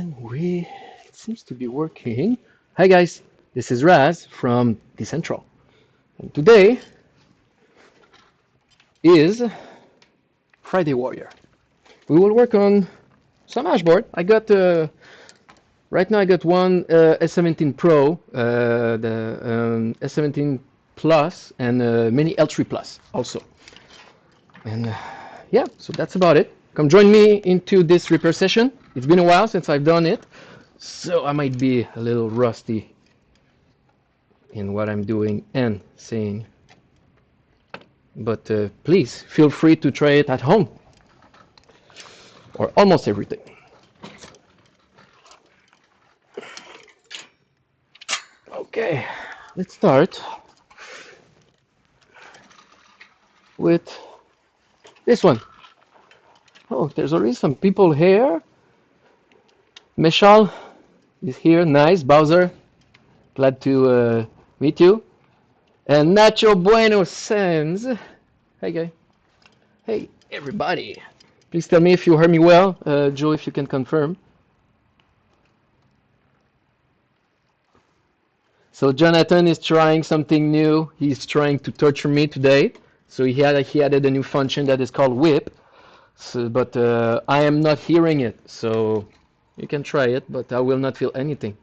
And it seems to be working. Hi guys, this is Raz from Decentral. And today is Friday Warrior. We will work on some Hashboard. Right now I got one S17 Pro, the S17 Plus, and mini L3 Plus also. And yeah, so that's about it. Come join me into this repair session. It's been a while since I've done it, so I might be a little rusty in what I'm doing and saying. But please feel free to try it at home, or almost everything. Okay, let's start with this one. Oh, there's already some people here. Meshal is here. Nice. Bowser, glad to meet you. And Nacho Bueno sends. Hey, guy. Hey, everybody. Please tell me if you heard me well. Joe, if you can confirm. So Jonathan is trying something new. He's trying to torture me today. So he added a new function that is called whip. So, but I am not hearing it. So you can try it, but I will not feel anything.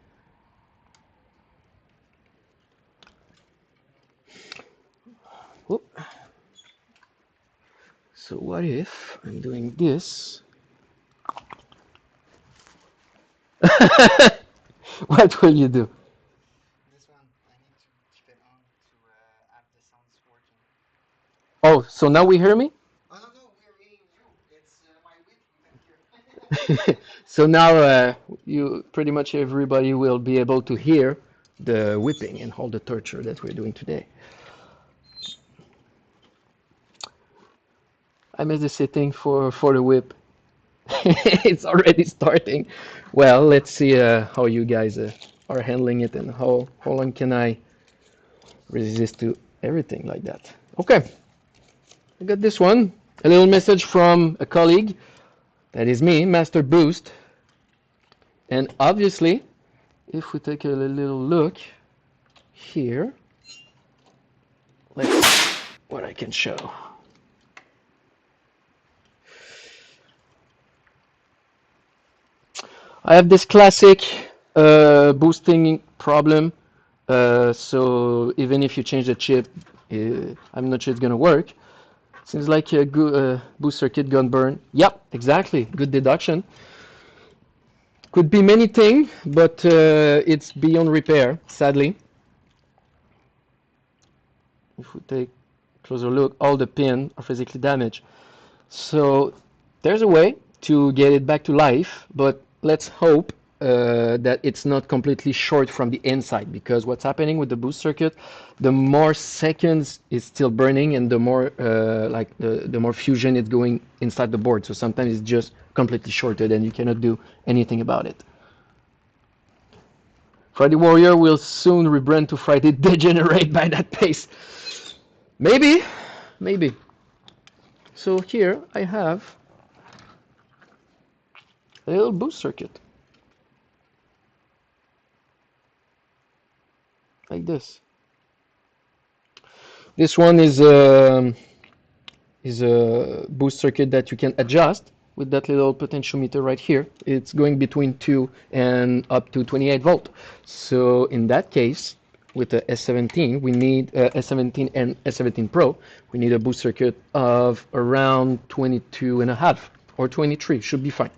Whoop. So what if I'm doing this? What will you do? This one, I need to keep it on to have the sounds working. Oh, so now we hear me? Oh no, we're hearing you. It's my whip you can hear. So now you pretty much everybody will be able to hear the whipping and all the torture that we're doing today. I missed the setting for the whip. It's already starting. Well, let's see how you guys are handling it and how long can I resist to everything like that. Okay, I got this one. A little message from a colleague. That is me, Master Boost. And obviously, if we take a little look here, let's see what I can show. I have this classic boosting problem. So even if you change the chip, I'm not sure it's gonna work. Seems like a good boost circuit gone burn. Yep, exactly. Good deduction. Could be many things, but it's beyond repair, sadly. If we take a closer look, all the pins are physically damaged. So there's a way to get it back to life, but let's hope that it's not completely short from the inside, because what's happening with the boost circuit, the more seconds it's still burning and the more the more fusion it's going inside the board. So sometimes it's just completely shorted and you cannot do anything about it. Friday Warrior will soon rebrand to Friday Degenerate by that pace. Maybe, maybe. So here I have a little boost circuit. Like this. This one is a boost circuit that you can adjust with that little potentiometer right here. It's going between 2 and up to 28 volt. So in that case, with the S17, we need S17 and S17 Pro, we need a boost circuit of around 22 and a half or 23, should be fine.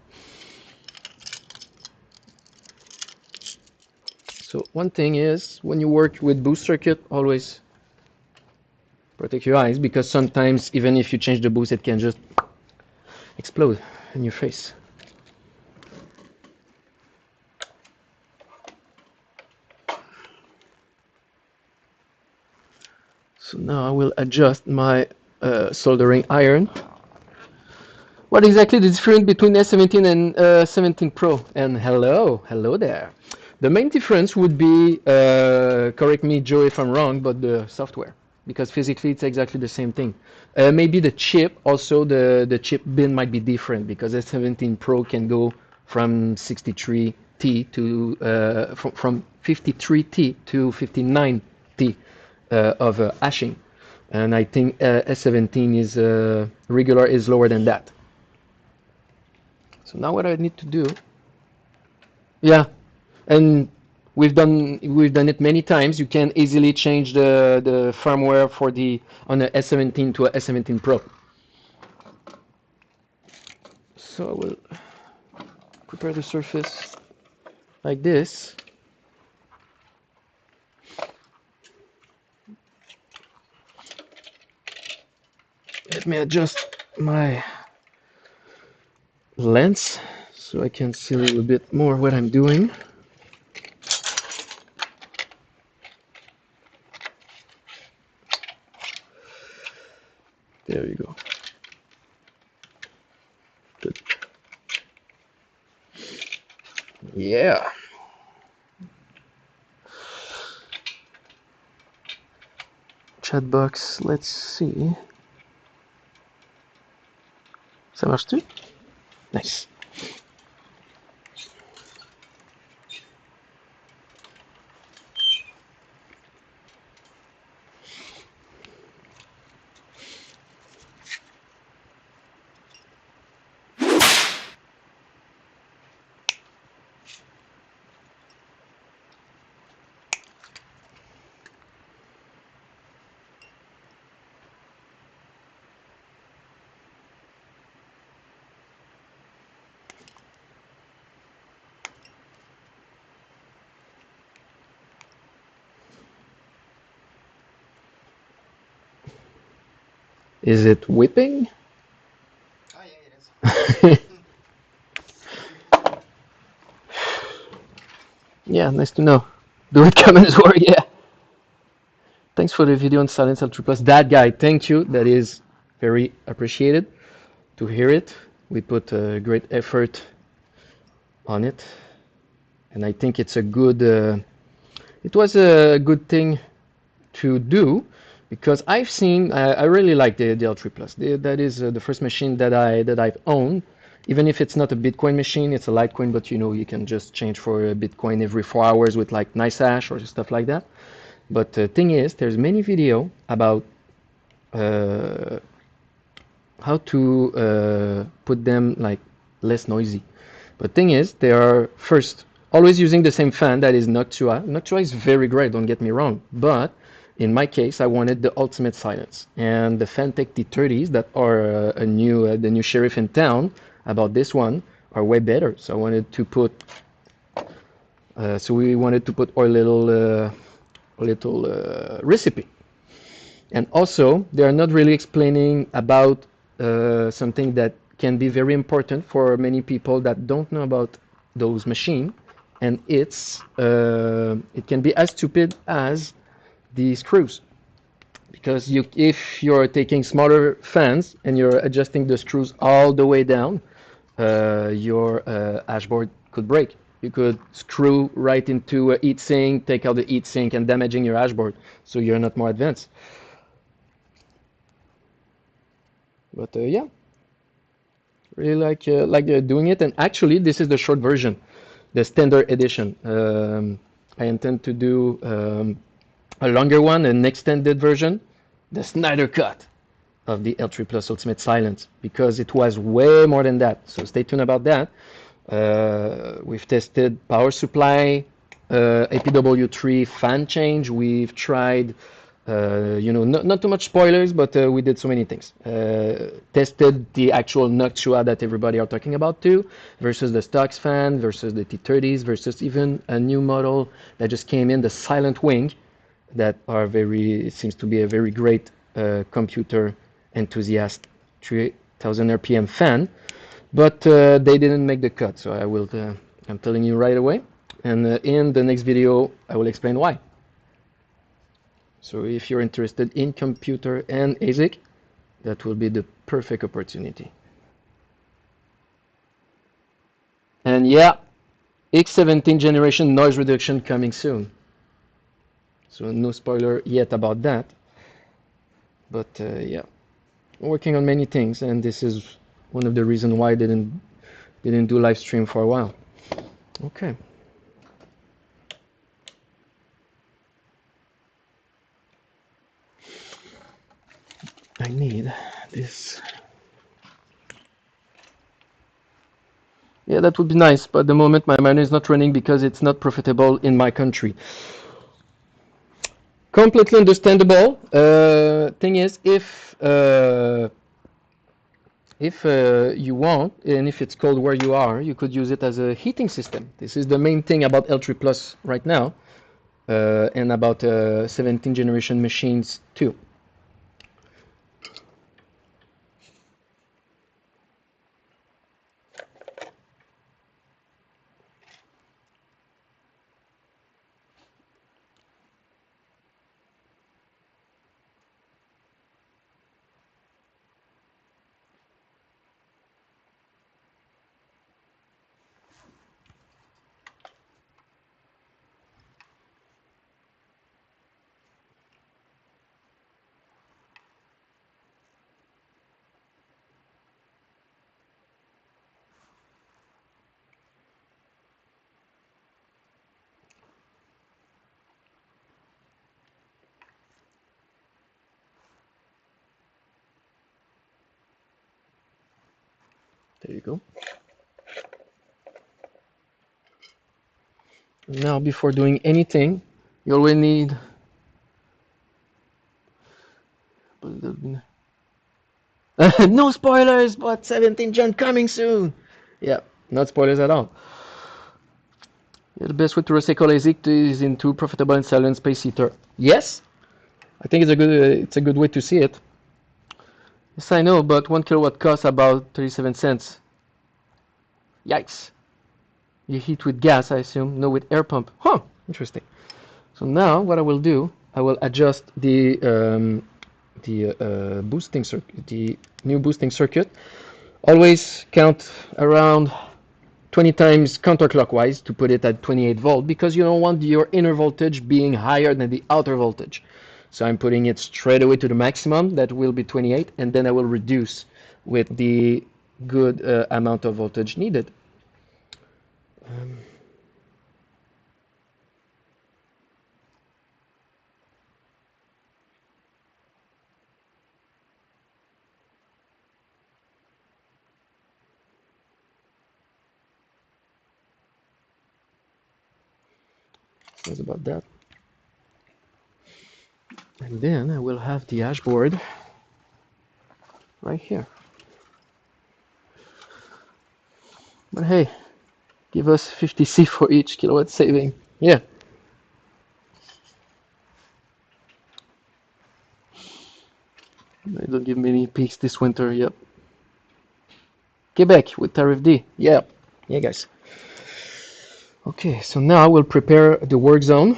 So one thing is, when you work with boost circuit, always protect your eyes, because sometimes even if you change the boost, it can just explode in your face. So now I will adjust my soldering iron. What exactly the difference between S17 and 17 Pro? And hello there. The main difference would be, correct me Joe if I'm wrong, but the software, because physically it's exactly the same thing. Maybe the chip, also the chip bin might be different, because S17 Pro can go from 63T to from 53T to 59T of hashing, and I think S17 is regular is lower than that. So now what I need to do, yeah, and we've done it many times. You can easily change the firmware for the on a S17 to a S17 Pro. So I will prepare the surface like this. Let me adjust my lens so I can see a little bit more what I'm doing. There you go. Good. Yeah. Chat box, let's see. Ça marche-tu? Nice. Is it whipping? Oh yeah, it is. Yeah, nice to know. Do it comments work? Yeah. Thanks for the video on Silence L3 Plus. That guy, thank you. That is very appreciated to hear it. We put a great effort on it, and I think it's a good. It was a good thing to do because I've seen. I really like the L3 Plus. That is the first machine that I've owned. Even if it's not a Bitcoin machine, it's a Litecoin, but you know you can just change for a Bitcoin every 4 hours with like nice hash or stuff like that. But the thing is, there's many video about uh, how to put them like less noisy. But thing is, they are first always using the same fan that is Noctua. Noctua is very great, don't get me wrong, but in my case, I wanted the ultimate silence. And the Fantech T30s that are the new sheriff in town about this one are way better. So I wanted to put, so we wanted to put our little recipe. And also, they are not really explaining about something that can be very important for many people that don't know about those machines, and it can be as stupid as the screws. Because if you're taking smaller fans and you're adjusting the screws all the way down, your hashboard could break. You could screw right into a heat sink, take out the heat sink, and damaging your hashboard. So you're not more advanced. But yeah, really like doing it. And actually, this is the short version, the standard edition. I intend to do a longer one, an extended version, the Snyder Cut of the L3 Plus Ultimate Silence, because it was way more than that. So stay tuned about that. We've tested power supply, APW3 fan change. We've tried, not too much spoilers, but we did so many things. Tested the actual Noctua that everybody are talking about too, versus the stocks fan, versus the T30s, versus even a new model that just came in, the Silent Wing, that are it seems to be a very great computer enthusiast 3000 RPM fan, but they didn't make the cut. So I'm telling you right away. And in the next video, I will explain why. So if you're interested in computer and ASIC, that will be the perfect opportunity. And yeah, X17 generation noise reduction coming soon. So no spoiler yet about that. But yeah, I'm working on many things, and this is one of the reasons why I didn't Didn't do live stream for a while. Okay. I need this. Yeah, that would be nice, but at the moment my miner is not running because it's not profitable in my country. Completely understandable. Thing is, if you want, and if it's cold where you are, you could use it as a heating system. This is the main thing about L3 Plus right now, and about 17th generation machines too. There you go. Now, before doing anything, you always need. No spoilers, but 17 Gen coming soon. Yeah, not spoilers at all. Yeah, the best way to recycle ASIC is into profitable and silent space heater. Yes, I think it's a good way to see it. Yes, I know, but 1 kilowatt costs about 37 cents. Yikes! You heat with gas, I assume, no with air pump. Huh? Interesting. So now, what I will do, I will adjust the boosting circuit, the new boosting circuit. Always count around 20 times counterclockwise to put it at 28 volt because you don't want your inner voltage being higher than the outer voltage. So I'm putting it straight away to the maximum, that will be 28, and then I will reduce with the good amount of voltage needed. That's about that. And then I will have the hashboard right here. But hey, give us 50C for each kilowatt saving. Yeah. They don't give me any peaks this winter. Yep. Quebec with tariff D. Yeah. Yeah, guys. Okay, so now we'll prepare the work zone.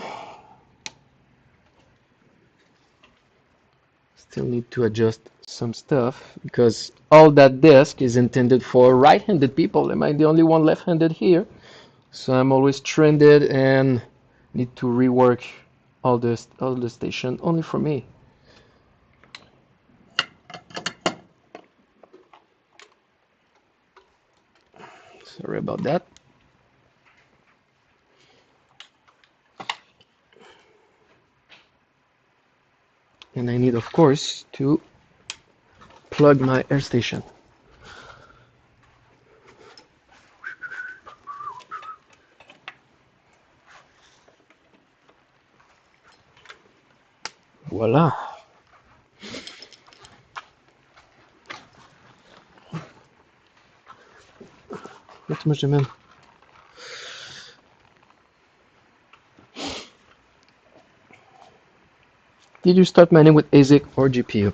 Still need to adjust some stuff because all that desk is intended for right-handed people. Am I the only one left-handed here? So I'm always trended and need to rework all the station only for me. Sorry about that. And I need, of course, to plug my air station. Voila. Pas too much demand. Did you start mining with ASIC or GPU?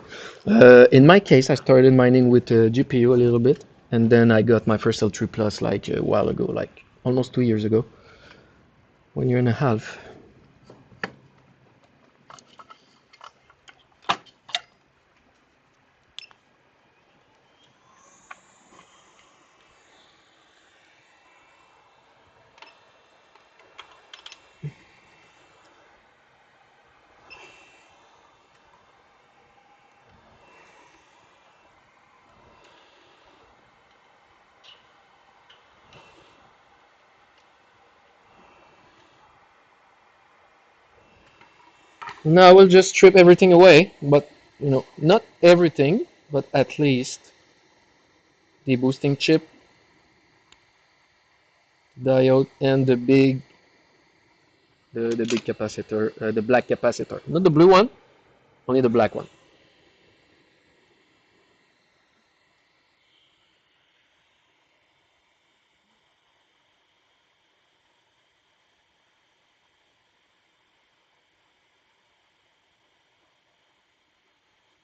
In my case, I started mining with GPU a little bit, and then I got my first L3 Plus like a while ago, like almost 2 years ago. 1 year and a half. Now I will just strip everything away, but not everything, but at least the boosting chip, diode, and the big capacitor, the black capacitor, not the blue one, only the black one.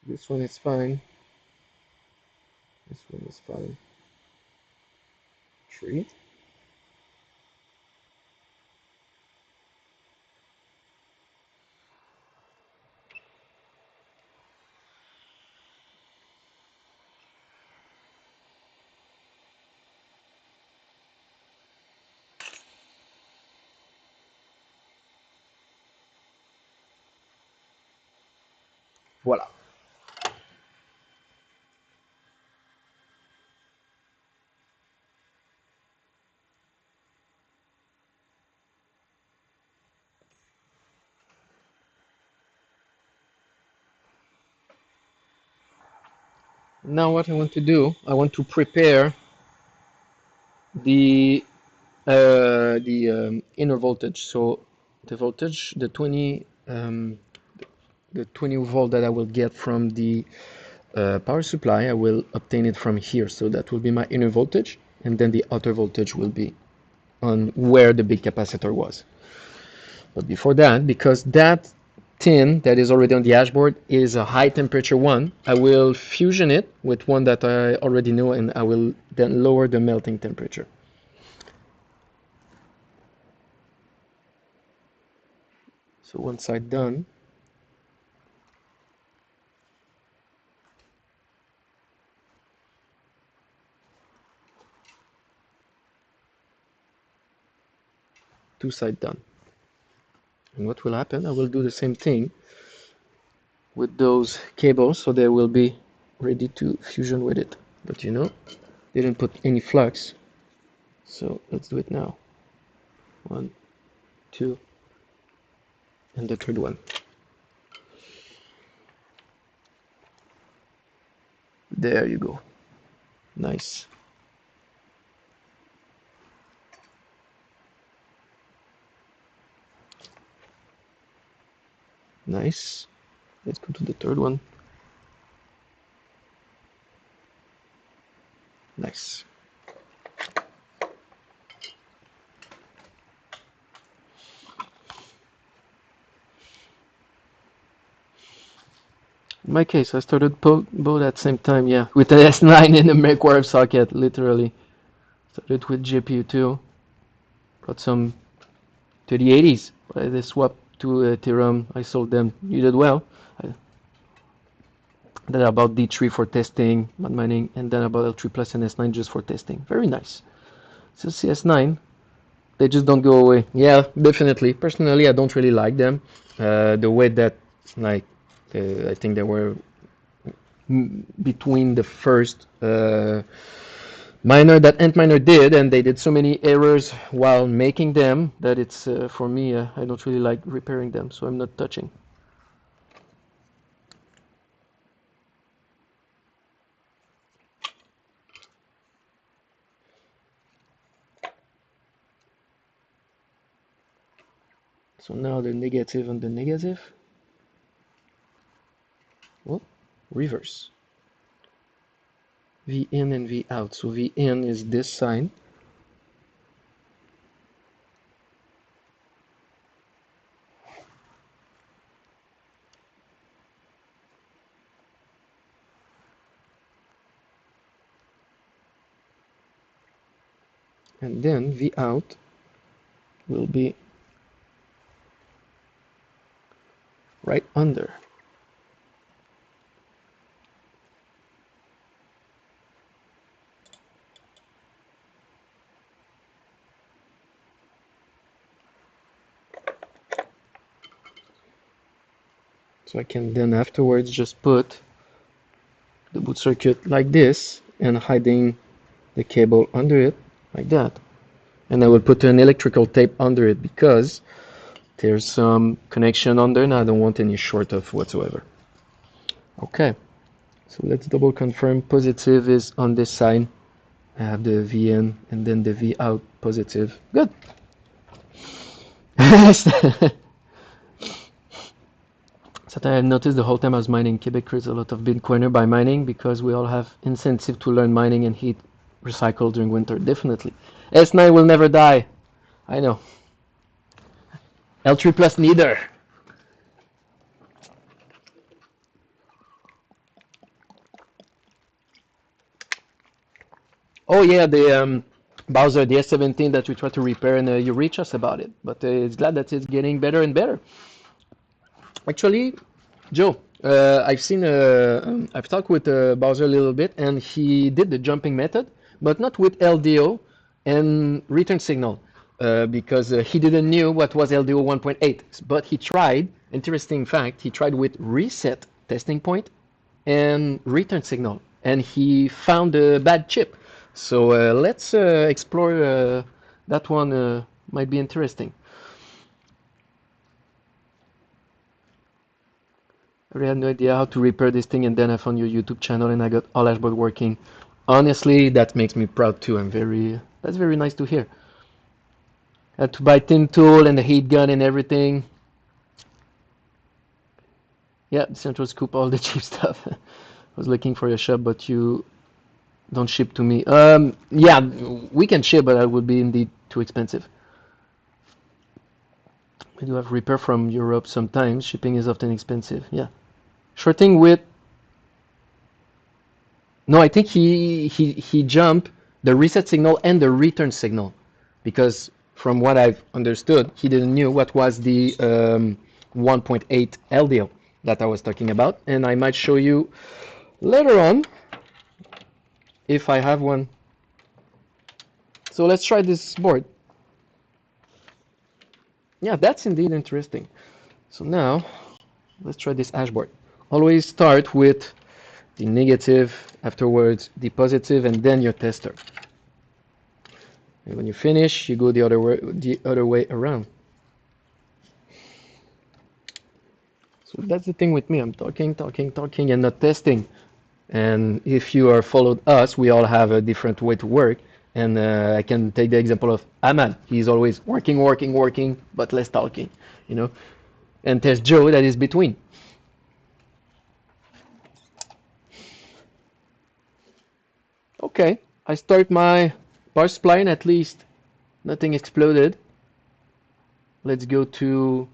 This one is fine. This one is fine. 3. Voila. Now what I want to do, I want to prepare the inner voltage. So the voltage, the 20 volt that I will get from the power supply, I will obtain it from here. So that will be my inner voltage, and then the outer voltage will be on where the big capacitor was. But before that, because that tin that is already on the hashboard is a high temperature one, I will fusion it with one that I already know, and I will then lower the melting temperature. So one side done. Two side done. And what will happen, I will do the same thing with those cables, so they will be ready to fusion with it. But didn't put any flux, so let's do it now. 1, 2, and the third one. There you go. Nice. Nice. Let's go to the third one. Nice. In my case, I started both at the same time, yeah, with the S9 in the make-warp socket, literally. Started with GPU 2, got some 3080s, but they swapped to Ethereum. I sold them. You did well. Then about D3 for testing, mod mining, and then about L3 Plus and S9 just for testing. Very nice. So CS9, they just don't go away. Yeah, definitely. Personally, I don't really like them. The way that, like, I think they were between the first miner that Antminer did, and they did so many errors while making them that it's for me, I don't really like repairing them, so I'm not touching. So now the negative and the negative. Oh, reverse. V in and V out. So V in is this sign. And then V out will be right under. So I can then afterwards just put the boot circuit like this and hiding the cable under it like that. And I will put an electrical tape under it because There's some connection on there, and I don't want any short of whatsoever. Okay, so let's double confirm. Positive is on this side. I have the V in and then the V out positive. Good. Something I've noticed the whole time I was mining Quebec, there's a lot of Bitcoiner by mining because we all have incentive to learn mining and heat recycle during winter. Definitely. S9 will never die. I know. L3 plus neither. Oh yeah, the Bowser, the S17 that we tried to repair, and you reach us about it. But it's glad that it's getting better and better. Actually, Joe, I've talked with Bowser a little bit, and he did the jumping method, but not with LDO and return signal, because he didn't knew what was LDO 1.8. But he tried. Interesting fact, he tried with reset testing point and return signal, and he found a bad chip. So let's explore that one. Might be interesting. I really had no idea how to repair this thing, and then I found your YouTube channel, and I got all Hashboard working. Honestly, that makes me proud too. That's very nice to hear. I had to buy tin tool and the heat gun and everything. Yeah, Central Scoop, all the cheap stuff. I was looking for your shop, but you don't ship to me. Yeah, we can ship, but it would be indeed too expensive. We do have repair from Europe sometimes. Shipping is often expensive. Yeah. Shorting with. No, I think he jumped the reset signal and the return signal, because from what I've understood, he didn't knew what was the 1.8 LDO that I was talking about, and I might show you later on if I have one. So let's try this board. Yeah, that's indeed interesting. So now let's try this Hashboard. Always start with the negative, afterwards the positive, and then your tester. And when you finish, you go the other way around. So that's the thing with me. I'm talking, and not testing. And if you are followed us, we all have a different way to work. And I can take the example of Ahmad. He's always working, but less talking, you know. And there's Joe that is between. Okay, I start my power supply, at least nothing exploded. Let's go to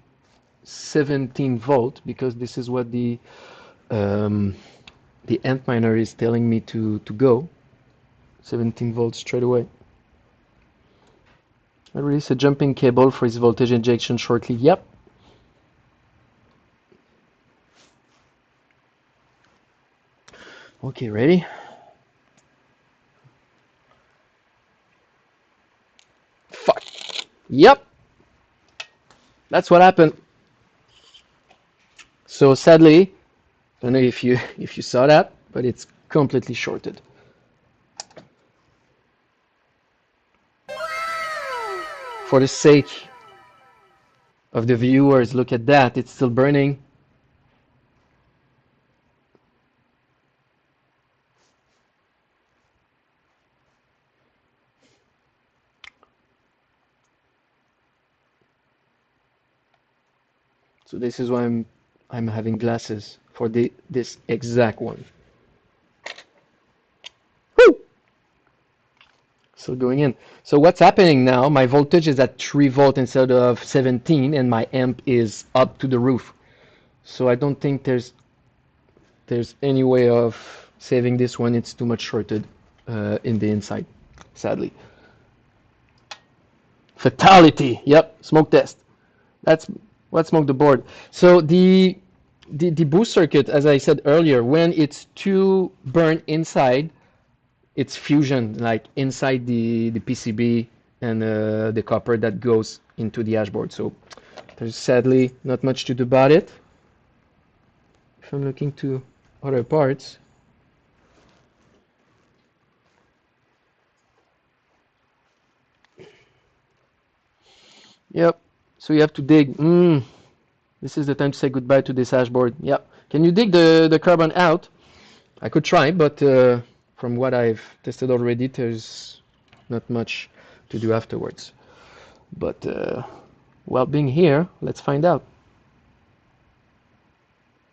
17 volt because this is what um, the Antminer is telling me to go. 17 volts straight away. I release a jumping cable for its voltage injection shortly. Yep. Okay, ready? Fuck. Yep. That's what happened. So sadly, I don't know if you saw that, but it's completely shorted. For the sake of the viewers, look at that. It's still burning. So this is why I'm having glasses for this exact one. Woo! So going in. So what's happening now? My voltage is at 3 volt instead of 17, and my amp is up to the roof. So I don't think there's any way of saving this one. It's too much shorted in the inside, sadly. Fatality. Yep, smoke test. That's what smoked the board. So the boost circuit, as I said earlier, when it's too burnt inside, it's fusion, like inside the PCB and the copper that goes into the Hashboard. So there's sadly not much to do about it. If I'm looking to other parts, yep. So you have to dig. This is the time to say goodbye to this hashboard. Yeah. Can you dig the carbon out? I could try, but from what I've tested already, there's not much to do afterwards. But while being here, let's find out.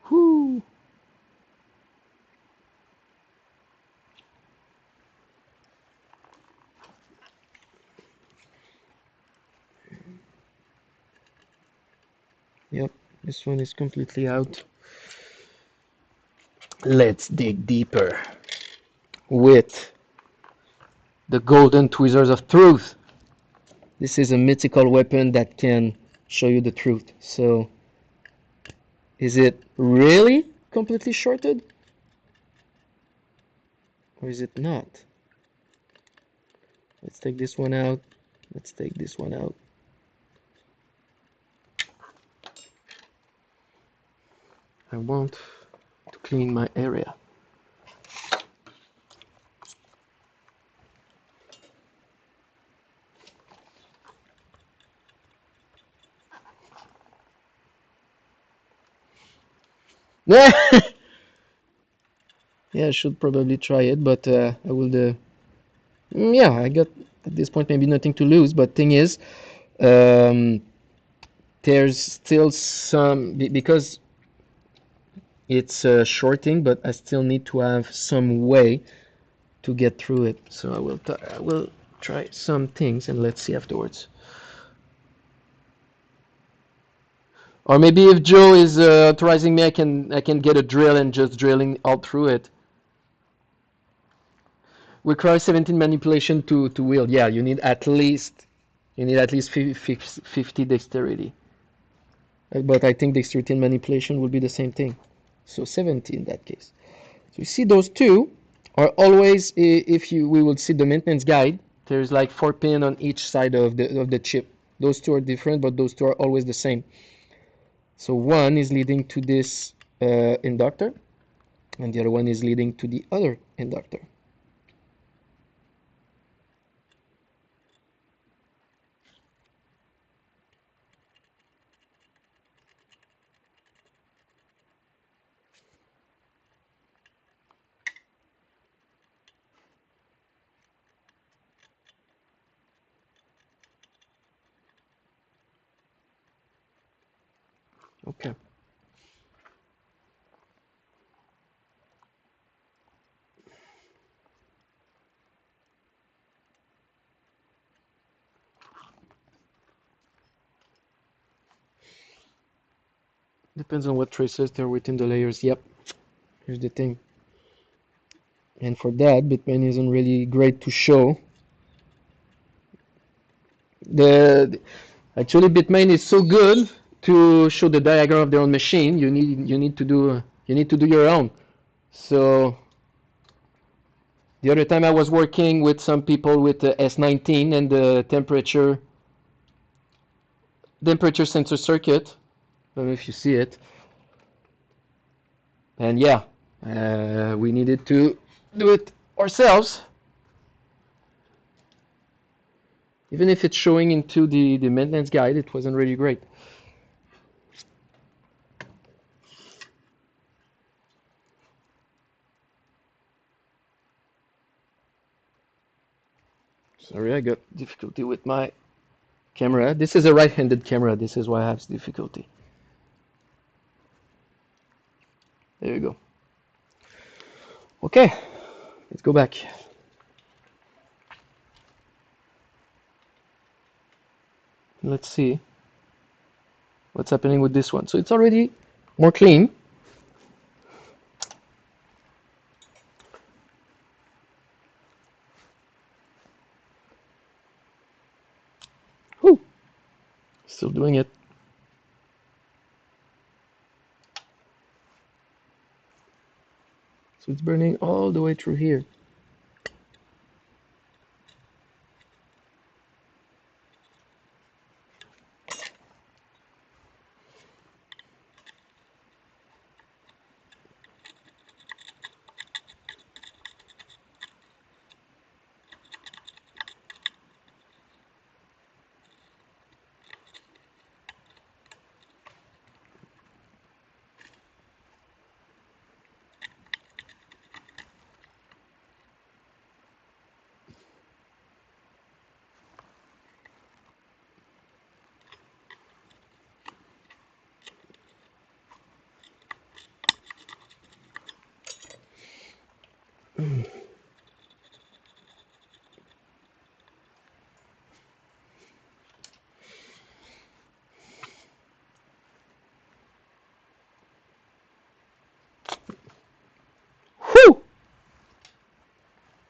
Whoo! Yep, this one is completely out. Let's dig deeper with the golden tweezers of truth. This is a mythical weapon that can show you the truth. So, is it really completely shorted? Or is it not? Let's take this one out. Let's take this one out. I want to clean my area. Yeah, I should probably try it, but I will. Yeah, I got at this point maybe nothing to lose. But thing is, um, there's still some because it's shorting, but I still need to have some way to get through it. So I will try some things and let's see afterwards. Or maybe if Joe is authorizing me, I can get a drill and just drilling all through it. Require 17 manipulation to wield. Yeah, you need at least 50 dexterity. But I think dexterity and manipulation will be the same thing. So 70 in that case. So you see those two are always, if we will see the maintenance guide, there's like 4 pin on each side of the chip. Those two are different, but those two are always the same. So one is leading to this inductor, and the other one is leading to the other inductor. Okay. Depends on what traces there are within the layers. Yep. Here's the thing. And for that, Bitmain isn't really great to show. Actually, Bitmain is so good to show the diagram of their own machine. You need to do your own. So the other time I was working with some people with the S19 and the temperature sensor circuit. I don't know if you see it. And yeah, we needed to do it ourselves. Even if it's showing into the maintenance guide, it wasn't really great. Sorry, I got difficulty with my camera. This is a right-handed camera. This is why I have difficulty. There you go. Okay, let's go back. Let's see what's happening with this one. So it's already more clean. Whew. Still doing it. So it's burning all the way through here.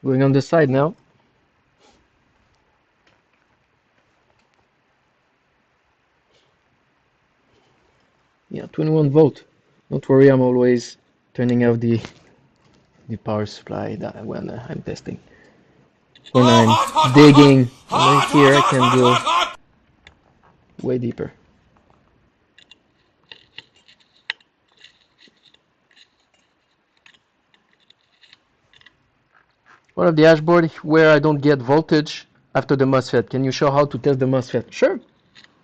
Going on the side now. Yeah, 21 volt. Don't worry, I'm always turning off the power supply that when I'm testing. When I'm digging under here, I can go way deeper. What of the dashboard where I don't get voltage after the MOSFET? Can you show how to test the MOSFET? Sure,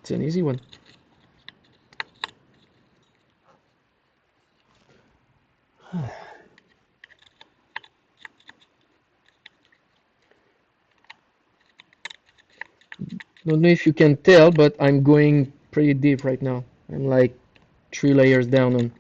it's an easy one. Don't know if you can tell, but I'm going pretty deep right now. I'm like 3 layers down on.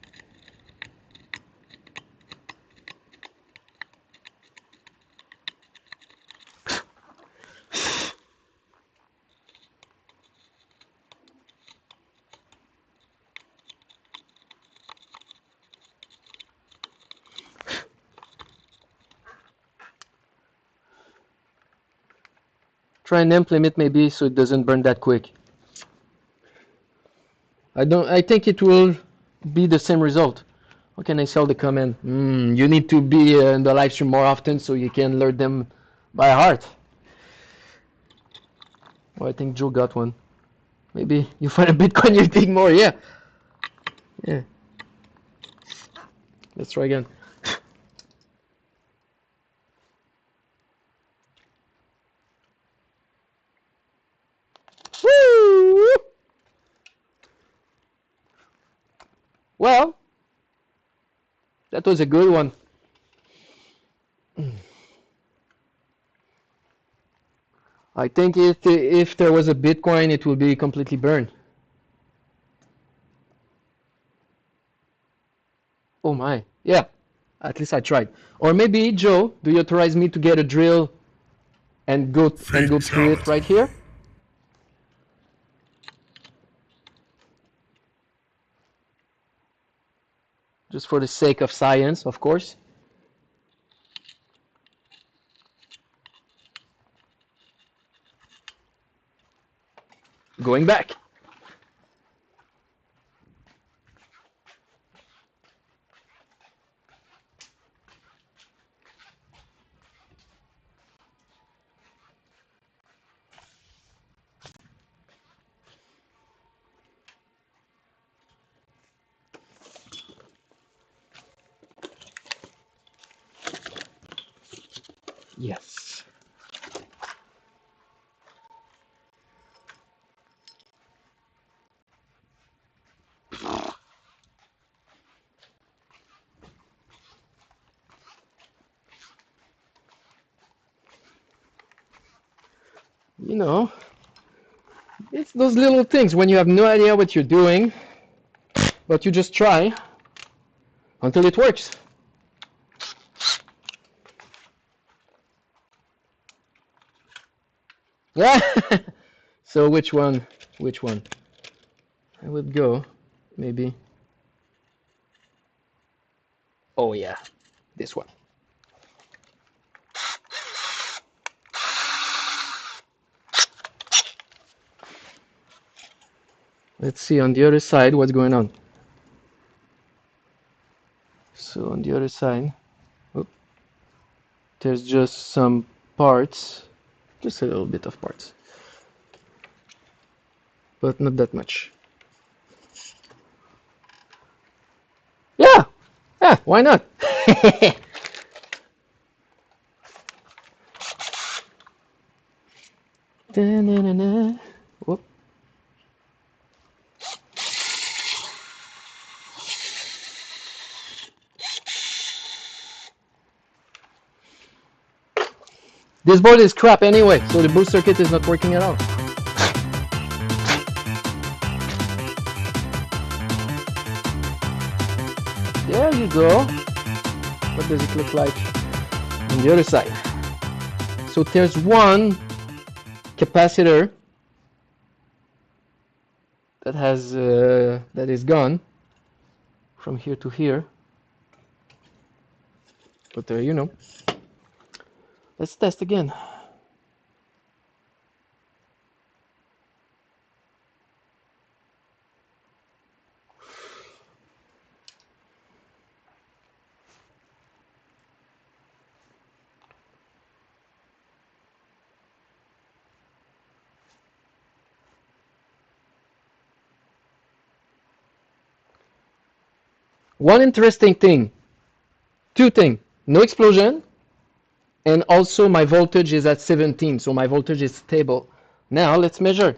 Try and amp limit maybe so it doesn't burn that quick. I think it will be the same result. How can I sell the command? You need to be in the live stream more often so you can learn them by heart. Oh, I think Joe got one. Maybe you find a Bitcoin, you dig more. Yeah. Yeah. Let's try again. Woo! Well, that was a good one. I think if there was a Bitcoin, it will be completely burned. Oh my. Yeah. At least I tried. Or maybe, Joe, do you authorize me to get a drill and go through it right here? Just for the sake of science, of course. Going back. Yes. You know, it's those little things when you have no idea what you're doing, but you just try until it works. Yeah. So which one? Which one? I would go maybe. Oh yeah, this one. Let's see on the other side what's going on. So on the other side, there's just some parts, just a little bit of parts, but not that much. Yeah, yeah, why not? Whoop. This board is crap anyway, so the boost circuit is not working at all. There you go. What does it look like on the other side? So there's one capacitor that has that is gone from here to here. But you know, Let's test again. One interesting thing, two things, no explosion, and also my voltage is at 17, so my voltage is stable. Now let's measure.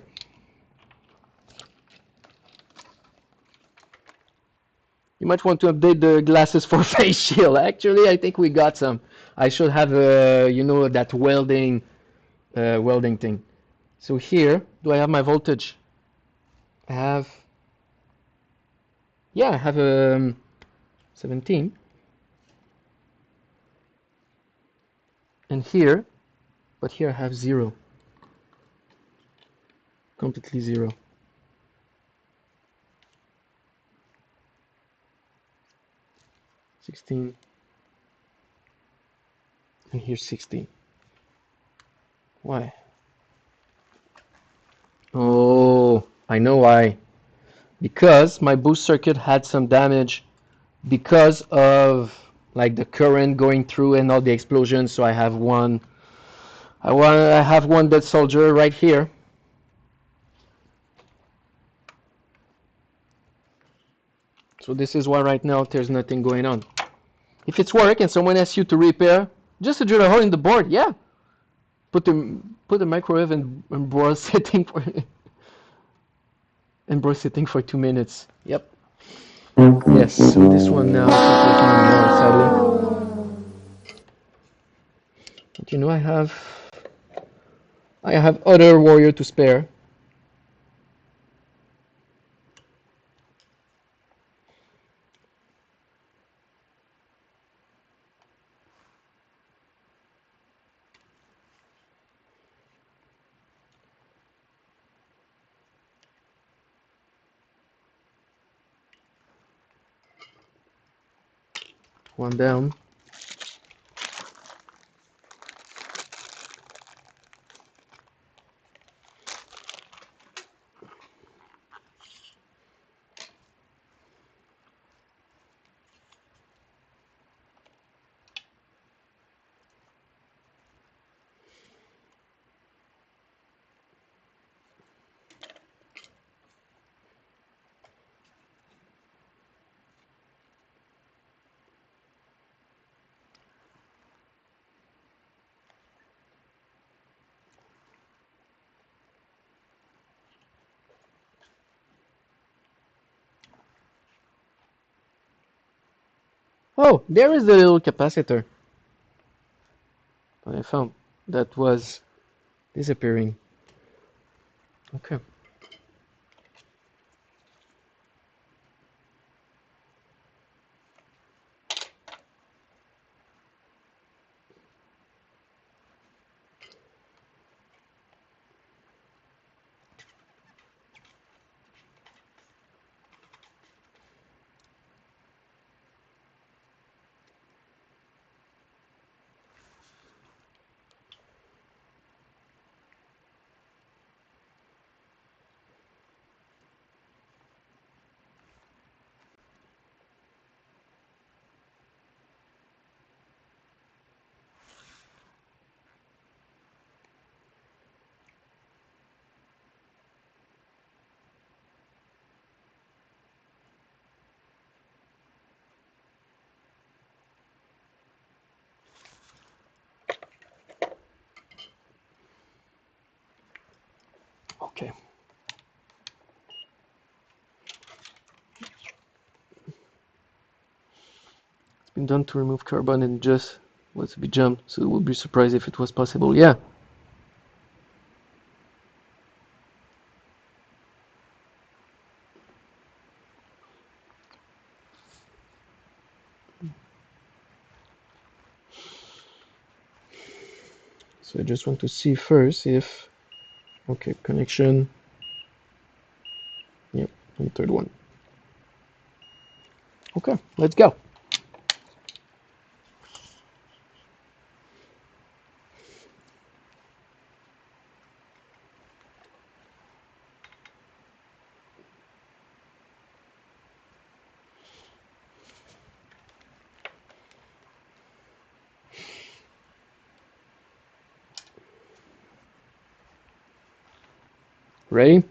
You might want to update the glasses for face shield. Actually, I think we got some. I should have, you know, that welding thing. So here, do I have my voltage? I have, yeah, I have 17. And here, but here I have 0. Completely 0. 16. And here's 16. Why? Oh, I know why. Because my boost circuit had some damage because of like the current going through and all the explosions. So I have one. I have one dead soldier right here. So this is why right now there's nothing going on. If it's work and someone asks you to repair, just drill a hole in the board. Yeah. Put the microwave and broil setting for and broil setting for 2 minutes. Yep. Yes. So this one now there's none more sadly. But you know I have other warrior to spare. One down. Oh, there is the little capacitor that I found that was disappearing. Okay. Okay. It's been done to remove carbon and just was to be jumped, so we'll be surprised if it was possible. Yeah. So I just want to see first if okay, connection. Yep, and third one. Okay, let's go. Ready?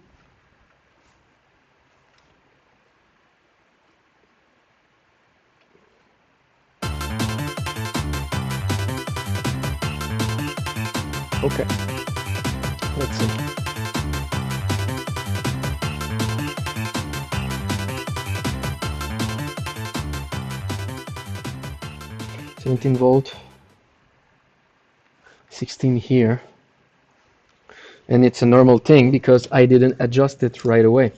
Okay, let's see. $17 volt, 16 here. And it's a normal thing because I didn't adjust it right away.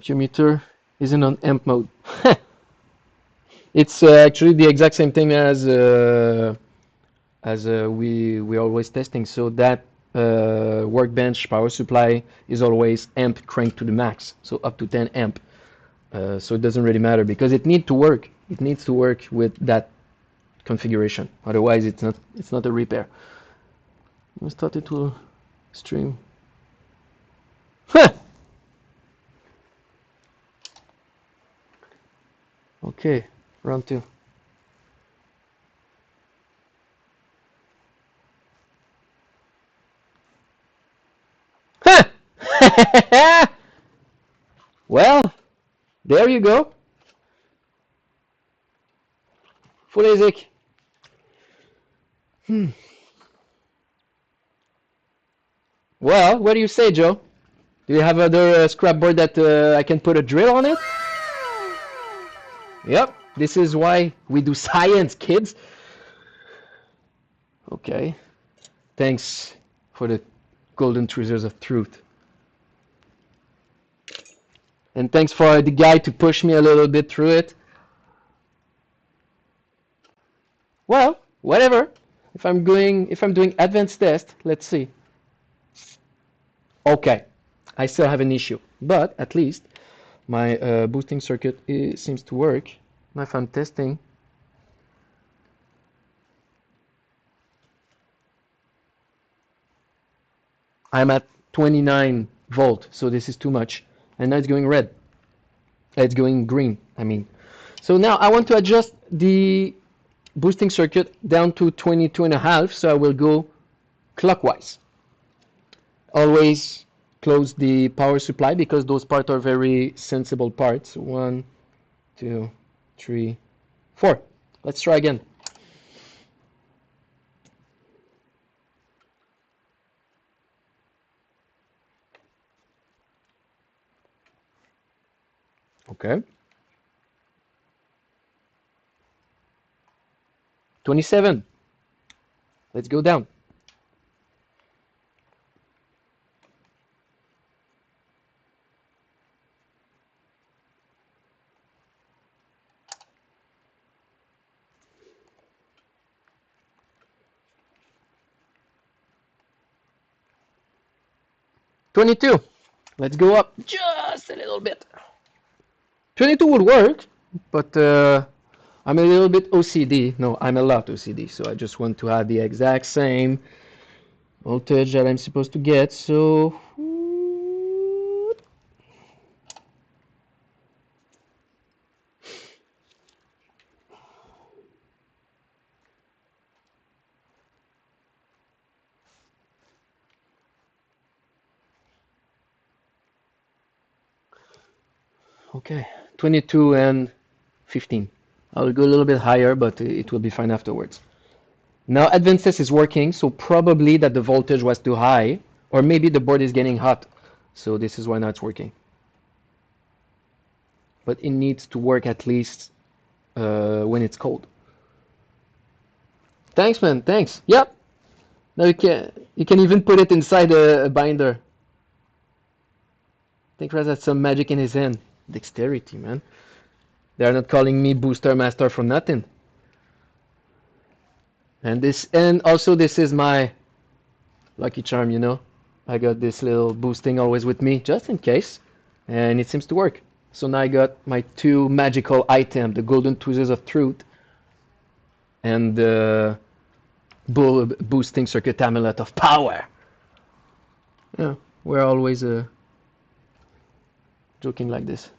Meter isn't on amp mode. It's actually the exact same thing as we always testing. So that workbench power supply is always amp cranked to the max, so up to 10 amp. So it doesn't really matter because it needs to work. It needs to work with that configuration. Otherwise, it's not a repair. We started to stream. Okay, round 2. Well, there you go. Full ASIC. Well, what do you say, Joe? Do you have other scrap board that I can put a drill on it? Yep, this is why we do science, kids. Okay, thanks for the golden tweezers of truth. And thanks for the guy to push me a little bit through it. Well, whatever. If I'm doing advanced test, let's see. Okay, I still have an issue, but at least my boosting circuit seems to work. Now if I'm testing, I'm at 29 volt, so this is too much. And now it's going red. It's going green, I mean. So now I want to adjust the boosting circuit down to 22.5, so I will go clockwise. Always close the power supply because those parts are very sensible parts. 1, 2, 3, 4. Let's try again. Okay. 27. Let's go down. $22. Let's go up just a little bit. 22 would work, but I'm a little bit OCD. No, I'm a lot OCD, so I just want to have the exact same voltage that I'm supposed to get. So okay, 22 and 15. I'll go a little bit higher, but it will be fine afterwards. Now advanced test is working, so probably that the voltage was too high, or maybe the board is getting hot. So this is why now it's working. But it needs to work at least when it's cold. Thanks, man. Thanks. Yep. Now you can even put it inside a binder. I think Raz has some magic in his hand. Dexterity, man. They're not calling me Booster Master for nothing. And also this is my lucky charm, you know. I got this little boosting always with me, just in case. and it seems to work. So now I got my two magical items, the golden tweezers of truth and the boosting circuit amulet of power. Yeah, we're always joking like this.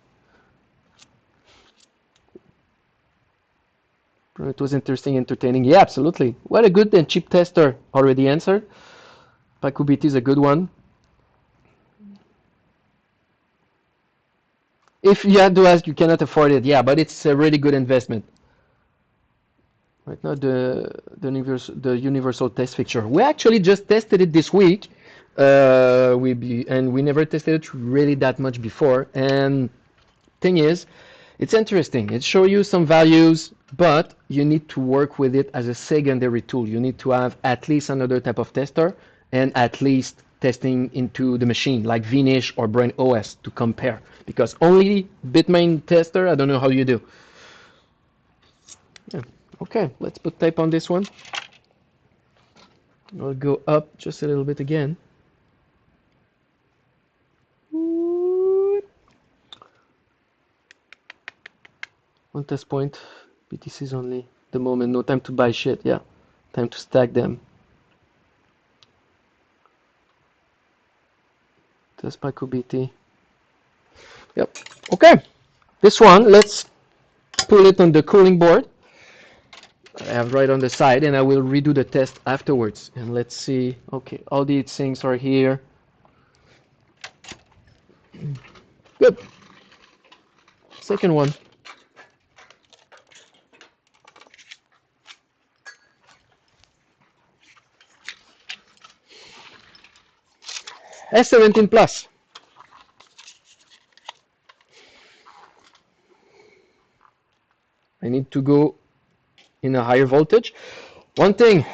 It was interesting, entertaining. Yeah, absolutely. What a good and cheap tester. Already answered. Pakubiti is a good one. If you had to ask, you cannot afford it. Yeah, but it's a really good investment. Right now, the universal test fixture. We actually just tested it this week. And we never tested it really that much before. And thing is, it's interesting. It shows you some values, but you need to work with it as a secondary tool. You need to have at least another type of tester and at least testing into the machine like Vnish or Brain OS to compare. Because only Bitmain tester, I don't know how you do. Yeah. Okay, let's put tape on this one. I'll go up just a little bit again. One test point, BTCs only. The moment, no time to buy shit, yeah. Time to stack them. Test by QBT. Yep. Okay. This one, let's pull it on the cooling board. I have right on the side, and I will redo the test afterwards. And let's see. Okay, all the things are here. Good. Second one. S17 Plus. I need to go in a higher voltage. One thing,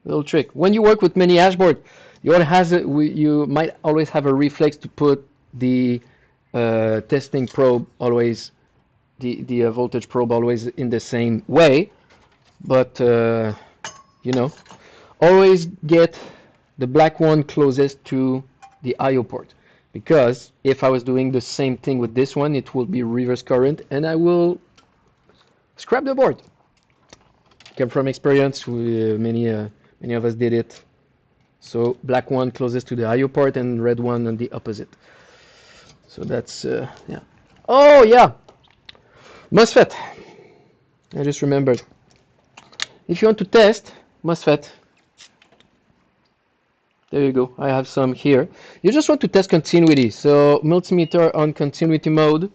little trick. When you work with many hashboard, you might always have a reflex to put the testing probe always, the voltage probe always in the same way. But, you know, always get the black one closest to the IO port. Because if I was doing the same thing with this one, it will be reverse current and I will scrap the board. Came from experience, many of us did it. So black one closest to the IO port and red one on the opposite. So that's, yeah. Oh, yeah. MOSFET. I just remembered. If you want to test MOSFET, there you go. I have some here. You just want to test continuity. So multimeter on continuity mode.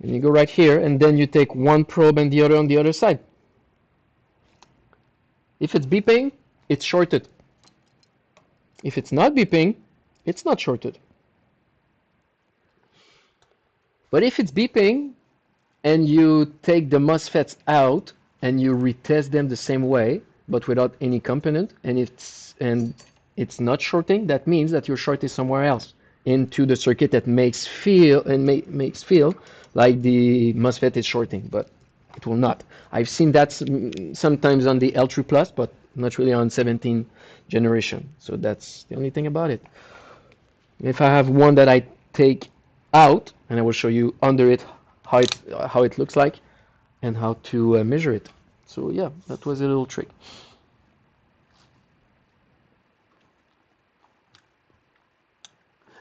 And you go right here, and then you take one probe and the other on the other side. If it's beeping, it's shorted. If it's not beeping, it's not shorted. But if it's beeping and you take the MOSFETs out and you retest them the same way, but without any component, and it's not shorting, that means that your short is somewhere else into the circuit that makes feel like the MOSFET is shorting, but it will not. I've seen that sometimes on the L3 Plus, but not really on 17 generation. So that's the only thing about it. If I have one that I take out, and I will show you under it how it looks like and how to measure it. So yeah, that was a little trick.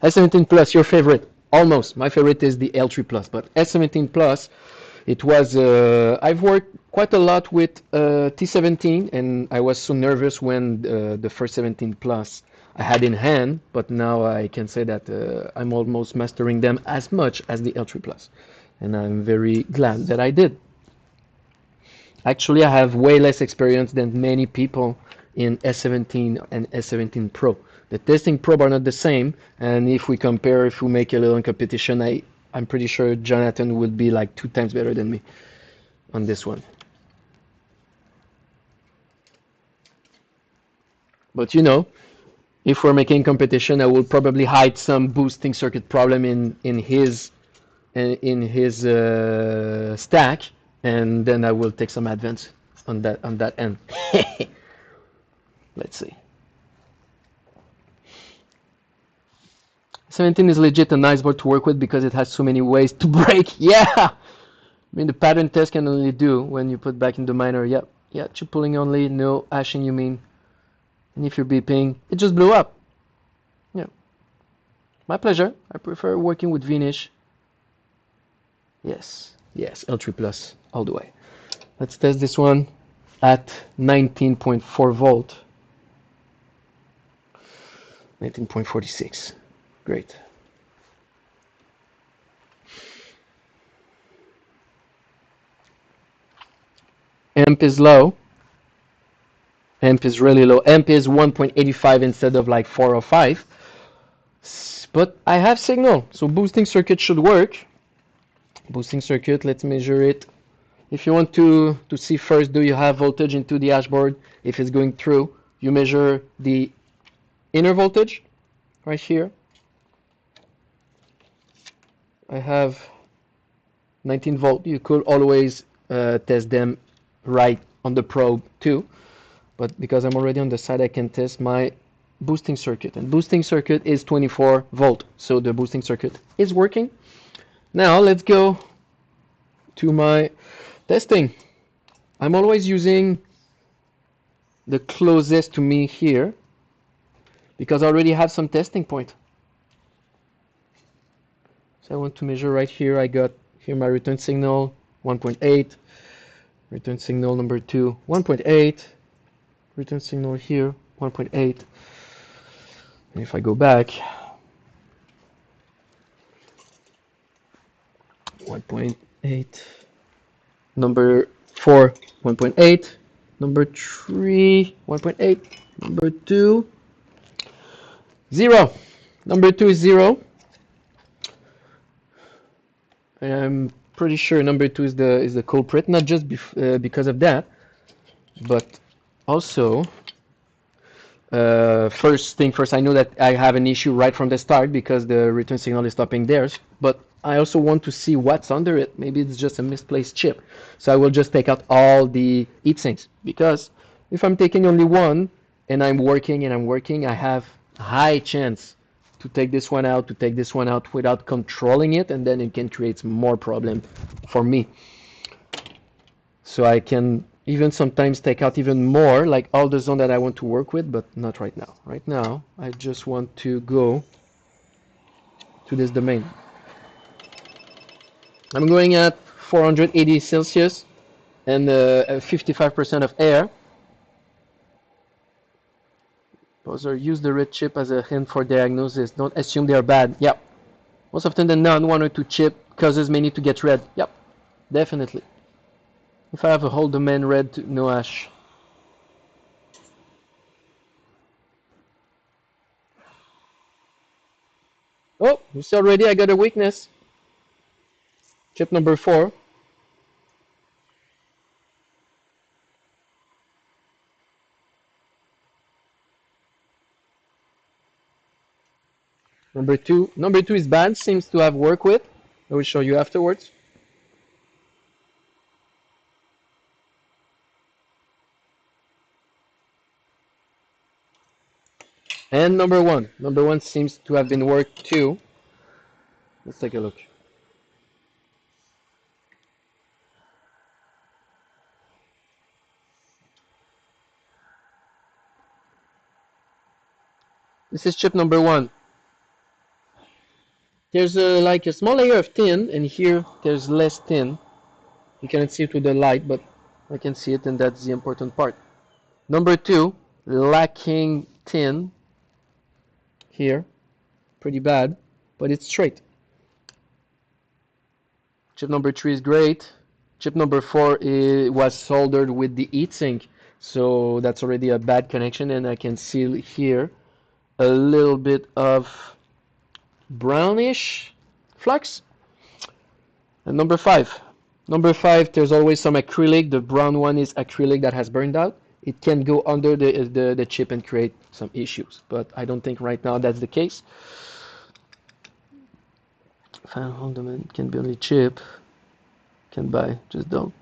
S17 Plus, your favorite? Almost. My favorite is the L3 Plus, but S17 Plus, it was, I've worked quite a lot with T17, and I was so nervous when the first 17 Plus I had in hand, but now I can say that I'm almost mastering them as much as the L3 Plus, and I'm very glad that I did. Actually, I have way less experience than many people in S17 and S17 Pro. The testing probe are not the same, and if we compare, if we make a little competition, I'm pretty sure Jonathan would be like 2 times better than me on this one. But you know, if we're making competition, I will probably hide some boosting circuit problem in his stack, and then I will take some advance on that end. Let's see. 17 is legit a nice board to work with because it has so many ways to break. Yeah! I mean, the pattern test can only do when you put back in the miner. Yep. Yeah, chip pulling only, no hashing, you mean. And if you're beeping, it just blew up. Yeah. My pleasure. I prefer working with Vinish. Yes. Yes, L3 plus all the way. Let's test this one at 19.4 volt. 19.46. Great. Amp is low. Amp is really low. Amp is 1.85 instead of like 4 or 5. But I have signal, so boosting circuit should work. Boosting circuit, let's measure it. If you want to see first, do you have voltage into the hashboard? If it's going through, you measure the inner voltage right here. I have 19 volt. You could always test them right on the probe too. But because I'm already on the side, I can test my boosting circuit. And boosting circuit is 24 volt. So the boosting circuit is working. Now let's go to my testing. I'm always using the closest to me here because I already have some testing point. So I want to measure right here. I got here my return signal 1.8, return signal number 2 1.8, return signal here 1.8. And if I go back 1.8, number 4 1.8, number 3 1.8, number 2 0. Number 2 is 0. I'm pretty sure number 2 is the culprit, not just because of that, but also first thing first, I know that I have an issue right from the start because the return signal is stopping theirs, but I also want to see what's under it. Maybe it's just a misplaced chip. So I will just take out all the heat sinks, because if I'm taking only one and I'm working, I have a high chance to take this one out, without controlling it, and then it can create more problem for me. So I can even sometimes take out even more, like all the zone that I want to work with, but not right now. Right now, I just want to go to this domain. I'm going at 480 Celsius and 55% of air. Poser, use the red chip as a hint for diagnosis. Don't assume they are bad. Yep. Most often than not, 1 or 2 chip causes many to get red. Yep. Definitely. If I have a whole domain red, no hash. Oh, you see already I got a weakness. Chip number 4. Number 2. Number 2 is bad, seems to have worked with. I will show you afterwards. And number 1. Number 1 seems to have been worked too. Let's take a look. This is chip number 1. There's like a small layer of tin, and here there's less tin. You cannot see it with the light, but I can see it, and that's the important part. Number 2, lacking tin here. Pretty bad, but it's straight. Chip number 3 is great. Chip number 4 was soldered with the heatsink, so that's already a bad connection, and I can see here a little bit of brownish flux. And number 5. Number 5, there's always some acrylic. The brown one is acrylic that has burned out. It can go under the chip and create some issues, but I don't think right now that's the case. Fan Holderman can be only chip. Can buy, just don't.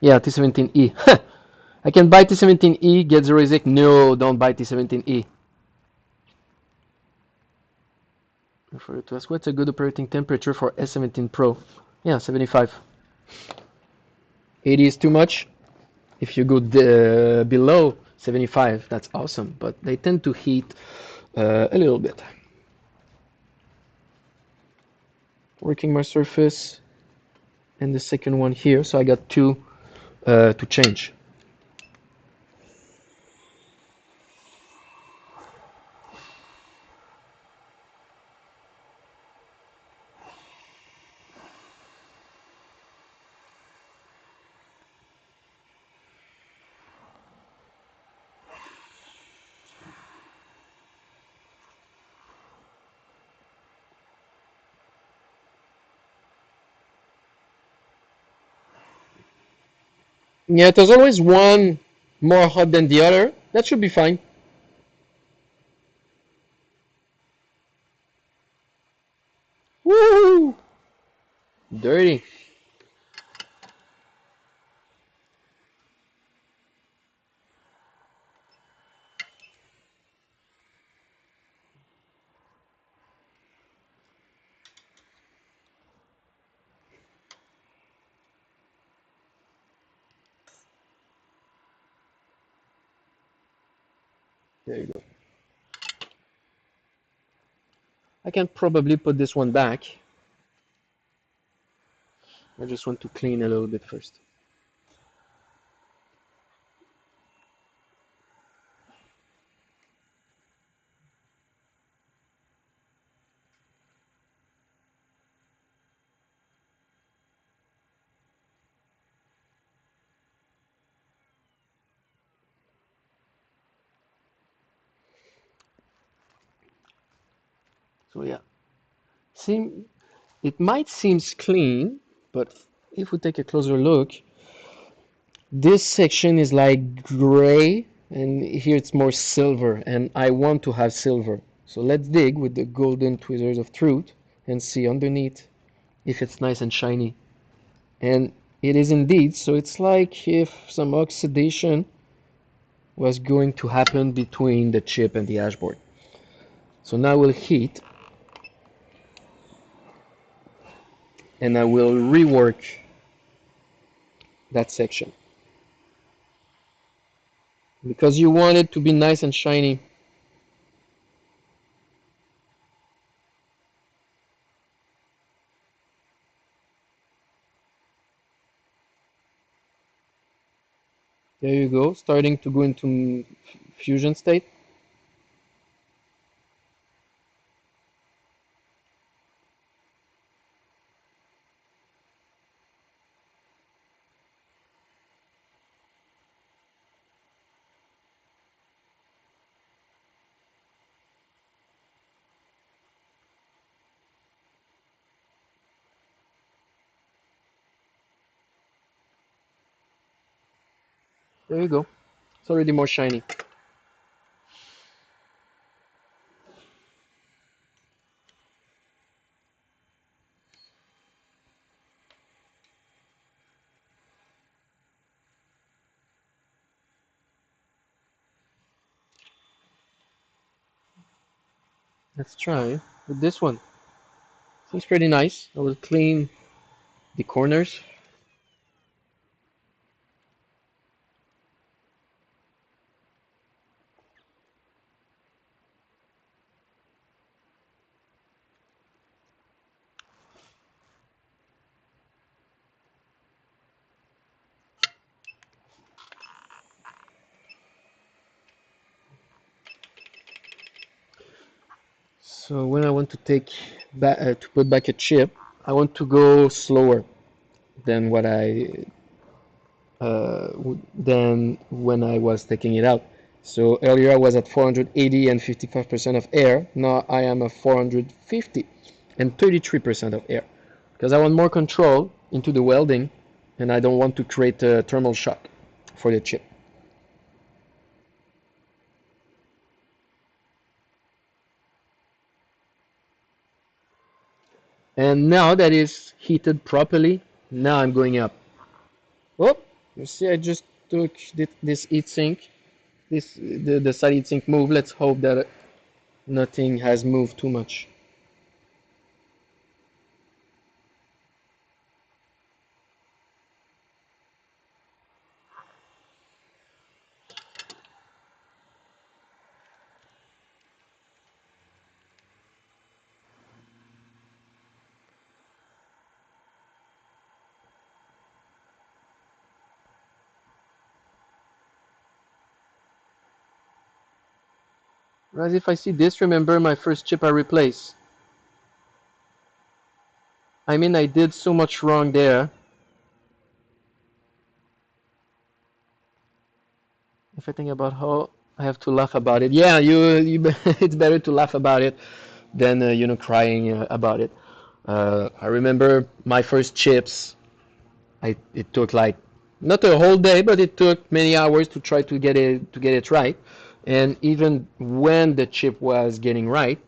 Yeah, T17E. I can buy T17E, get 0 ASIC. No, don't buy T17E. For to ask what's a good operating temperature for S17 Pro? Yeah, 75. 80 is too much. If you go below 75, that's awesome, but they tend to heat a little bit. Working my surface and the second one here, so I got two to change. Yeah, there's always one more hot than the other. That should be fine. Woo! Dirty. There you go. I can probably put this one back. I just want to clean a little bit first. So yeah, seem it might seem clean, but if we take a closer look, this section is like gray, and here it's more silver, and I want to have silver. So let's dig with the golden tweezers of truth and see underneath if it's nice and shiny. And it is indeed, so it's like if some oxidation was going to happen between the chip and the hashboard. So now we'll heat, and I will rework that section. Because you want it to be nice and shiny. There you go, starting to go into fusion state. There you go. It's already more shiny. Let's try with this one. Seems pretty nice. I will clean the corners. So when I want to take back to put back a chip, I want to go slower than what than when I was taking it out. So earlier I was at 480 and 55% of air. Now I am at 450 and 33% of air because I want more control into the welding, and I don't want to create a thermal shock for the chip. And now that it's heated properly, now I'm going up. Oh, you see, I just took this heatsink, the side heatsink move. Let's hope that nothing has moved too much. As if I see this, remember my first chip I replaced. I mean, I did so much wrong there. If I think about how I have to laugh about it, yeah, it's better to laugh about it than crying about it. I remember my first chips. It took like not a whole day, but it took many hours to try to get it right. And even when the chip was getting right,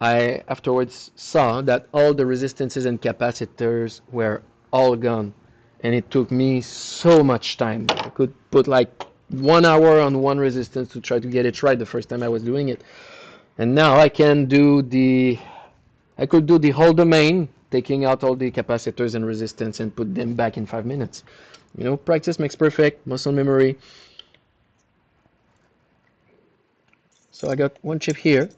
I afterwards saw that all the resistances and capacitors were all gone. And it took me so much time. I could put like 1 hour on one resistance to try to get it right the first time I was doing it. And now I could do the whole domain, taking out all the capacitors and resistance and put them back in 5 minutes. Practice makes perfect, muscle memory. So I got one chip here.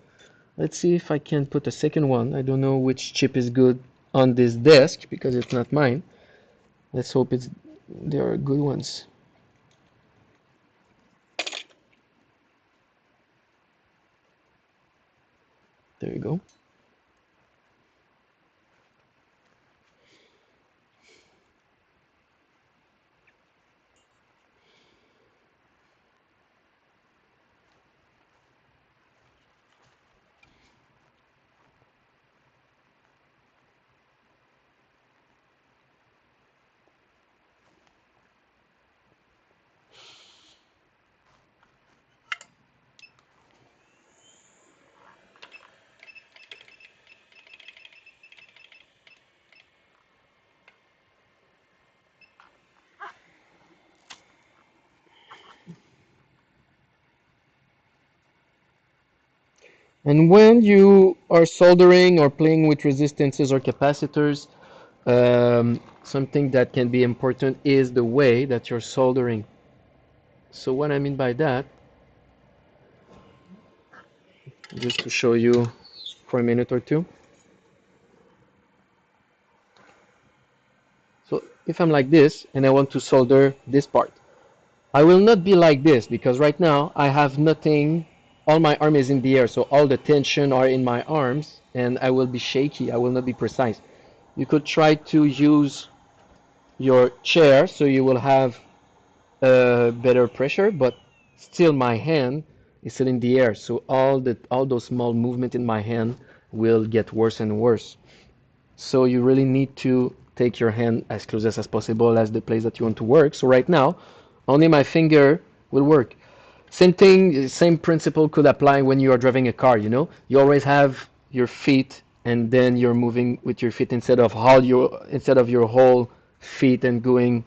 Let's see if I can put a second one. I don't know which chip is good on this desk because it's not mine. Let's hope there are good ones. There you go. And when you are soldering or playing with resistances or capacitors, something that can be important is the way that you're soldering. So what I mean by that, just to show you for a minute or two. So if I'm like this and I want to solder this part, I will not be like this because right now I have nothing, all my arm is in the air, so all the tension are in my arms and I will be shaky, I will not be precise. You could try to use your chair so you will have better pressure, but still my hand is still in the air, so all those small movement in my hand will get worse and worse. So you really need to take your hand as close as possible as the place that you want to work. So right now, only my finger will work. Same thing, same principle could apply when you are driving a car, You always have your feet and then you're moving with your feet instead of your whole feet and going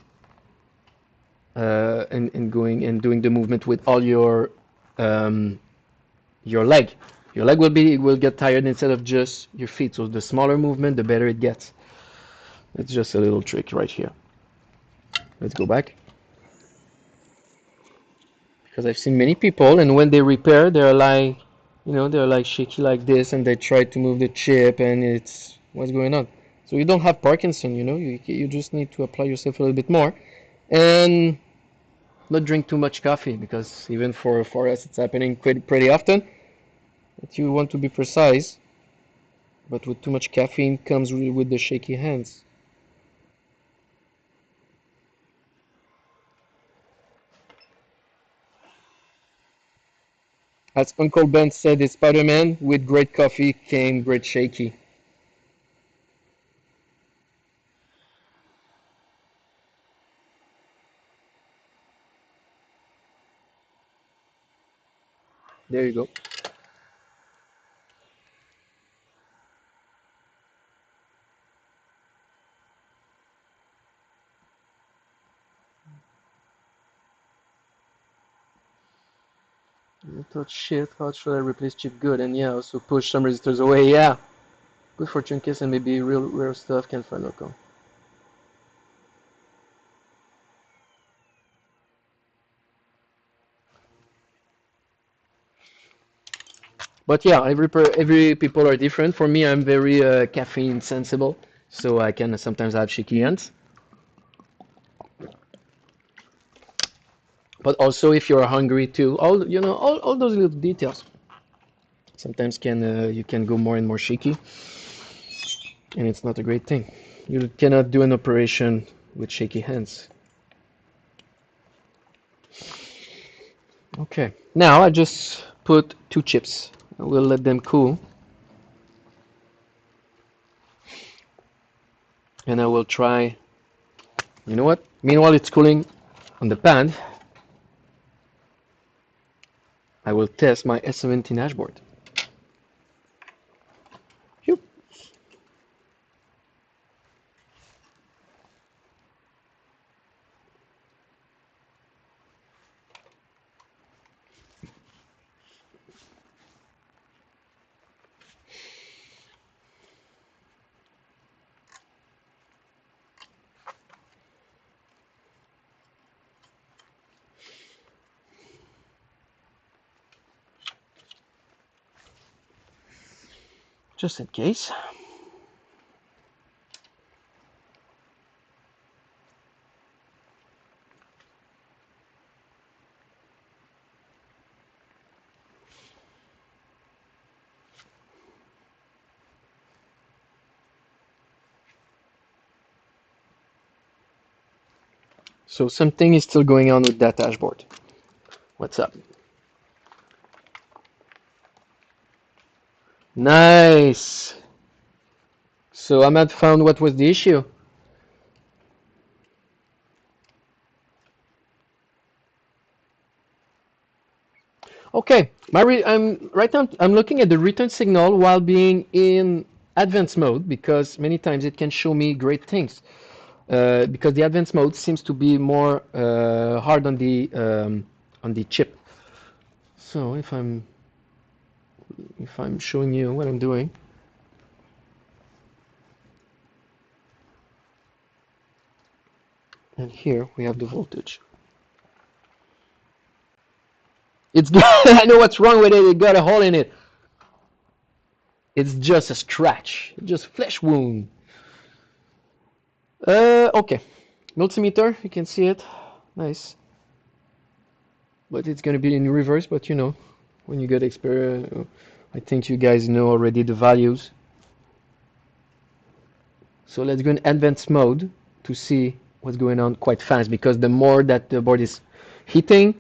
and going and doing the movement with all um, your leg. Your leg will get tired instead of just your feet. So the smaller movement, the better it gets. It's just a little trick right here. Let's go back. Because I've seen many people, and when they repair, they're like shaky like this, and they try to move the chip, and it's what's going on. So you don't have Parkinson, you just need to apply yourself a little bit more, and not drink too much coffee, because even for us, it's happening pretty often that you want to be precise, but with too much caffeine comes with the shaky hands. As Uncle Ben said, it's Spider-Man, with great coffee came great shaky. There you go. I thought, shit, how should I replace chip good? And yeah, also push some resistors away. Yeah, good for trinkets and maybe real rare stuff can find local. But yeah, every people are different. For me, I'm very caffeine sensible, so I can sometimes have shaky hands. But also, if you're hungry too, all those little details. Sometimes you can go more and more shaky, and it's not a great thing. You cannot do an operation with shaky hands. Okay, now I just put 2 chips. I will let them cool, and I will try. You know what? Meanwhile, it's cooling on the pan. I will test my S17 Hashboard. Phew. Just in case. So something is still going on with that dashboard. What's up? Nice. So Ahmad found what was the issue. Okay, I'm right now I'm looking at the return signal while being in advanced mode because many times it can show me great things. Because the advanced mode seems to be more hard on the chip. So if I'm showing you what I'm doing, and here we have the voltage. It's I know what's wrong with it. It got a hole in it. It's just a scratch, just flesh wound. Okay, multimeter, you can see it. Nice. But it's gonna be in reverse. But you know, when you get experience, I think you guys know already the values. So let's go in advanced mode to see what's going on quite fast because the more that the board is heating,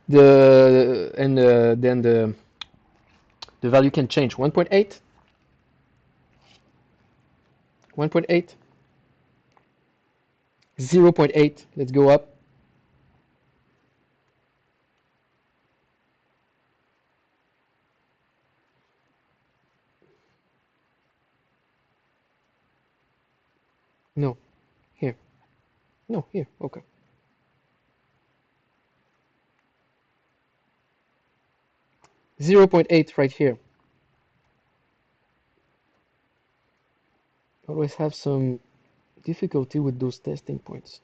then the value can change. 1.8, 1.8, 0.8. Let's go up. No, here. No, here. Okay. 0.8 right here. Always have some difficulty with those testing points.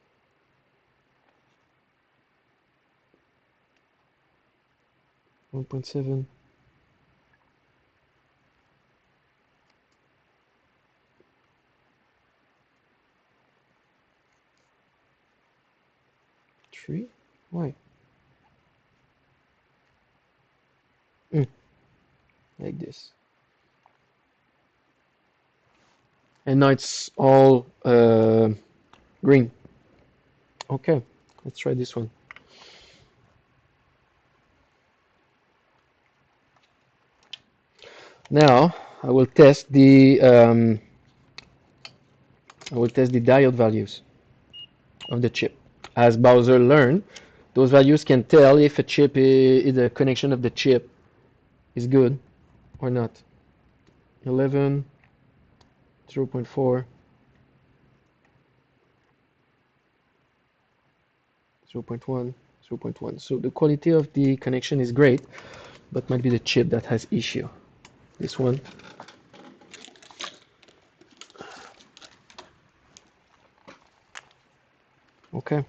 1.7. 3. Why? Like this. And now it's all green. Okay, let's try this one. Now I will test the diode values of the chip. As Bowser learned, those values can tell if a chip is the connection of the chip is good or not. 11, 0.4, 0.1, 0.1. So the quality of the connection is great, but might be the chip that has issue. This one. Okay.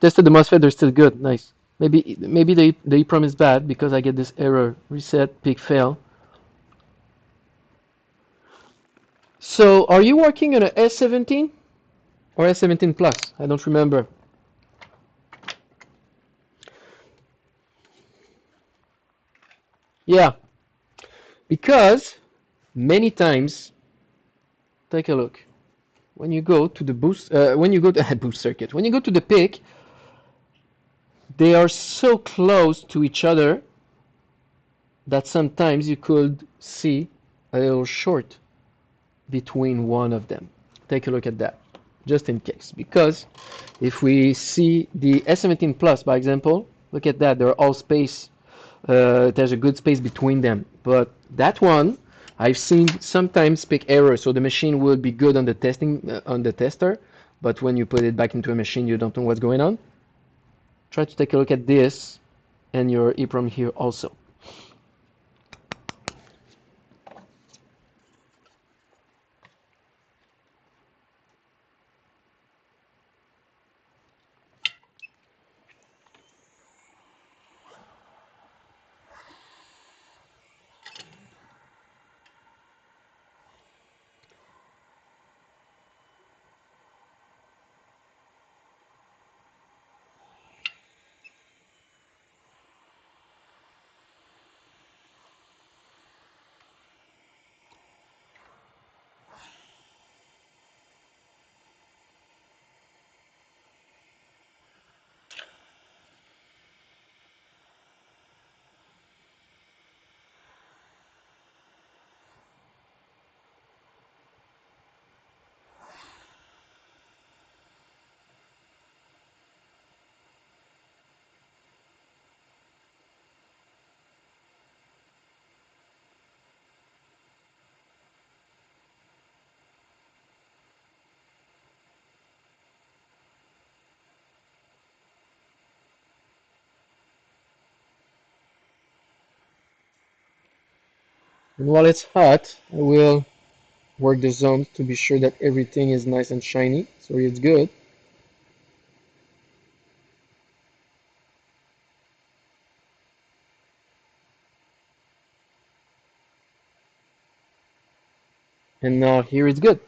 Tested the MOSFET, they're still good. Nice. Maybe the EEPROM is bad because I get this error. Reset, peak fail. So are you working on a S17? Or S17 Plus, I don't remember. Yeah, because many times, take a look. When you go to the boost, when you go to boost circuit, when you go to the PIC, they are so close to each other that sometimes you could see a little short between one of them. Take a look at that, just in case. Because if we see the S17 Plus, by example, look at that, they're all space. There's a good space between them. But that one, I've seen sometimes pick error, so the machine will be good on the testing on the tester, but when you put it back into a machine, you don't know what's going on. Try to take a look at this and your EEPROM here also. And while it's hot, I will work the zones to be sure that everything is nice and shiny, so it's good. And now here it's good.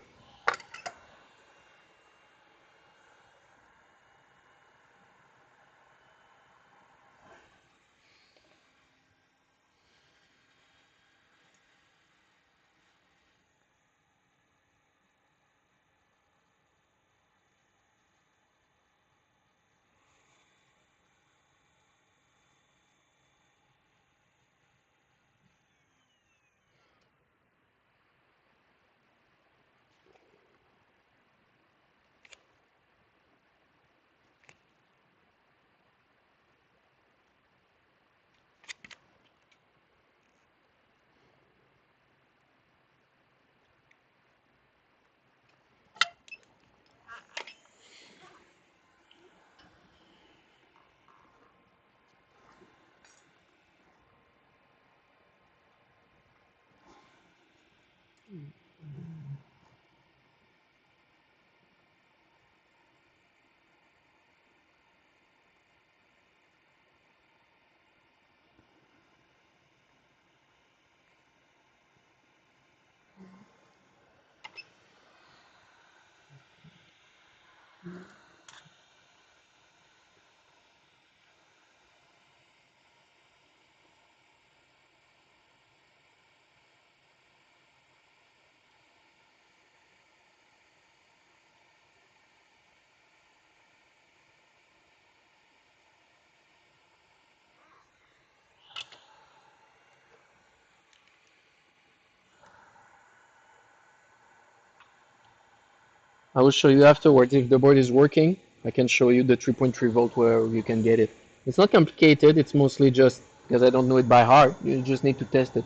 I will show you afterwards if the board is working. I can show you the 3.3 volt where you can get it. It's not complicated, it's mostly just because I don't know it by heart. You just need to test it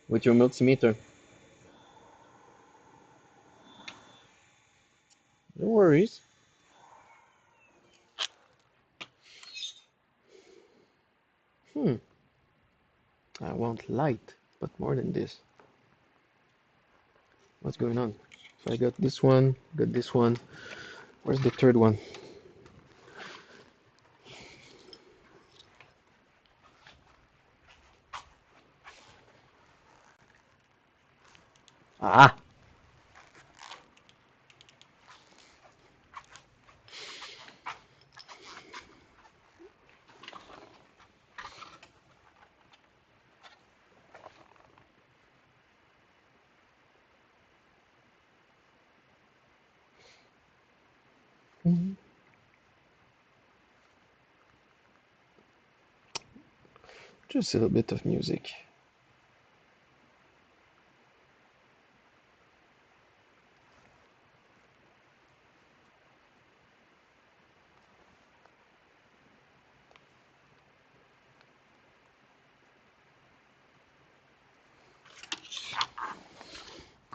with your multimeter. No worries. Hmm, I want light, but more than this. What's going on? So I got this one, got this one. Where's the third one? Ah, Just a little bit of music.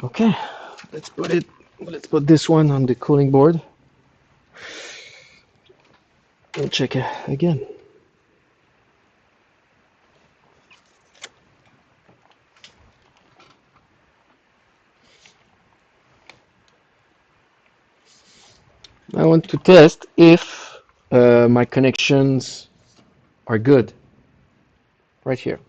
Okay, let's put this one on the cooling board and check it again. I want to test if my connections are good right here.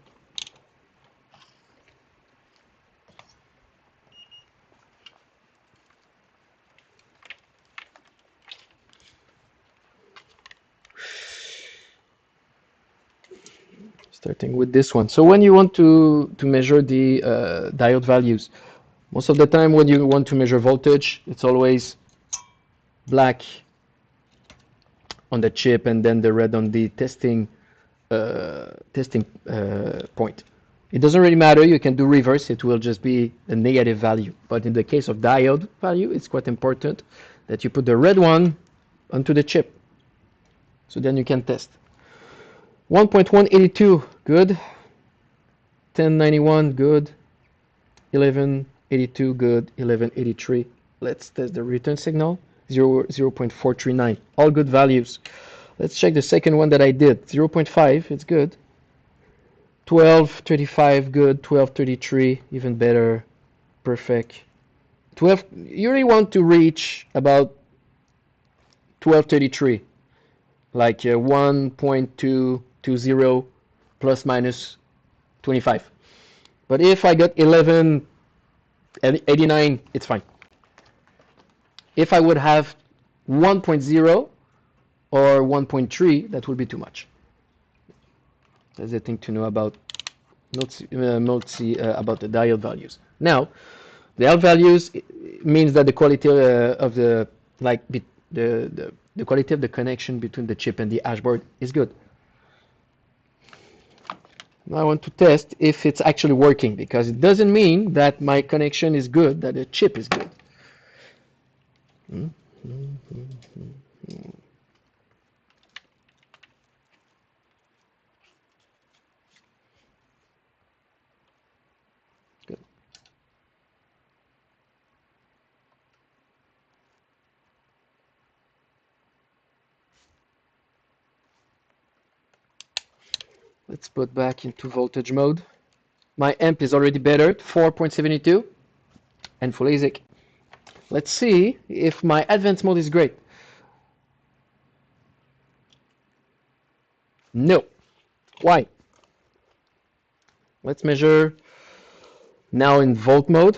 Starting with this one. So when you want to measure the diode values, most of the time when you want to measure voltage, it's always black on the chip and then the red on the testing point. It doesn't really matter. You can do reverse. It will just be a negative value. But in the case of diode value, it's quite important that you put the red one onto the chip. So then you can test. 1.182, good. 1091, good. 1182, good. 1183. Let's test the return signal. 0.439, all good values. Let's check the second one that I did. 0.5, it's good. 1235, good. 1233, even better. Perfect. 12, you really want to reach about 1233, like 1.220 plus minus 25. But if I got 1189, it's fine. If I would have 1.0 or 1.3, that would be too much. That's the thing to know about about the diode values. Now, the diode values means that the quality of the the quality of the connection between the chip and the hashboard is good. Now I want to test if it's actually working, because it doesn't mean that my connection is good, that the chip is good. Good. Let's put back into voltage mode. My amp is already better, 4.72 and full ASIC. Let's see if my advanced mode is great. No. Why? Let's measure now in volt mode.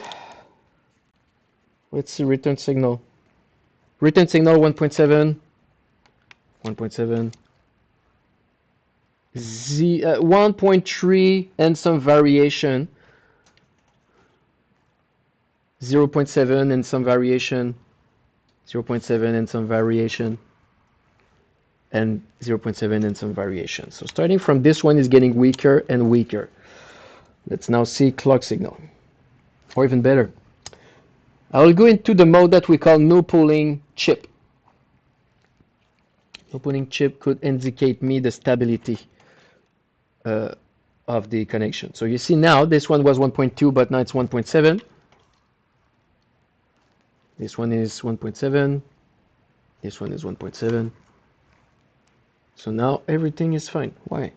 Let's see return signal. Return signal 1.7, 1.7, 1.3 and some variation, 0.7 and some variation, 0.7 and some variation, and 0.7 and some variation. So starting from this one is getting weaker and weaker. Let's now see clock signal, or even better. I will go into the mode that we call no pulling chip. No pulling chip could indicate me the stability of the connection. So you see now this one was 1.2, but now it's 1.7. This one is 1.7. This one is 1.7. So now everything is fine. Why?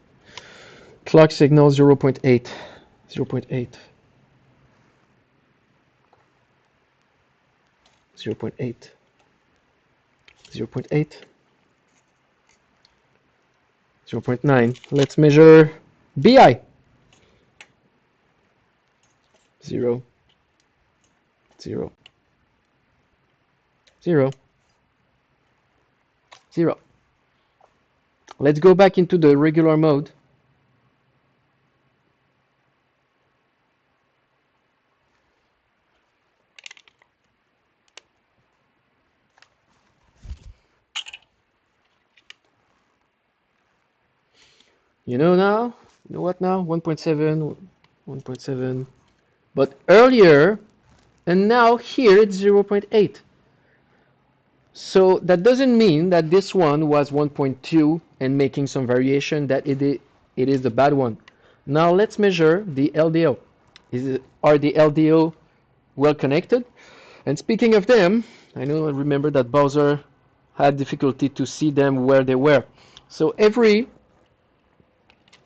Clock signal 0.8. 0.8. 0.8. 0.8. 0.9. Let's measure BI. 0. 0. 0. 0. Let's go back into the regular mode. You know now? You know what now? 1.7, 1.7. But earlier, and now here it's 0.8. So that doesn't mean that this one was 1.2 and making some variation that it is the bad one. Now let's measure the LDO. Are the LDO well connected? And speaking of them, I remember that Bowser had difficulty to see them where they were. So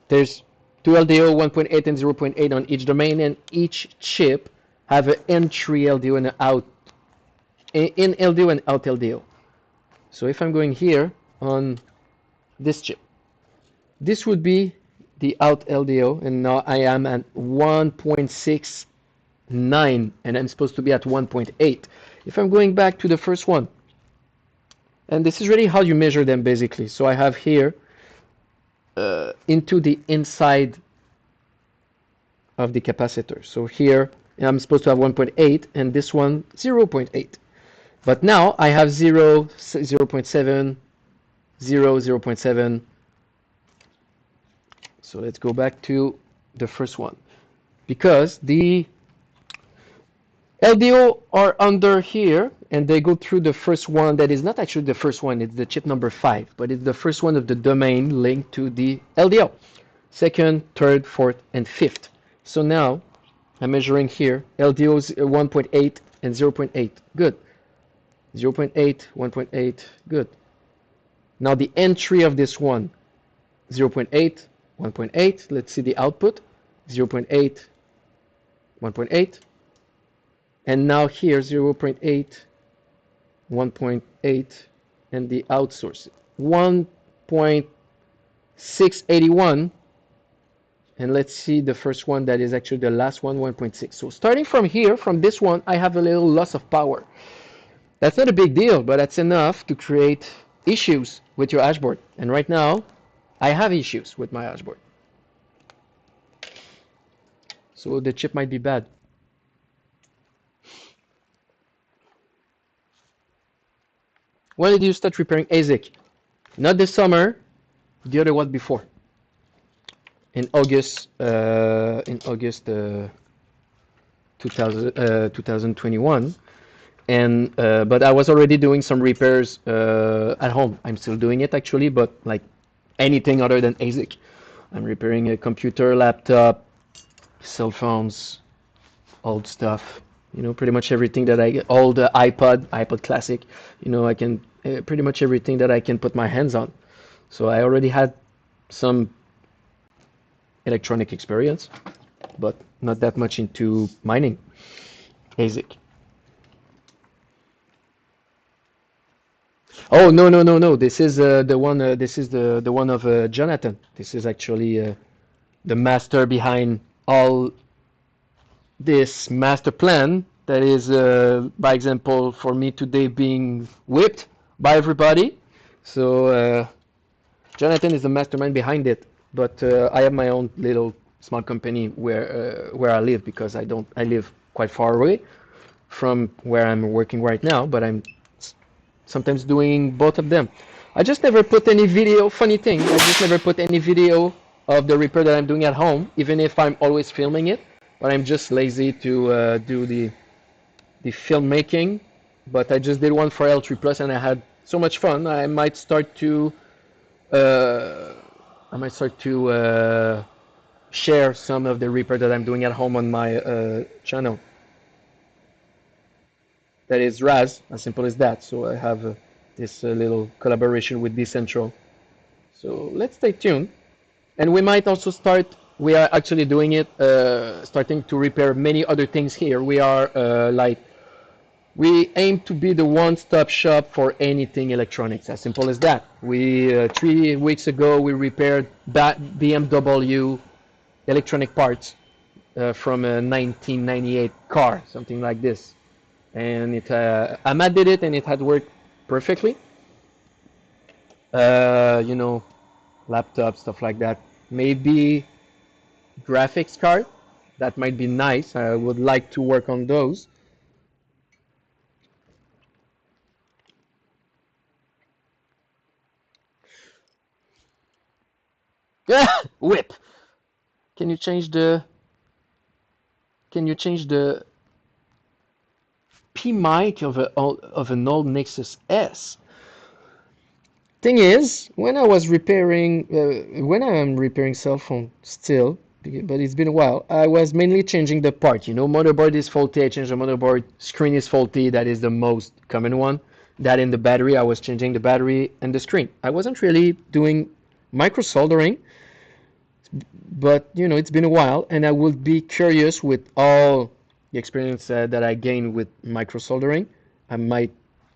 there's two LDO, 1.8 and 0.8 on each domain, and each chip have an entry LDO and an out in LDO and out LDO. So if I'm going here on this chip, this would be the out LDO, and now I am at 1.69, and I'm supposed to be at 1.8. If I'm going back to the first one, and this is really how you measure them basically. So I have here into the inside of the capacitor. So here I'm supposed to have 1.8 and this one 0.8. But now I have 0, 0.7, 0, 0.7. So let's go back to the first one. Because the LDO are under here and they go through the first one that is not actually the first one, it's the chip number 5, but it's the first one of the domain linked to the LDO. Second, third, fourth, and fifth. So now I'm measuring here LDOs 1.8 and 0.8. Good. 0.8, 1.8. Good. Now the entry of this one 0.8, 1.8. Let's see the output 0.8, 1.8. And now here 0.8, 1.8, and the outsource 1.681. And let's see the first one that is actually the last one, 1.6. So starting from here, from this one, I have a little loss of power. That's not a big deal, but that's enough to create issues with your Hashboard. And right now, I have issues with my Hashboard. So the chip might be bad. When did you start repairing ASIC? Not this summer, the other one before. In August 2021. And but I was already doing some repairs at home. I'm still doing it actually, but like anything other than ASIC. I'm repairing a computer, laptop, cell phones, old stuff. You know, pretty much everything that all the iPod Classic. You know, I can pretty much everything that I can put my hands on. So I already had some electronic experience, but not that much into mining ASIC. Oh no no no no! This is the one. This is the one of Jonathan. This is actually the master behind all this master plan. That is, by example, for me today being whipped by everybody. So Jonathan is the mastermind behind it. But I have my own little small company where I live because I live quite far away from where I'm working right now. But I'm sometimes doing both of them. I just never put any video, funny thing, I just never put any video of the repair that I'm doing at home, even if I'm always filming it, but I'm just lazy to do the filmmaking. But I just did one for L3 Plus and I had so much fun. Uh, I might start to share some of the repair that I'm doing at home on my channel. That is Raz, as simple as that. So I have this little collaboration with Decentral. So let's stay tuned. And we might also we are actually doing it, starting to repair many other things here. We aim to be the one-stop shop for anything electronics, as simple as that. 3 weeks ago, we repaired BMW electronic parts from a 1998 car, something like this. And Ahmad did it and it had worked perfectly. You know, laptop, stuff like that. Maybe graphics card, that might be nice. I would like to work on those. Whip. Can you change the P mic of an old Nexus S? Thing is, when I was repairing, when I am repairing cell phone still, but it's been a while, I was mainly changing the part. You know, motherboard is faulty, I changed the motherboard. Screen is faulty, that is the most common one. That in the battery, I was changing the battery and the screen. I wasn't really doing micro soldering, but you know, it's been a while, and I would be curious with all the experience that I gained with micro soldering. I might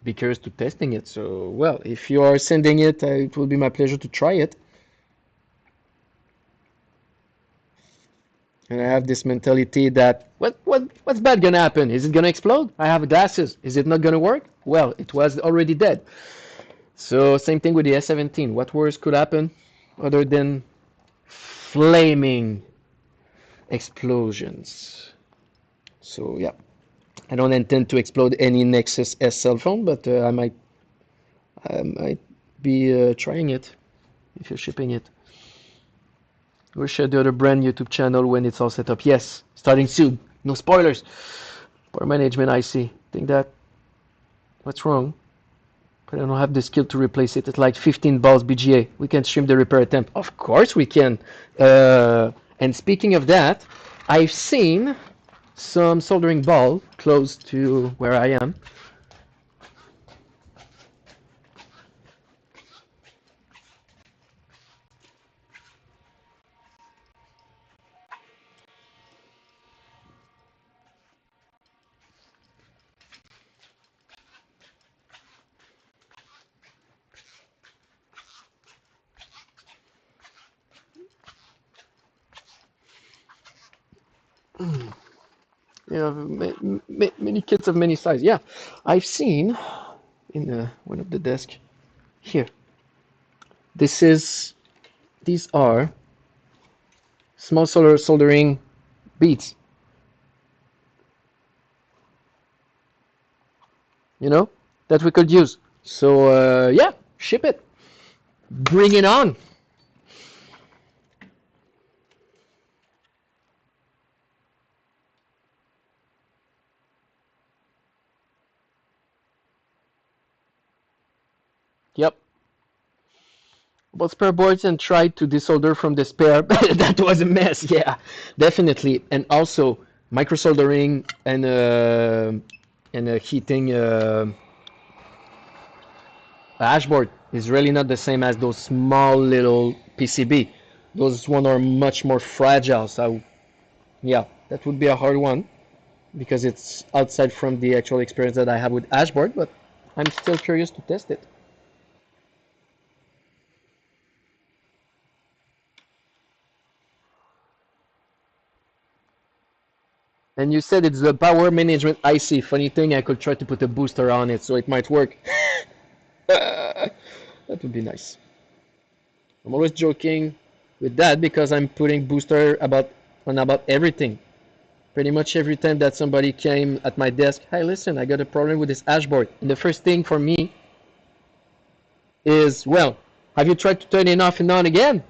be curious to testing it. So, well, if you are sending it, it will be my pleasure to try it. And I have this mentality that what's bad gonna happen? Is it gonna explode? I have glasses. Is it not gonna work? Well, it was already dead. So same thing with the S17. What worse could happen other than flaming explosions? So yeah, I don't intend to explode any Nexus S cell phone, but I might be trying it if you're shipping it. We'll share the other brand YouTube channel when it's all set up. Yes, starting soon. No spoilers. Power management IC. Think that. What's wrong? I don't have the skill to replace it. It's like 15 balls BGA. We can stream the repair attempt. Of course we can. And speaking of that, I've seen some soldering ball close to where I am. You know, many kits of many sizes. Yeah, I've seen in one of the desk here. These are small soldering beads. You know, that we could use. So yeah, ship it. Bring it on. Yep. About spare boards and tried to desolder from the spare. That was a mess. Yeah, definitely. And also micro soldering and heating Hashboard is really not the same as those small little PCB. Those one are much more fragile. So yeah, that would be a hard one because it's outside from the actual experience that I have with Hashboard, but I'm still curious to test it. And you said it's the power management IC. Funny thing, I could try to put a booster on it so it might work. That would be nice. I'm always joking with that because I'm putting booster on about everything. Pretty much every time that somebody came at my desk, hey, listen, I got a problem with this Hashboard. And the first thing for me is, well, have you tried to turn it off and on again?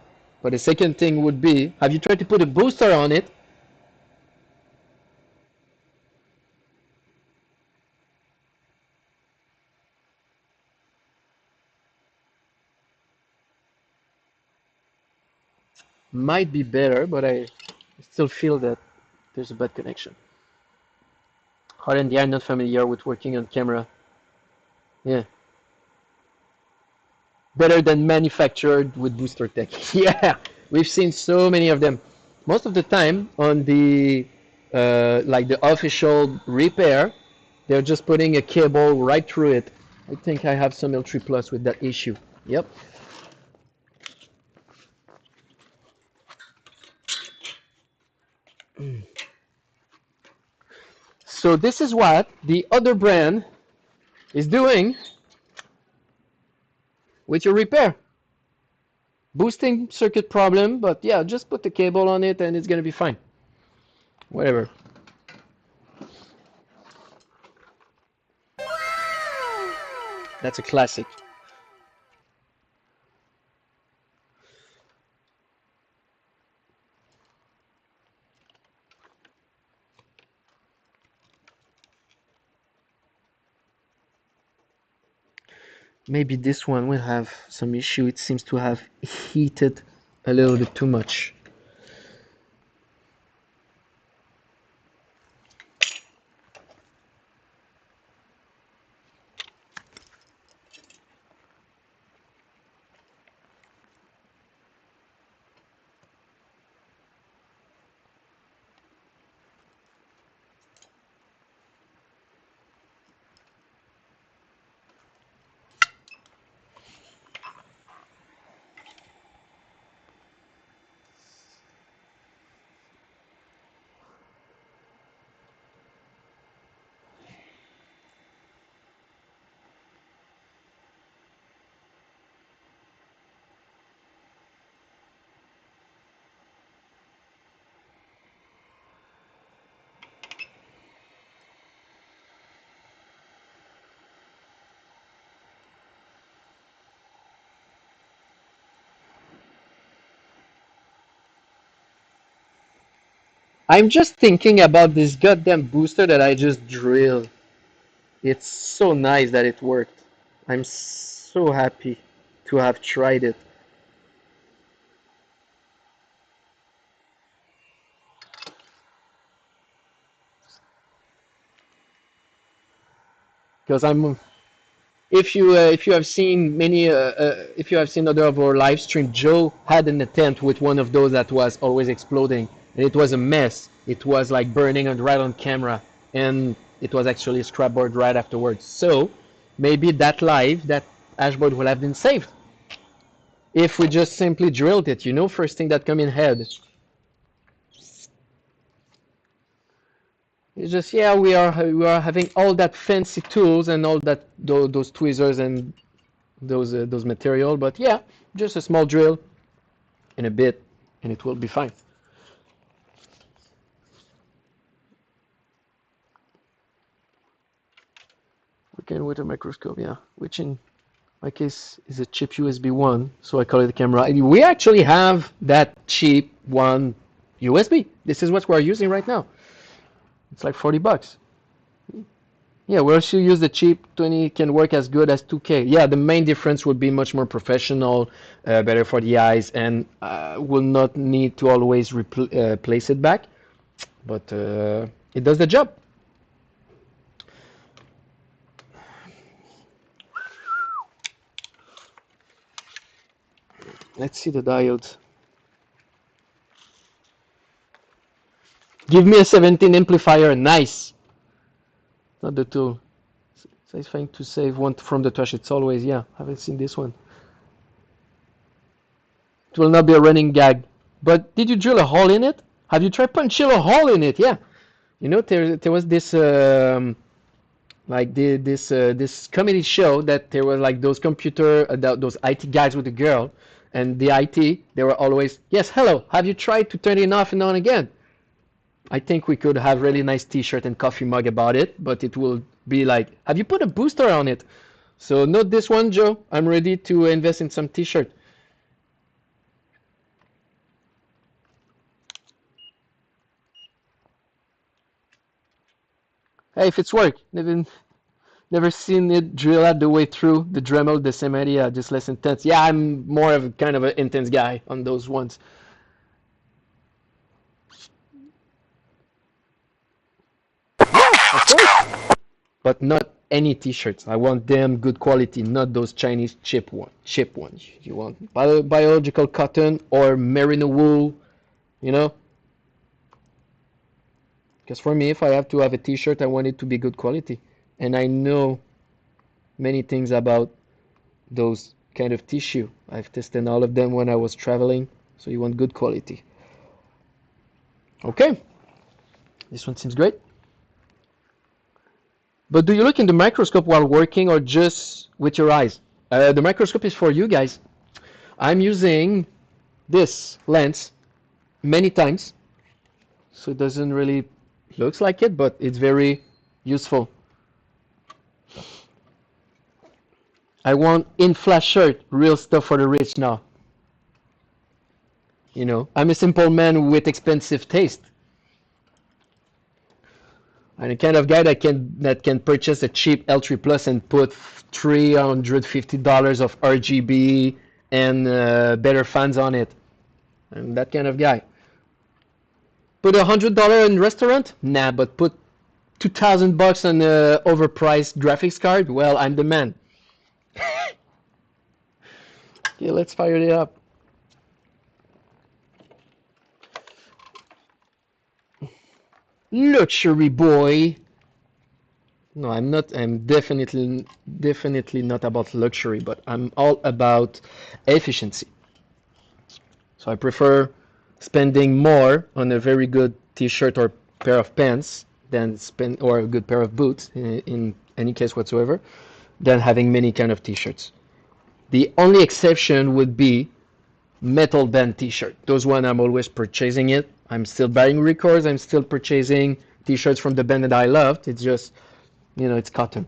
But the second thing would be, have you tried to put a booster on it? Might be better, but I still feel that there's a bad connection. Hard and I'm not familiar with working on camera. Yeah. Better than manufactured with booster tech. Yeah, we've seen so many of them. Most of the time on the like the official repair, they're just putting a cable right through it. I think I have some L3 Plus with that issue. Yep. So this is what the other brand is doing with your repair. Boosting circuit problem, but yeah, just put the cable on it and it's gonna be fine. Whatever. That's a classic. Maybe this one will have some issue. It seems to have heated a little bit too much. I'm just thinking about this goddamn booster that I just drilled. It's so nice that it worked. I'm so happy to have tried it. Because I'm if you have seen if you have seen other of our live stream, Joe had an attempt with one of those that was always exploding, and it was a mess. It was like burning right on camera, and it was actually a scrapboard right afterwards. So maybe that live, that Hashboard will have been saved if we just simply drilled it. First thing that come in head. It's just, yeah, we are having all that fancy tools and all that those tweezers and those material, but yeah, just a small drill and a bit, and it will be fine. We can with a microscope, yeah, which in my case is a cheap USB one, so I call it a camera. We actually have that cheap one USB. This is what we're using right now. It's like $40. Yeah, we also use the cheap 20, can work as good as 2K. Yeah, the main difference would be much more professional, better for the eyes, and will not need to always place it back. But it does the job. Let's see the diodes. Give me a 17 amplifier, nice. Not the tool. So it's trying to save one from the trash. It's always, yeah, haven't seen this one. It will not be a running gag. But did you drill a hole in it? Have you tried punching a hole in it? Yeah. There was this this comedy show that there were like those those IT guys with the girl, and the IT, they were always, yes, hello, have you tried to turn it off and on again? I think we could have really nice t-shirt and coffee mug about it, but it will be like, have you put a booster on it? So note this one, Joe. I'm ready to invest in some t-shirt. Hey, if it's work, never seen it drill out the way through the Dremel the same idea, just less intense. Yeah, I'm more of a kind of an intense guy on those ones. Of course, but not any t-shirts. I want them good quality, not those Chinese cheap ones. You want biological cotton or merino wool, you know? Because for me, if I have to have a t-shirt, I want it to be good quality. And I know many things about those kind of tissue. I've tested all of them when I was traveling, so you want good quality. Okay, this one seems great. But do you look in the microscope while working or just with your eyes? The microscope is for you guys. I'm using this lens many times, so it doesn't really looks like it, but it's very useful. I want in flash shirt, real stuff for the rich now. I'm a simple man with expensive taste. I'm the kind of guy that can purchase a cheap L3 Plus and put $350 of RGB and better fans on it. I'm that kind of guy. Put $100 in restaurant? Nah, but put $2,000 on a overpriced graphics card? Well, I'm the man. Okay, let's fire it up. Luxury boy. No, I'm not. I'm definitely not about luxury, but I'm all about efficiency. So I prefer spending more on a very good t-shirt or pair of pants than spend or a good pair of boots in any case whatsoever than having many kind of t-shirts. The only exception would be metal band t-shirt. Those one I'm always purchasing it. I'm still buying records. I'm still purchasing t-shirts from the band that I loved. It's just, it's cotton.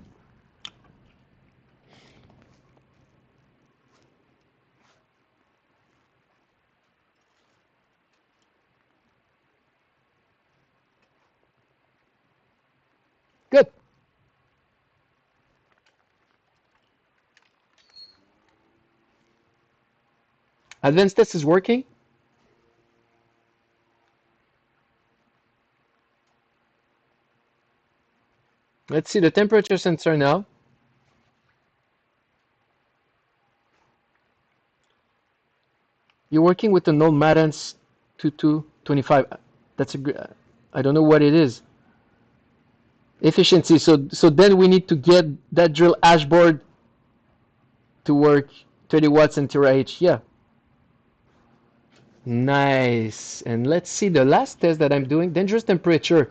Good. Advanced test is working. Let's see the temperature sensor now. You're working with an old Marantz 2225. That's a good. I don't know what it is. Efficiency. So then we need to get that drill hashboard to work 30 watts and TH. Yeah. Nice. And let's see the last test that I'm doing. Dangerous temperature.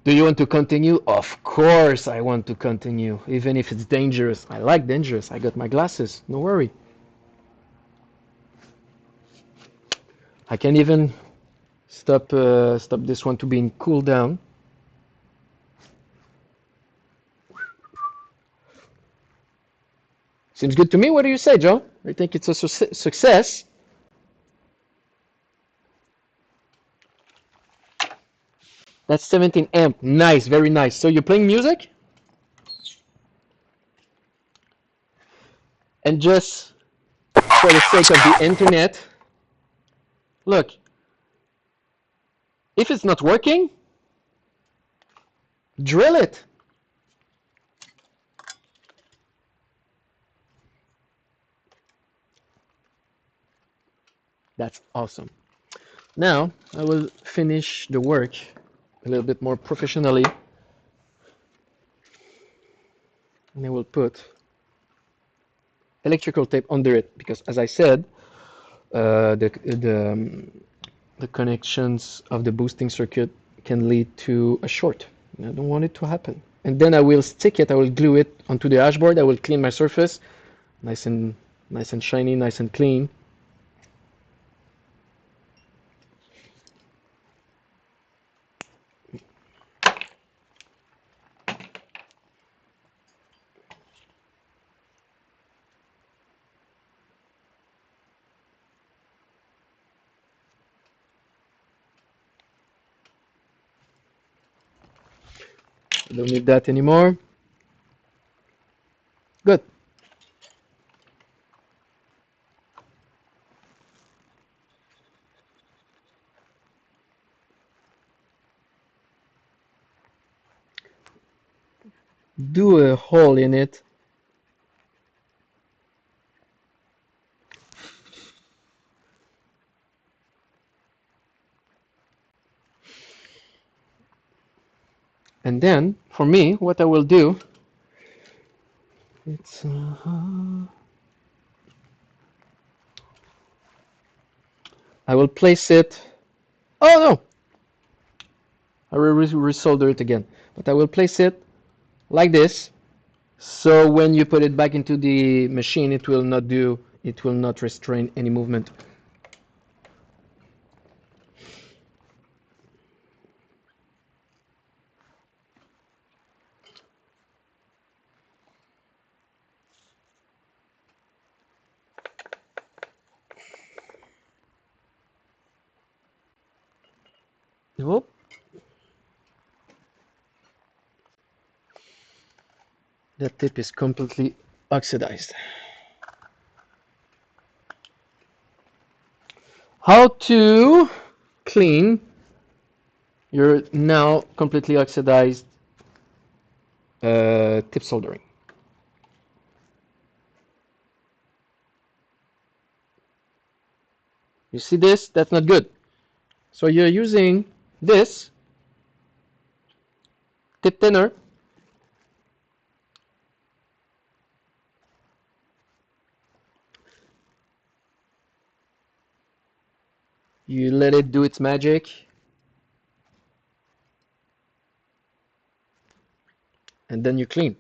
Do you want to continue? Of course I want to continue, even if it's dangerous. I like dangerous. I got my glasses. No worry. I can even stop this one to being cooled down. Seems good to me. What do you say, Joe? I think it's a success. That's 17 amp. Nice, very nice. So you're playing music? And just for the sake of the internet, look, if it's not working, drill it. That's awesome. Now I will finish the work a little bit more professionally, and I will put electrical tape under it because, as I said, the connections of the boosting circuit can lead to a short. I don't want it to happen. And then I will stick it. I will glue it onto the dashboard. I will clean my surface, nice and shiny, nice and clean. I don't need that anymore. Good. Do a hole in it. And then, for me, what I will do, it's I will place it. Oh no! I will resolder it again. But I will place it like this. So when you put it back into the machine, it will not restrain any movement. Whoop. That tip is completely oxidized. How to clean your now completely oxidized tip soldering. You see this? That's not good. So you're using this tip thinner. You let it do its magic. And then you clean.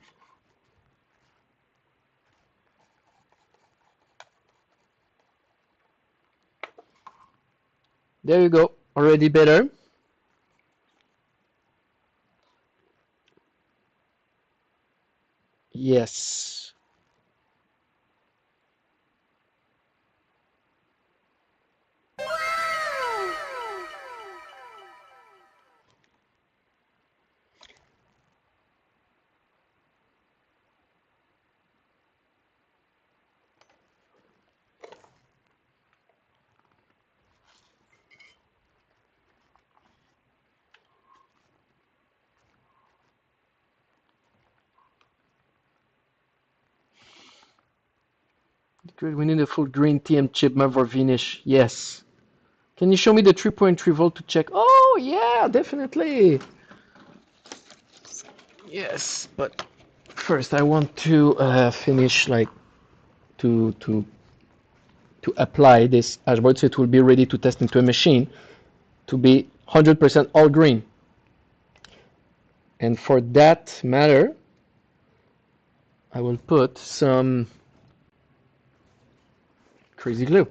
There you go. Already better. Yes. Good. We need a full green TM chip map for finish. Yes. Can you show me the 3.3 volt to check? Oh yeah, definitely. Yes, but first I want to finish like to apply this hashboard so it will be ready to test into a machine to be 100% all green. And for that matter, I will put some crazy glue.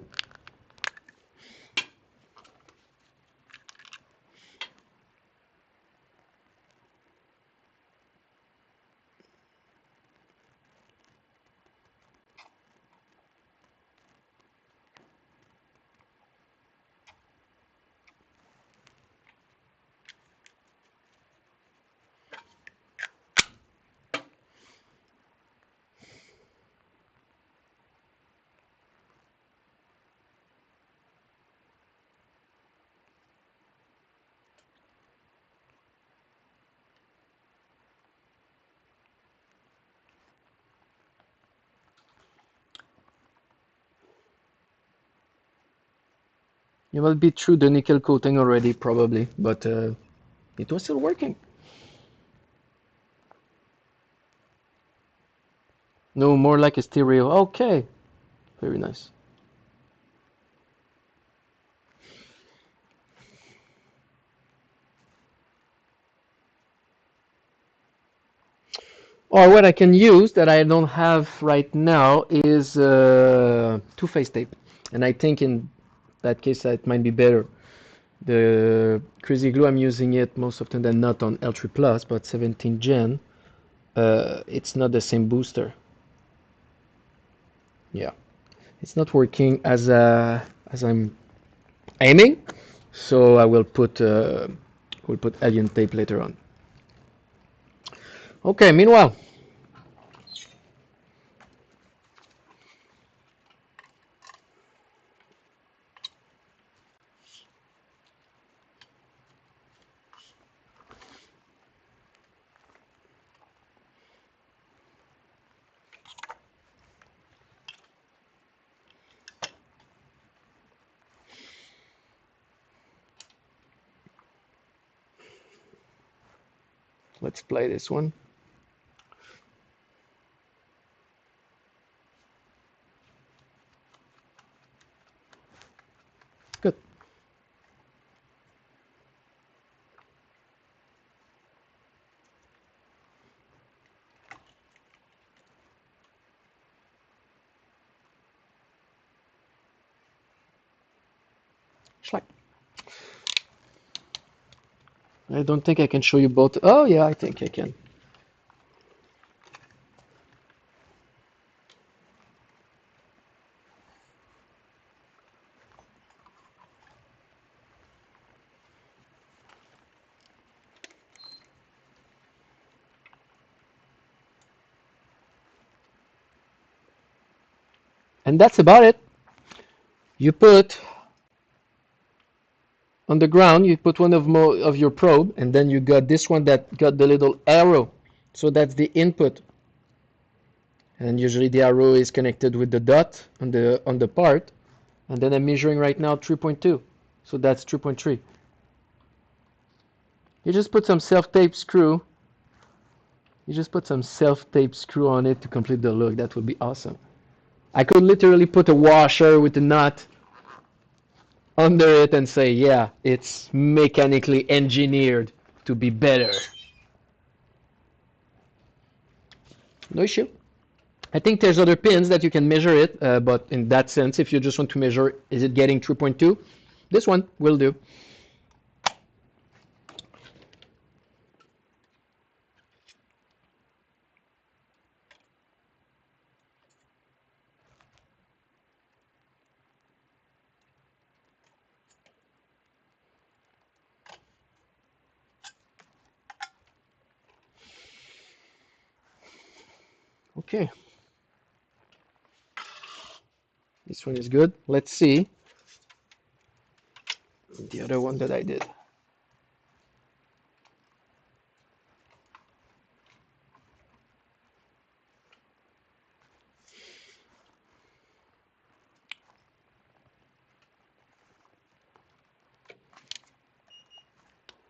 You will be through the nickel coating already probably, but it was still working. No, more like a stereo. Okay, very nice. Or what I can use that I don't have right now is two-phase tape. And I think in that case that might be better. The crazy glue, I'm using it most often than not on L3 Plus, but 17 Gen, it's not the same booster. Yeah, it's not working as I'm aiming, so I will put alien tape later on. Okay, meanwhile, let's play this one. Good. Schleck. I don't think I can show you both. Oh yeah, I think I can. And that's about it. You put on the ground, you put one of your probe, and then you got this one that got the little arrow. So that's the input. And usually the arrow is connected with the dot on the part. And then I'm measuring right now 3.2. So that's 3.3. You just put some self-tape screw. You just put some self-tape screw on it to complete the look. That would be awesome. I could literally put a washer with a nut under it and say, yeah, it's mechanically engineered to be better. No issue. I think there's other pins that you can measure it, but in that sense, if you just want to measure, is it getting 3.2? This one will do. Okay. This one is good. Let's see the other one that I did.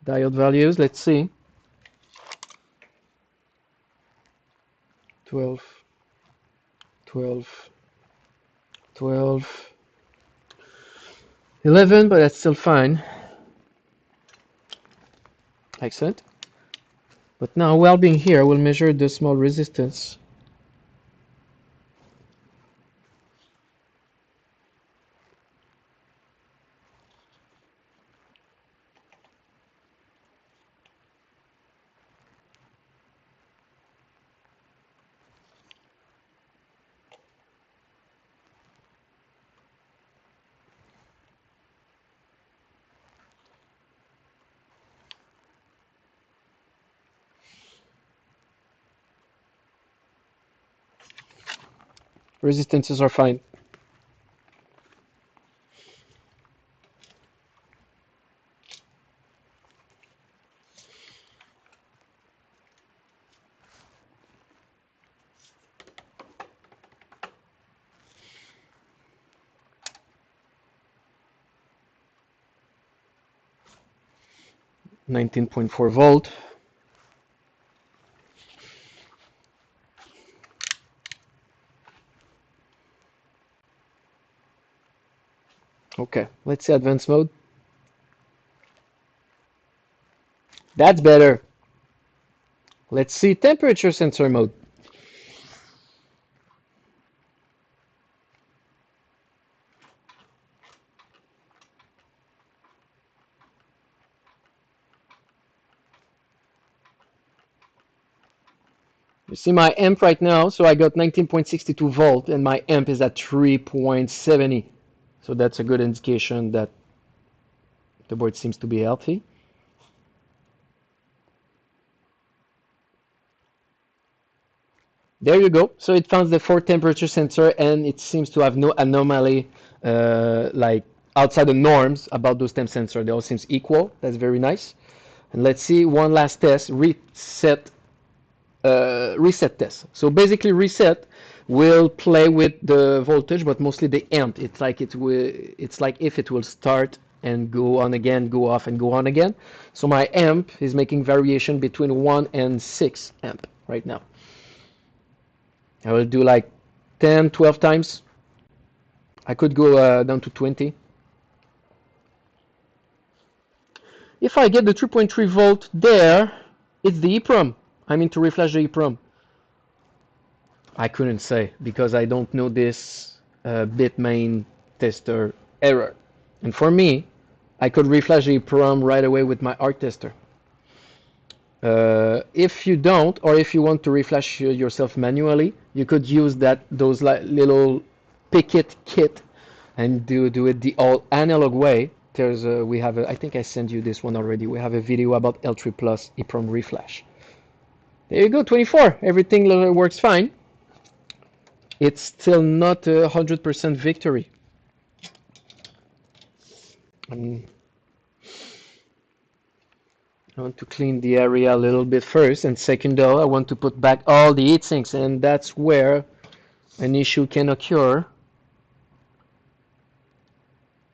Diode values, let's see. 12, 12, 12, 11, but that's still fine. Excellent. But now, while being here, we'll measure the small resistance. Resistances are fine. $19.4 Okay, let's see advanced mode. That's better. Let's see temperature sensor mode. You see my amp right now, so I got 19.62 volt and my amp is at 3.70. So that's a good indication that the board seems to be healthy. There you go. So it found the 4 temperature sensor and it seems to have no anomaly like outside the norms about those temp sensors. They all seems equal. That's very nice. And let's see one last test, reset test. So basically reset will play with the voltage, but mostly the amp. It's like if it will start and go on again, go off and go on again. So my amp is making variation between 1 and 6 amp right now. I will do like 10, 12 times. I could go down to 20. If I get the 3.3 volt there, it's the EEPROM. I mean to reflash the EEPROM. I couldn't say because I don't know this bitmain tester error. And for me, I could reflash the EEPROM right away with my ARC tester. If you don't, or if you want to reflash yourself manually, you could use those little picket kit and do it the all analog way. We have I think I sent you this one already. We have a video about L3 Plus EEPROM reflash. There you go, 24. Everything works fine. it's still not a 100% victory. I want to clean the area a little bit first, and second though, I want to put back all the heat sinks, and that's where an issue can occur.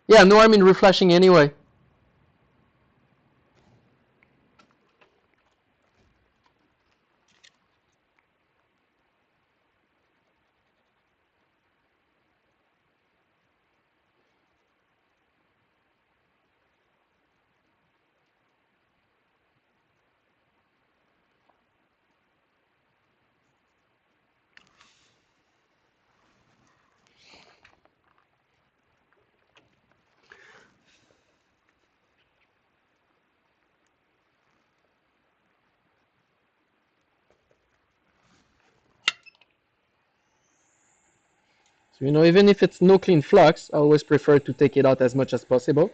Yeah, no harm in reflashing anyway. So, even if it's no clean flux, I always prefer to take it out as much as possible.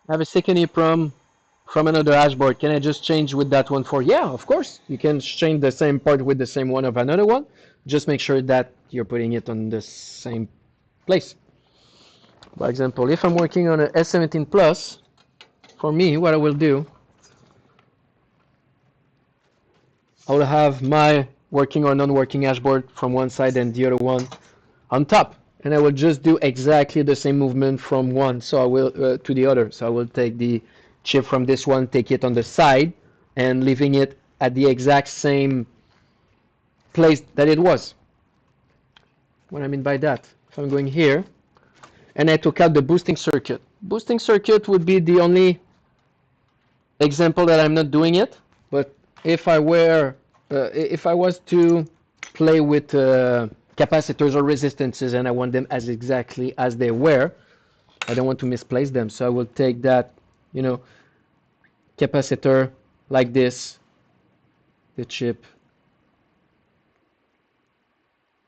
I have a second EEPROM from another hashboard. Can I just change with that one for? Yeah, of course. You can change the same part with the same one of another one. Just make sure that you're putting it on the same place. For example, if I'm working on a S17 Plus, for me, what I will do, I will have my working or non-working hashboard from one side and the other one on top. And I will just do exactly the same movement from one so I will to the other. So I will take the chip from this one, take it on the side, and leaving it at the exact same place that it was. What I mean by that, if I'm going here, and I took out the boosting circuit. Boosting circuit would be the only example that I'm not doing it, but if I was to play with capacitors or resistances and I want them as exactly as they were, I don't want to misplace them, so I will take that, capacitor like this, the chip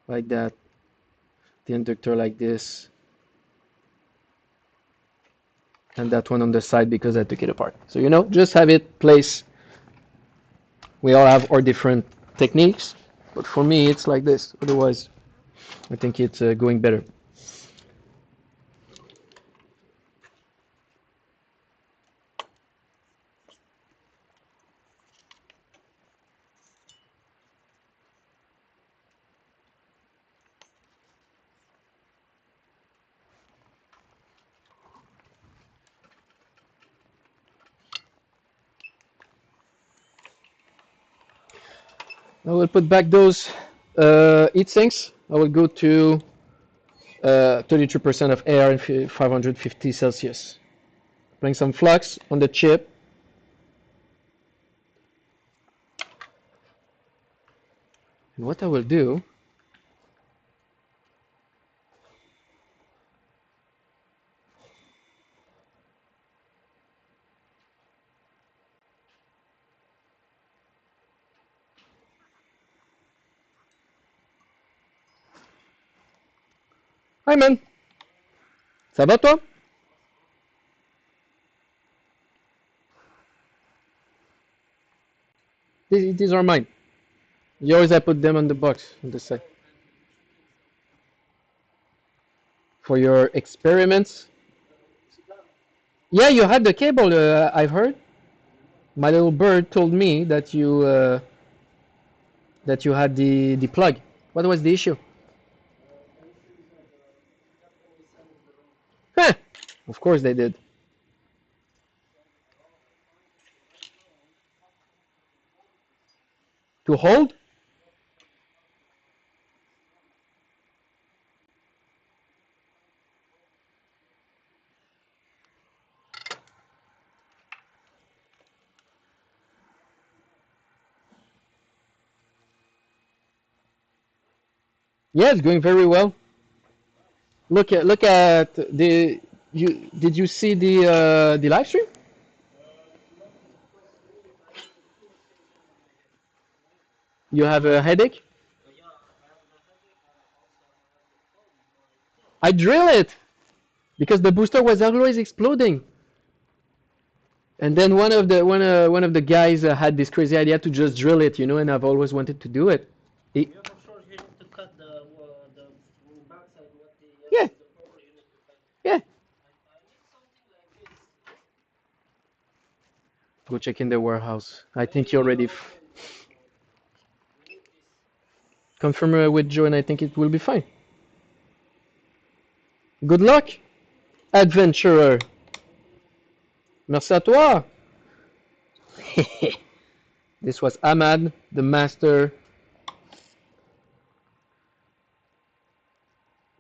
like that, the inductor like this, and that one on the side because I took it apart. So just have it placed. We all have our different techniques, but for me it's like this. Otherwise, I think it's going better. I will put back those heat sinks. I will go to 33% of air and 550 Celsius. Bring some flux on the chip. And what I will do, hi man, ça va toi? These are mine. Yours, I put them on the box on the side. For your experiments. Yeah, you had the cable, I've heard. My little bird told me that you had the plug. What was the issue? Huh. Of course they did. To hold? Yeah, it's going very well. Look at the you did you see the live stream? You have a headache? I drill it because the booster was always exploding. And then one of the guys had this crazy idea to just drill it, you know, and I've always wanted to do it. He, Yeah, for sure. You need to cut the from the backside. What the yeah, the proper you need to cut. yeah. I need something like this. Go check in the warehouse. I think you Maybe already okay. We need this. confirm with Joe, and I think it will be fine. Good luck, adventurer. Merci à toi. This was Ahmad, the master.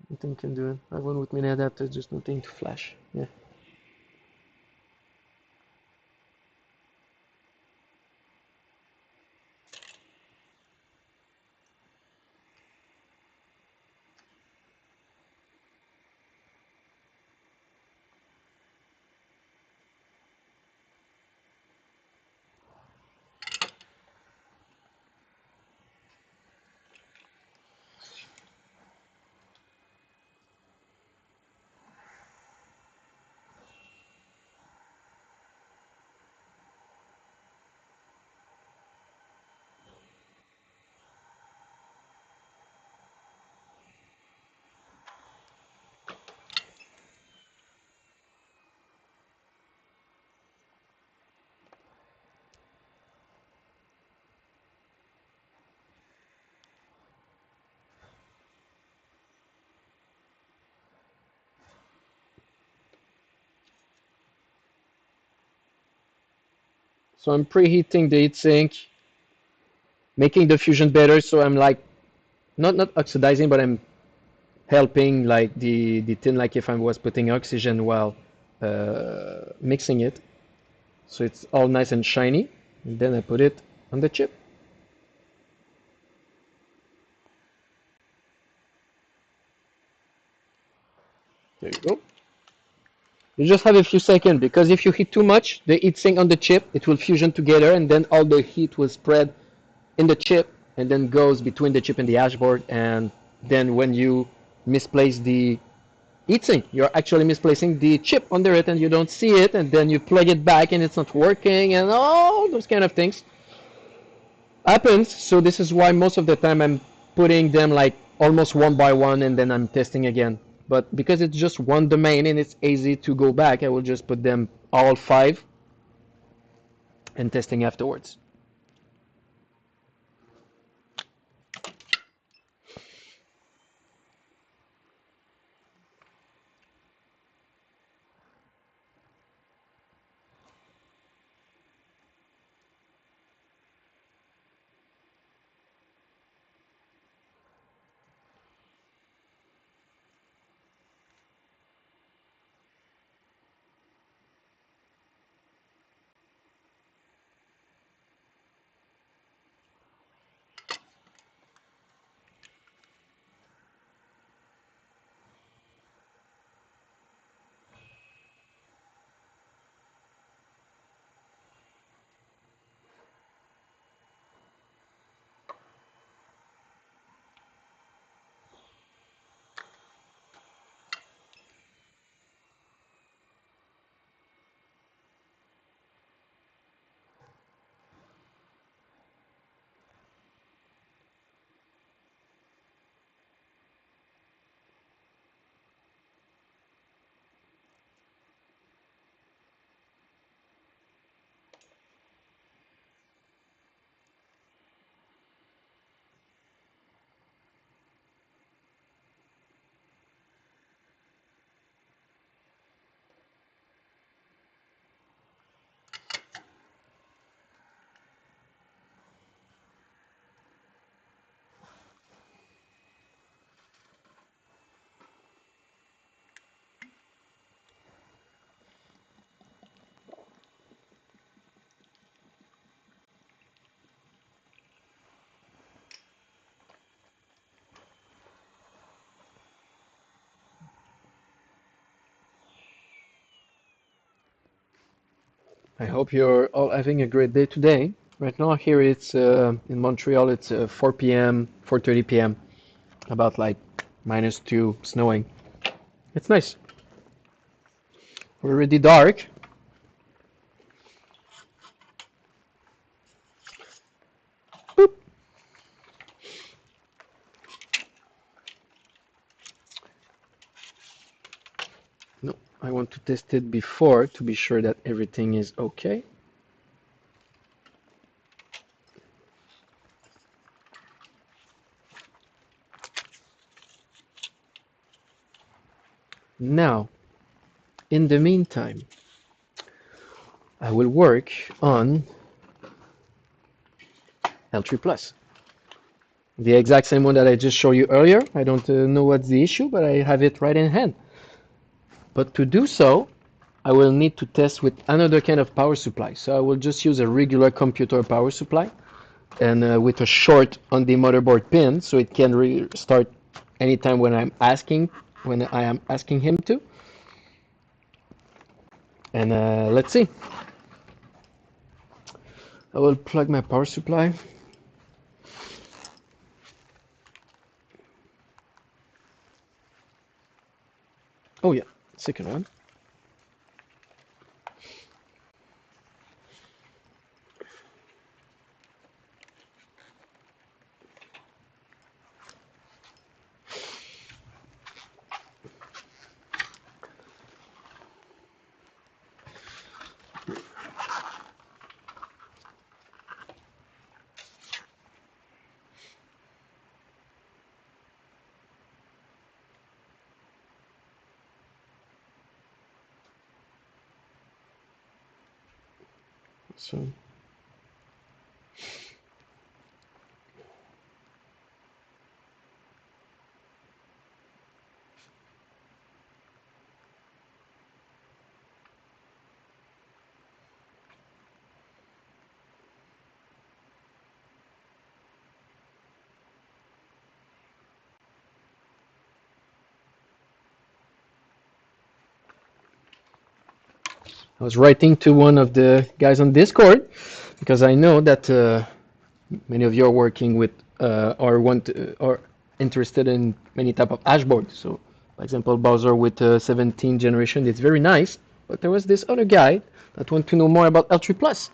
Nothing can do it. I have one with mini adapter, just nothing to flash. Yeah. So I'm preheating the heatsink, making the fusion better. So I'm like not oxidizing, but I'm helping like the tin, like if I was putting oxygen while mixing it. So it's all nice and shiny. And then I put it on the chip. There you go. You just have a few seconds because if you heat too much, the heat sink on the chip, it will fusion together and then all the heat will spread in the chip and then goes between the chip and the dashboard. And then when you misplace the heatsink, you're actually misplacing the chip under it and you don't see it. And then you plug it back and it's not working and all those kind of things happens. So this is why most of the time I'm putting them like almost one by one and then I'm testing again. But because it's just one domain and it's easy to go back, I will just put them all five and testing afterwards. I hope you're all having a great day today. Right now here it's in Montreal it's 4 p.m., 4:30 p.m. About like -2 snowing. It's nice. Already dark. want to test it before to be sure that everything is okay. Now, in the meantime, I will work on L3 Plus. The exact same one that I just showed you earlier. I don't know what's the issue, but I have it right in hand. But to do so, I will need to test with another kind of power supply. So I will just use a regular computer power supply and with a short on the motherboard pin so it can restart anytime when I am asking him to. And let's see. I will plug my power supply. Oh yeah, second one. So I was writing to one of the guys on Discord because I know that many of you are working with or interested in many type of Hashboard. So, for example, Bowser with 17 generation, it's very nice. But there was this other guy that want to know more about L3 Plus.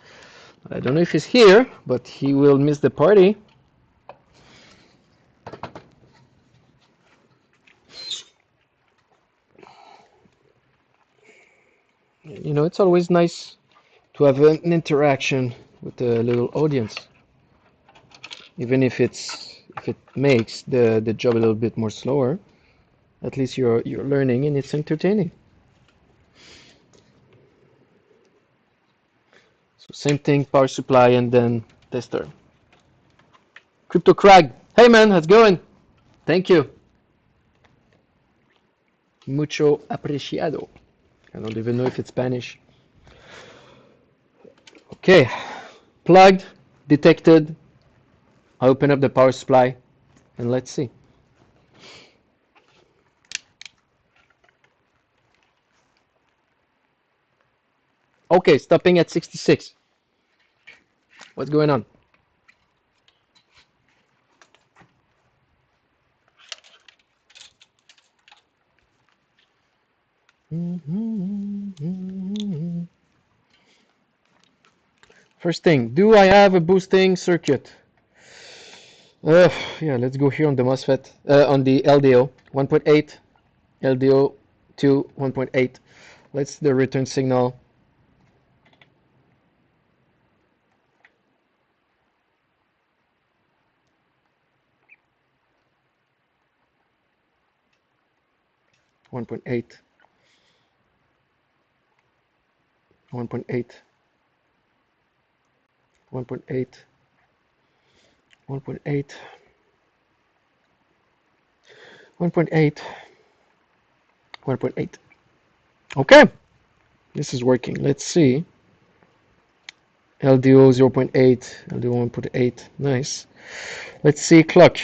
I don't know if he's here, but he will miss the party. You know, it's always nice to have an interaction with the little audience, even if it makes the job a little bit more slower. At least you're learning and it's entertaining. So same thing, power supply and then tester. Crypto Crag, hey man, how's it going? Thank you. Mucho apreciado. I don't even know if it's Spanish. Okay, plugged, detected. I open up the power supply and let's see. Okay, stopping at 66. What's going on? First thing, do I have a boosting circuit? Yeah, let's go here on the MOSFET, on the LDO, 1.8, LDO to 1.8. Let's the return signal. One point eight, 1.8, 1.8, 1.8, 1.8, 1.8. Okay, this is working. Let's see. LDO 0.8, LDO 1.8. Nice. Let's see clock.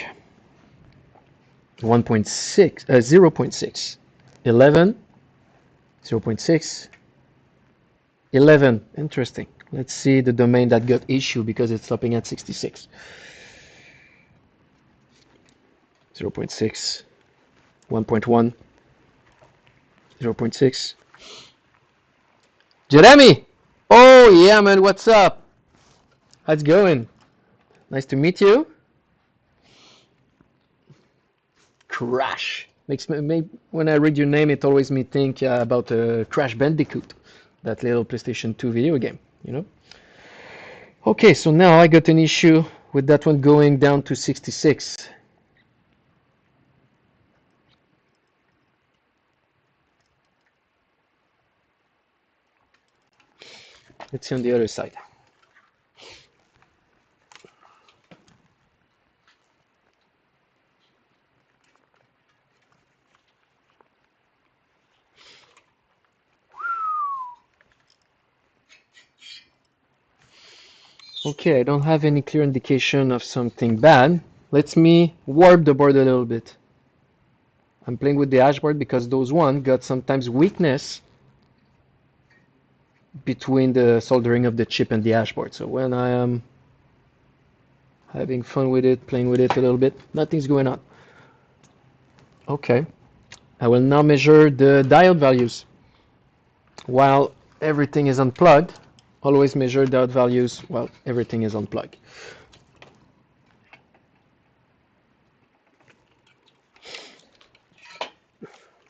1.6, 0.6, 11, 0.6, 11. Interesting. Let's see the domain that got issue because it's stopping at 66. 0.6, 1.1, 0.6. Jeremy! Oh yeah, man, what's up? How's it going? Nice to meet you. Crash. Makes me, when I read your name, it always me think about Crash Bandicoot, that little PlayStation 2 video game, you know? Okay, so now I got an issue with that one going down to 66. Let's see on the other side. Okay, I don't have any clear indication of something bad. Let me warp the board a little bit. I'm playing with the hashboard because those one got sometimes weakness between the soldering of the chip and the hashboard. So when I am having fun with it, playing with it a little bit, nothing's going on. Okay, I will now measure the diode values. While everything is unplugged, always measure diode values while everything is unplugged.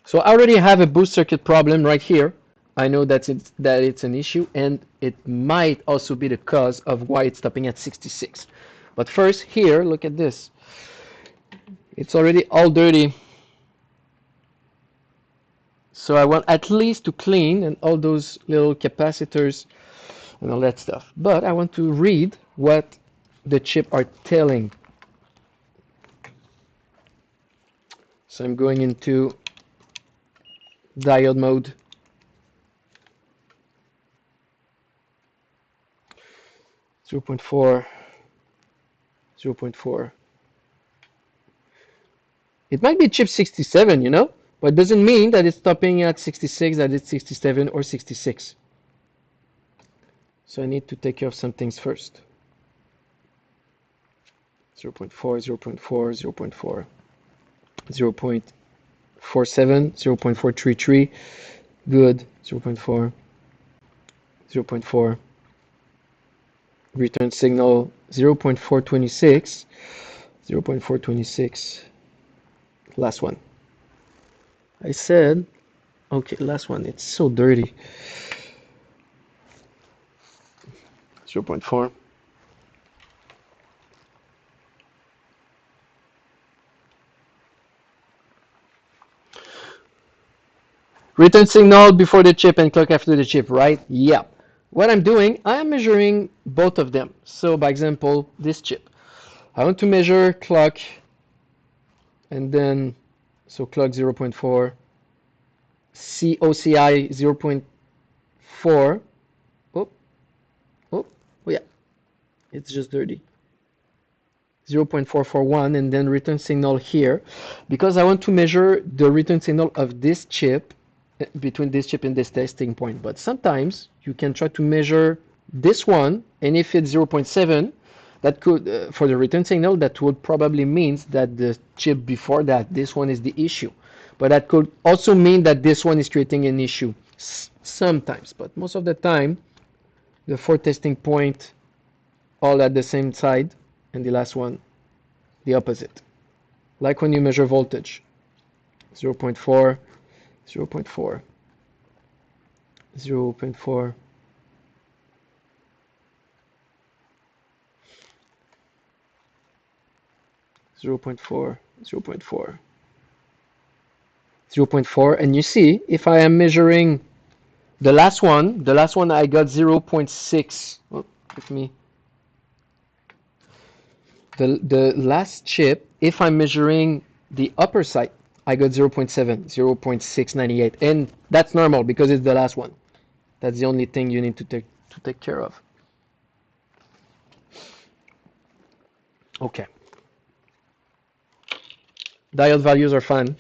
So I already have a boost circuit problem right here. I know that it's an issue, and it might also be the cause of why it's stopping at 66. But first, here, look at this. It's already all dirty. So I want at least to clean and all those little capacitors and all that stuff. But I want to read what the chip are telling. So I'm going into diode mode. 0.4, 0.4. It might be chip 67, you know, but it doesn't mean that it's stopping at 66, that it's 67 or 66. So I need to take care of some things first. 0.4, 0.4, 0.4, 0.47, 0.433, good, 0.4, 0.4, return signal 0.426, 0.426, last one. I said, okay, last one, it's so dirty. 0.4. Return signal before the chip and clock after the chip, right? Yeah. What I'm doing, I'm measuring both of them. So by example, this chip. I want to measure clock and then, so clock 0.4, OCI 0.4. Oh, oh, oh yeah, it's just dirty. 0.441 and then return signal here because I want to measure the return signal of this chip between this chip and this testing point. But sometimes you can try to measure this one, and if it's 0.7, that could for the return signal, that would probably means that the chip before that, this one is the issue. But that could also mean that this one is creating an issue sometimes. But most of the time, the four testing point all at the same side, and the last one the opposite. Like when you measure voltage, 0.4, 0.4, 0.4, 0.4, 0.4, 0.4, and you see if I am measuring the last one I got 0.6. Oh, give me the last chip. If I'm measuring the upper side, I got 0.7, 0.698, and that's normal because it's the last one. That's the only thing you need to take care of. Okay. Diode values are fine.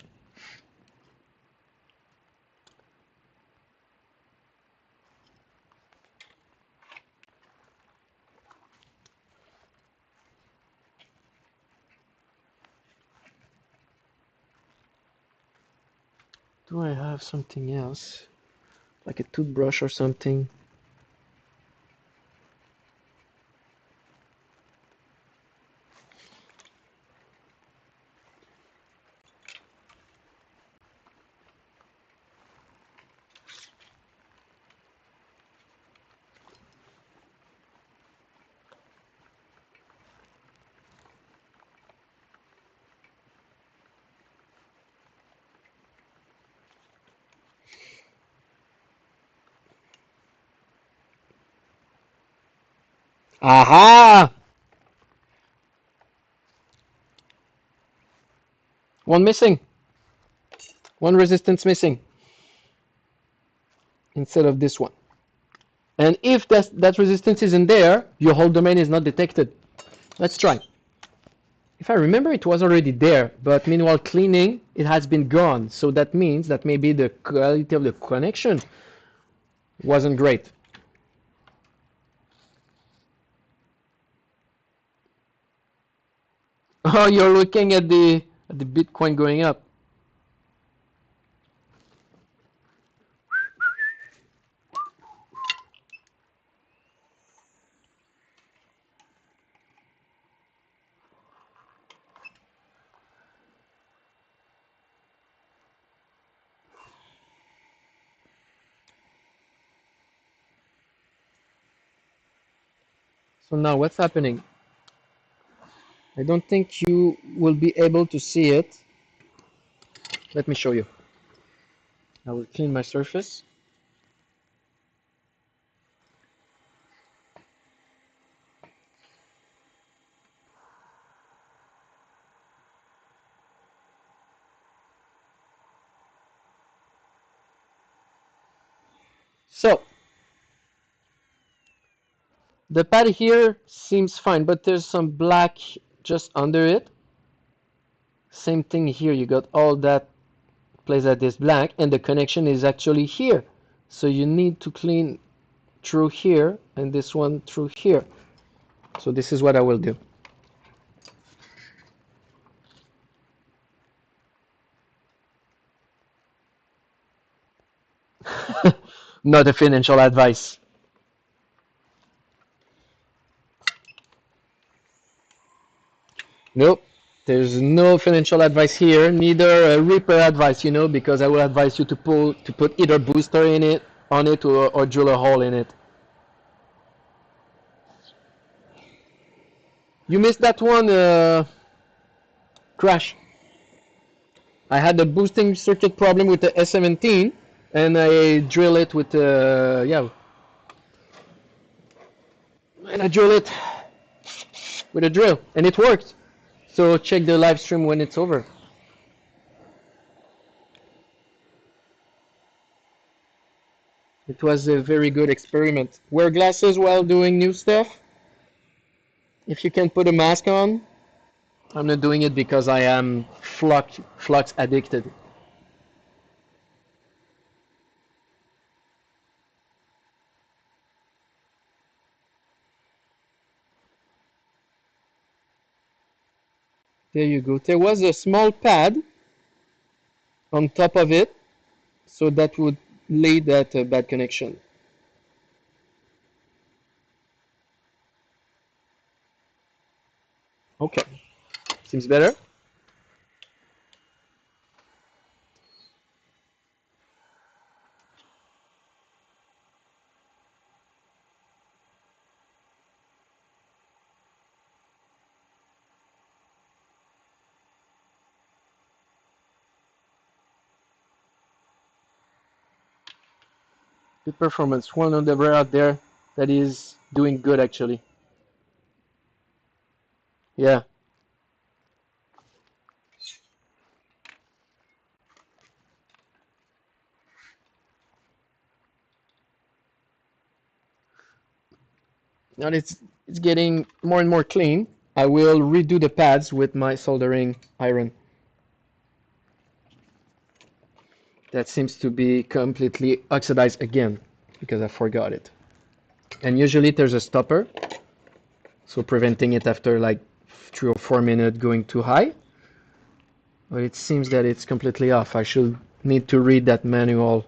Do I have something else? Like a toothbrush or something? Aha! One missing. One resistance missing instead of this one. And if that resistance isn't there, your whole domain is not detected. Let's try. If I remember, it was already there, but meanwhile cleaning, it has been gone. So that means that maybe the quality of the connection wasn't great. Oh, you're looking at the Bitcoin going up. So now what's happening? I don't think you will be able to see it. Let me show you. I will clean my surface. So the pad here seems fine, but there's some black just under it. Same thing here, you got all that place that is black, and the connection is actually here. So you need to clean through here, and this one through here. So this is what I will do. Not a financial advice. Nope. There's no financial advice here, neither a repair advice, because I will advise you to put either booster in it on it or drill a hole in it. You missed that one, Crash. I had a boosting circuit problem with the S17, and I drill it with yeah, and I drill it with a drill, and it worked. So check the live stream when it's over. It was a very good experiment. Wear glasses while doing new stuff. If you can put a mask on. I'm not doing it because I am flux addicted. There you go. There was a small pad on top of it, so that would lay that bad connection. Okay, seems better. Good performance. One on the rare out there that is doing good actually. Yeah. Now it's getting more and more clean. I will redo the pads with my soldering iron. That seems to be completely oxidized again because I forgot it. And usually there's a stopper, so preventing it after like 3 or 4 minutes going too high. But it seems that it's completely off. I should need to read that manual.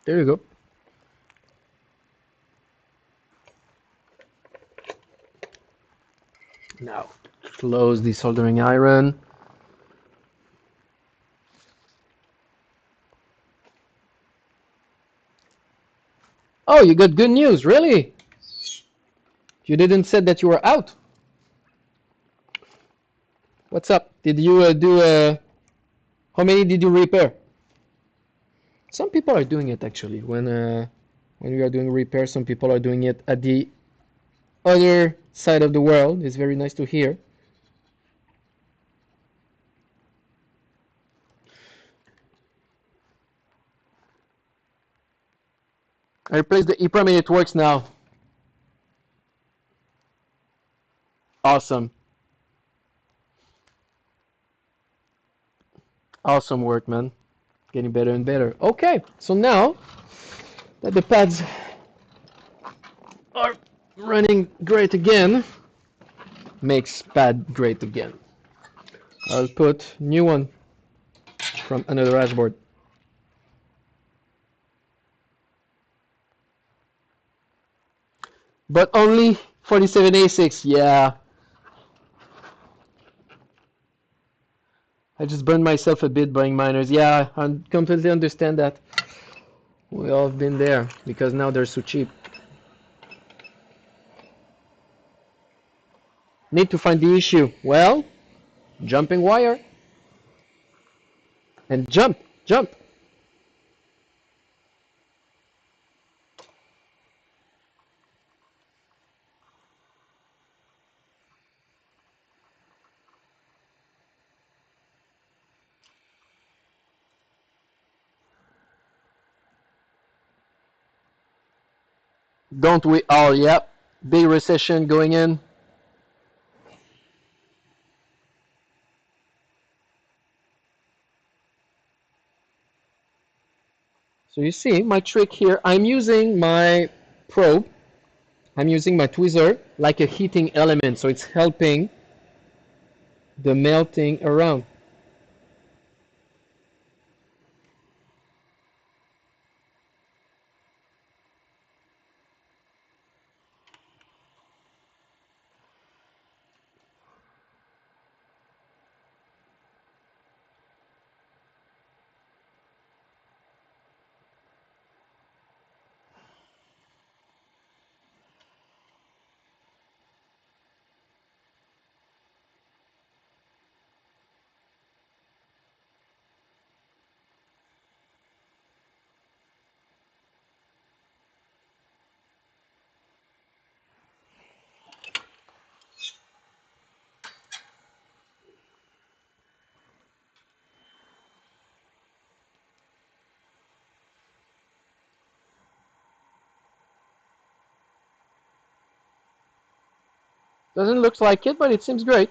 There you go. Now, close the soldering iron. Oh, you got good news, really? You didn't say that you were out. What's up? Did you how many did you repair? Some people are doing it actually. When we are doing repair, some people are doing it at the other side of the world. It's very nice to hear. I replaced the EEPROM and it works now. Awesome. Awesome work, man. Getting better and better. Okay, so now that the pads are running great again, makes pad great again. I'll put new one from another Hashboard. But only 47 ASICs, yeah. I just burned myself a bit buying miners. Yeah, I completely understand that. We all have been there because now they're so cheap. Need to find the issue. Well, jumping wire. And jump, jump. Don't we all? Yep. Big recession going in. So you see my trick here. I'm using my probe. I'm using my tweezer like a heating element. So it's helping the melting around. Doesn't look like it, but it seems great.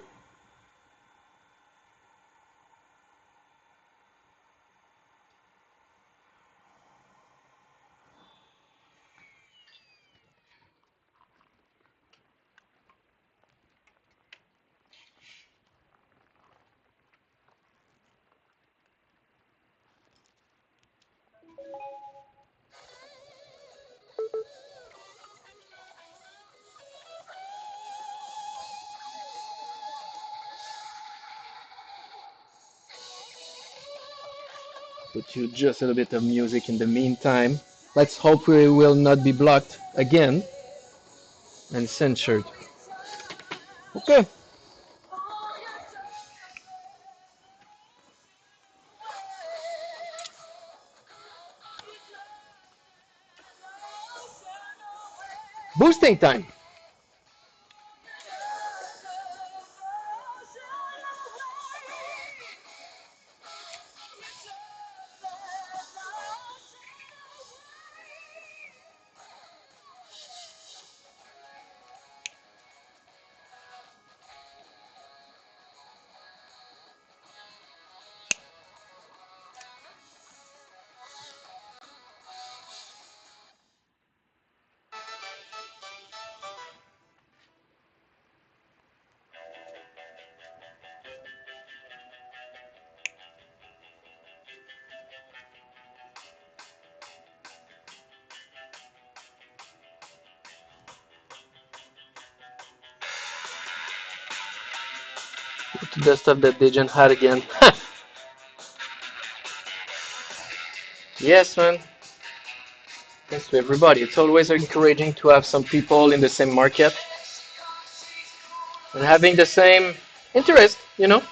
Put you just a little bit of music in the meantime. Let's hope we will not be blocked again and censored. Okay. Boosting time. to the stuff that Dejan had again. Yes, man. Thanks to everybody. It's always encouraging to have some people in the same market and having the same interest, you know?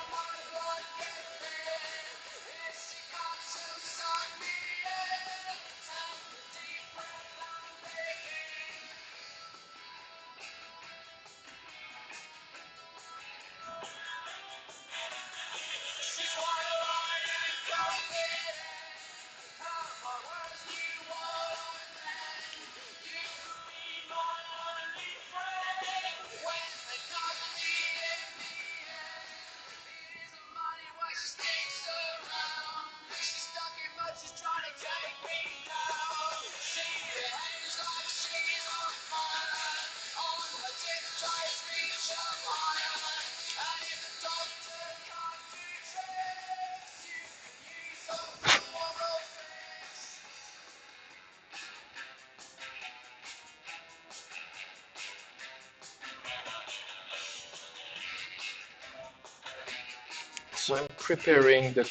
So I'm preparing the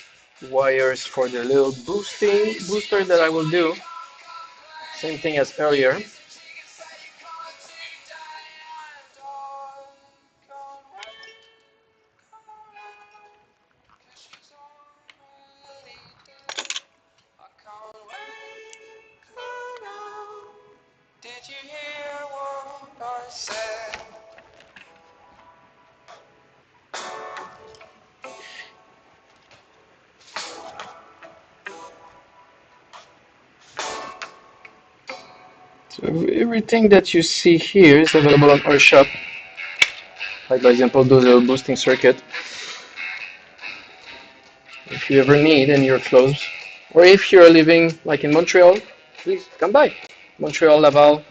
wires for the little booster that I will do. Same thing as earlier. So everything that you see here is available on our shop. Like, for example, those little boosting circuit. If you ever need and you're close, or if you're living like in Montreal, please come by. Montreal, Laval.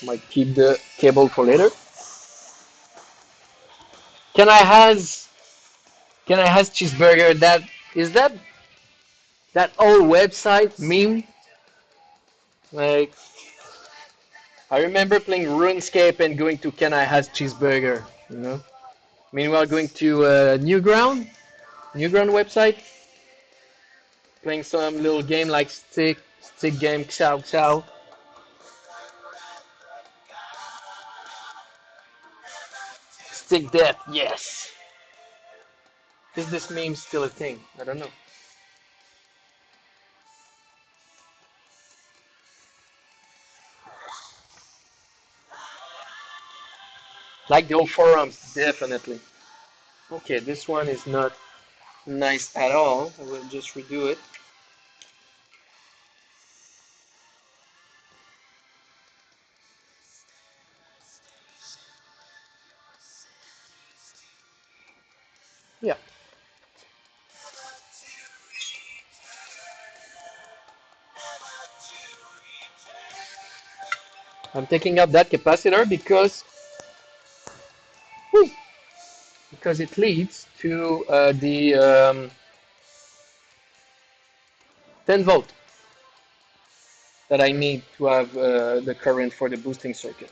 Might keep the cable for later. Can I has can I has cheeseburger? That is that old website meme? Like, I remember playing RuneScape and going to Can I has cheeseburger, you know? Meanwhile, going to Newground website, playing some little game like stick game, Xiao Xiao. Stick death, yes. Is this meme still a thing? I don't know. Like the old forums, definitely. Okay, this one is not nice at all. I will just redo it. Yeah, I'm taking out that capacitor because whew, because it leads to the 10 volt that I need to have the current for the boosting circuit.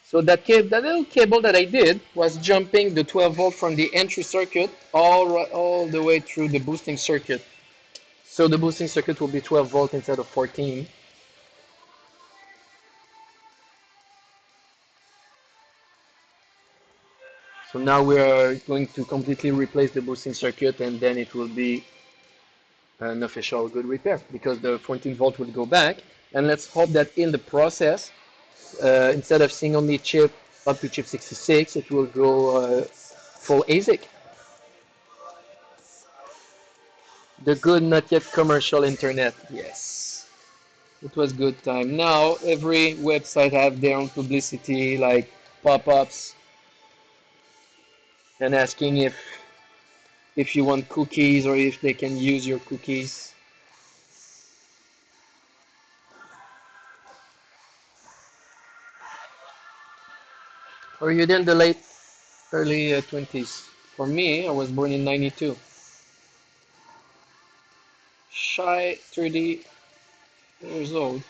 So that little cable that I did was jumping the 12 volt from the entry circuit all the way through the boosting circuit. So the boosting circuit will be 12 volt instead of 14. So now we are going to completely replace the boosting circuit, and then it will be an official good repair because the 14 volt will go back. And let's hope that in the process, instead of seeing only chip up to chip 66, it will go full ASIC. The good, not yet commercial internet. Yes, it was good time. Now every website have their own publicity, like pop-ups, and asking if you want cookies or if they can use your cookies. Or you're in the early 20s. For me, I was born in 92. Shy 30 years old.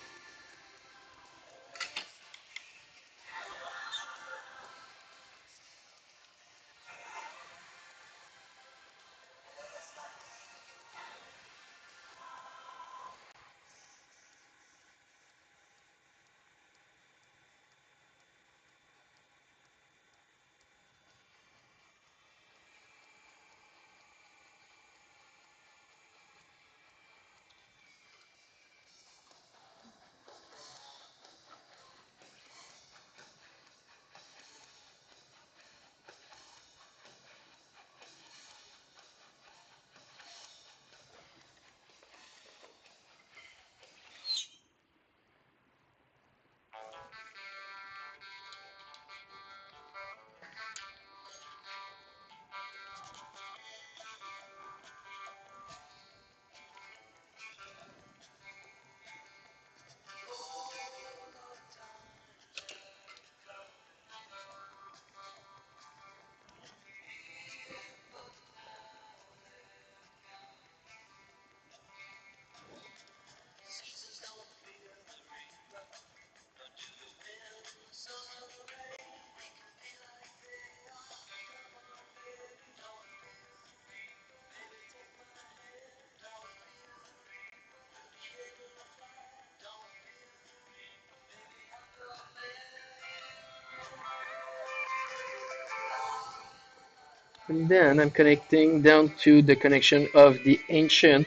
And then I'm connecting down to the connection of the ancient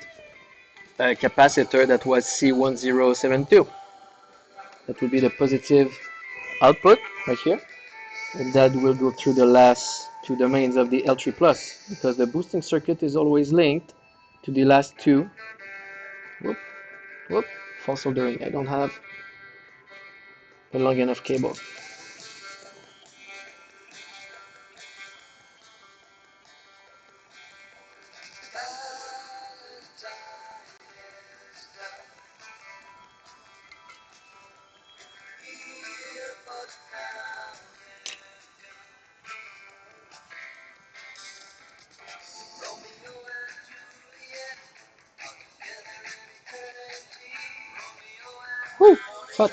capacitor that was C1072. That will be the positive output right here. And that will go through the last two domains of the L3 plus because the boosting circuit is always linked to the last two. Whoop, whoop, false soldering. I don't have a long enough cable. Woo, hot.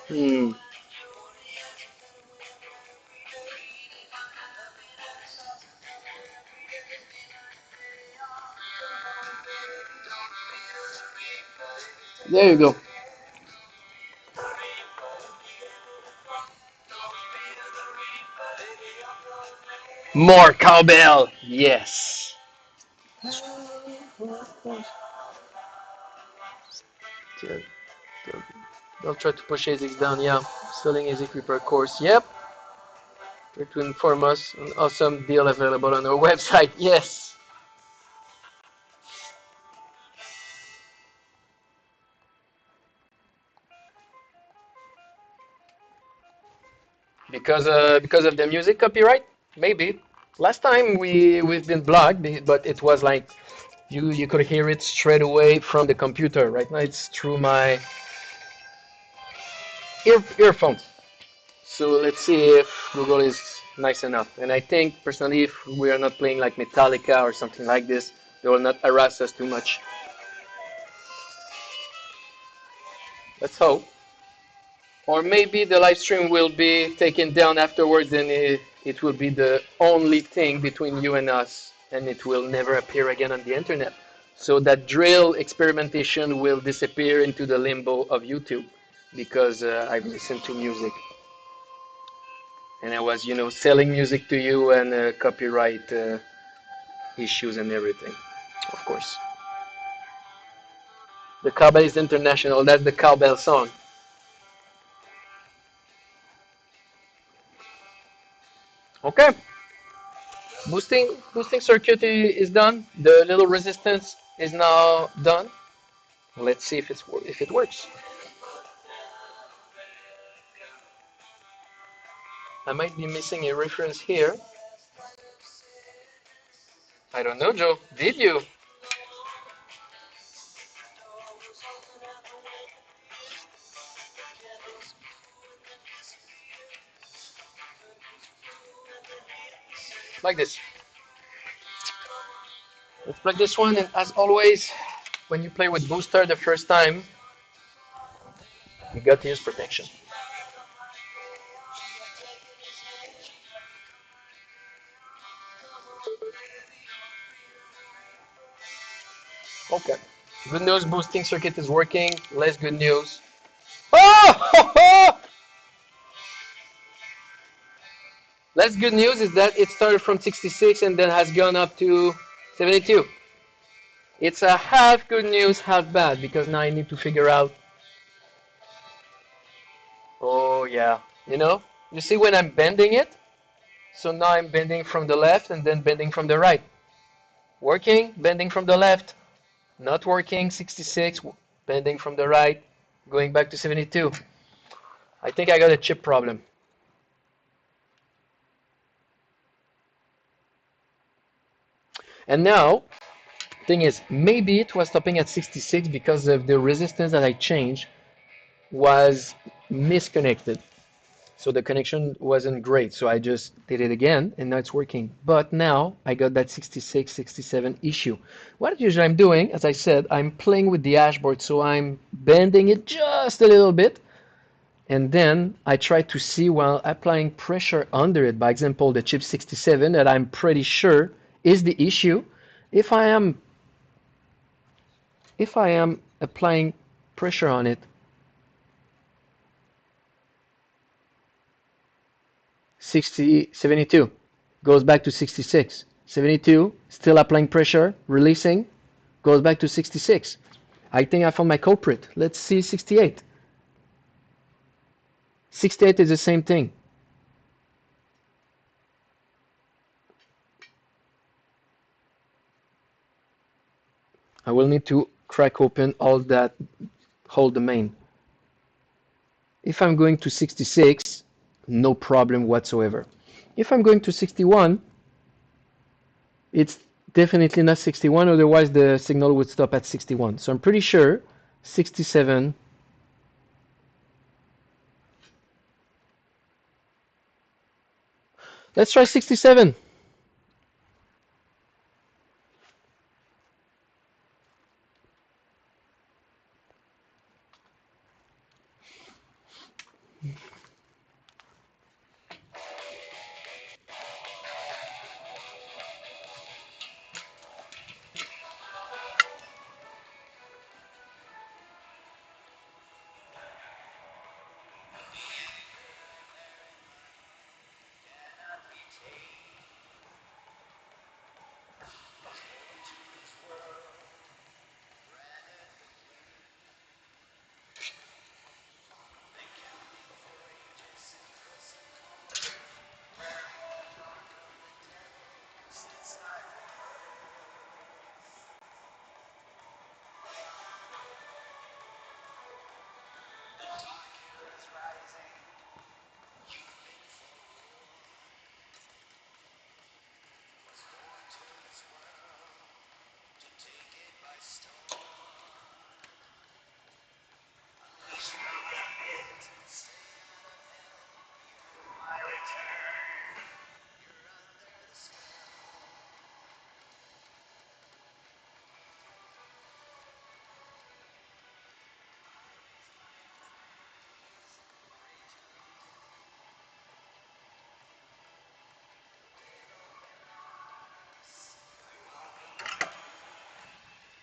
Hmm. There you go. More cowbell. Yes. They'll try to push ASICs down. Yeah. Selling ASIC Repair course. Yep. Try to inform us an awesome deal available on our website. Yes. Because of the music copyright, maybe. Last time we've been blocked, but it was like you could hear it straight away from the computer. Right now it's through my earphones. So let's see if Google is nice enough. And I think personally, if we are not playing like Metallica or something like this, they will not harass us too much. Let's hope. Or maybe the live stream will be taken down afterwards and it will be the only thing between you and us and it will never appear again on the internet. So that drill experimentation will disappear into the limbo of YouTube because I've listened to music and I was, selling music to you and copyright issues and everything, of course. The cowbell is international. That's the cowbell song. Okay. Boosting circuit is done. The little resistance is now done. Let's see if it works. I might be missing a reference here. I don't know, Joe. Did you? Like this. Let's plug this one, and as always, when you play with booster the first time, you got to use protection. Okay. Good news, boosting circuit is working. Less good news. Oh! Less good news is that it started from 66 and then has gone up to 72. It's a half good news, half bad, because now I need to figure out. Oh, yeah. You see when I'm bending it? So now I'm bending from the left and then bending from the right. Working, bending from the left. Not working, 66, bending from the right, going back to 72. I think I got a chip problem. And now, thing is, maybe it was stopping at 66 because of the resistance that I changed was misconnected. So the connection wasn't great. So I just did it again and now it's working. But now I got that 66, 67 issue. What usually I'm doing, as I said, I'm playing with the hashboard. So I'm bending it just a little bit. And then I try to see while applying pressure under it, by example, the chip 67 that I'm pretty sure is the issue. If I am applying pressure on it, 72 goes back to 66. 72, still applying pressure, releasing, goes back to 66. I think I found my culprit. Let's see 68. 68 is the same thing. I will need to crack open all that whole domain. If I'm going to 66, no problem whatsoever. If I'm going to 61, it's definitely not 61, otherwise the signal would stop at 61. So I'm pretty sure 67. Let's try 67.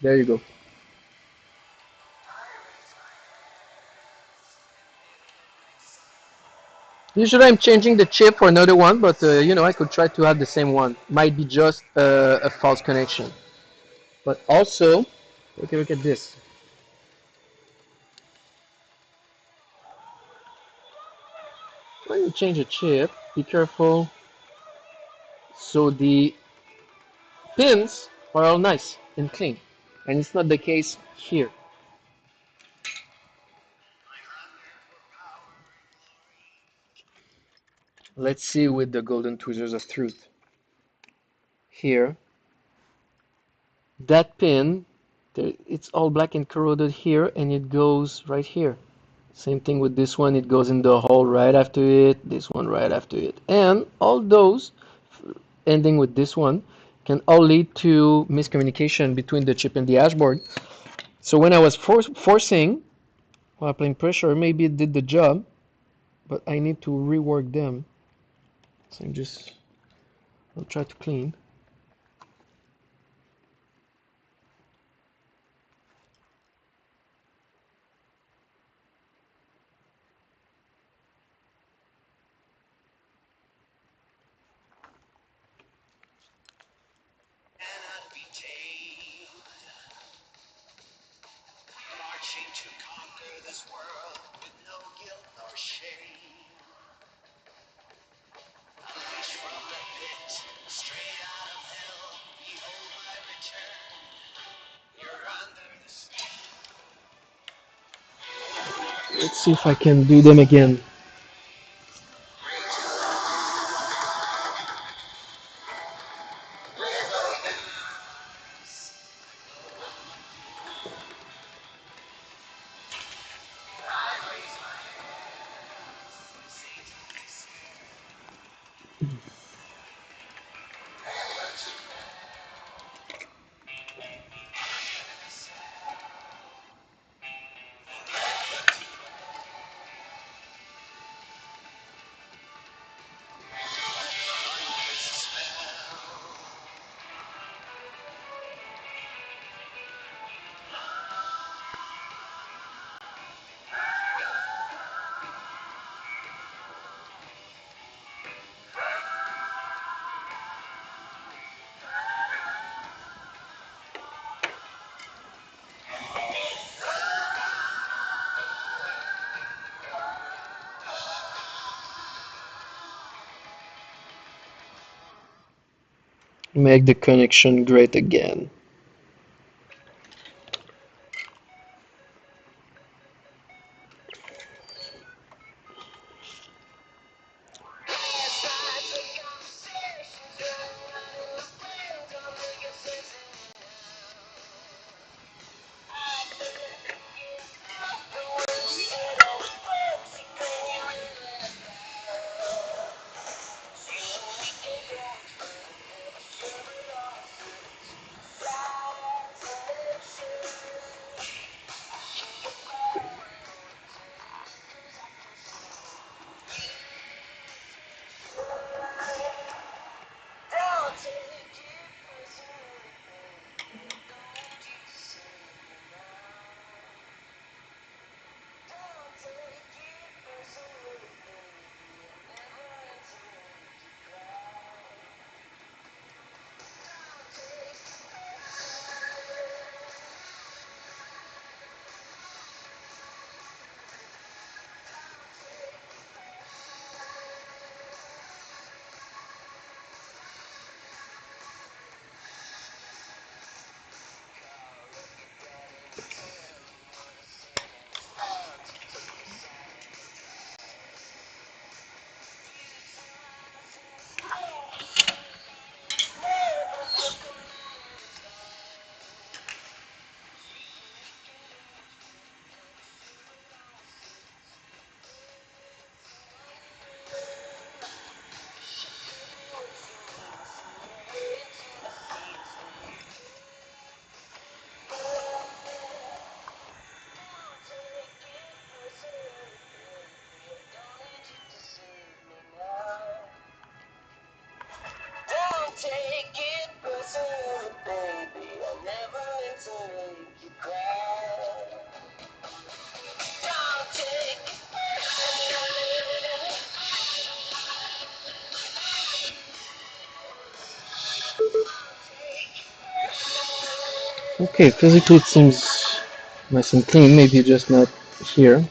There you go. Usually I'm changing the chip for another one, but you know, I could try to have the same one. Might be just a false connection. But also, okay, look at this. When you change a chip, be careful. So the pins are all nice and clean. And it's not the case here. Let's see with the golden tweezers of truth. Here, that pin, it's all black and corroded here, and it goes right here. Same thing with this one, it goes in the hole right after it, this one right after it. And all those, ending with this one, can all lead to miscommunication between the chip and the hashboard. So when I was forcing, while applying pressure, maybe it did the job, but I need to rework them. So I'll try to clean. Marching to conquer this world with no guilt nor shame. Unleashed from the pit, straight out of hell, behold my return. You're under the skin. Let's see if I can do them again. Make the connection great again. Take it personal, baby. never meant to make you cry. Don't take it personally. Okay, physically it seems nice and clean, maybe just not here.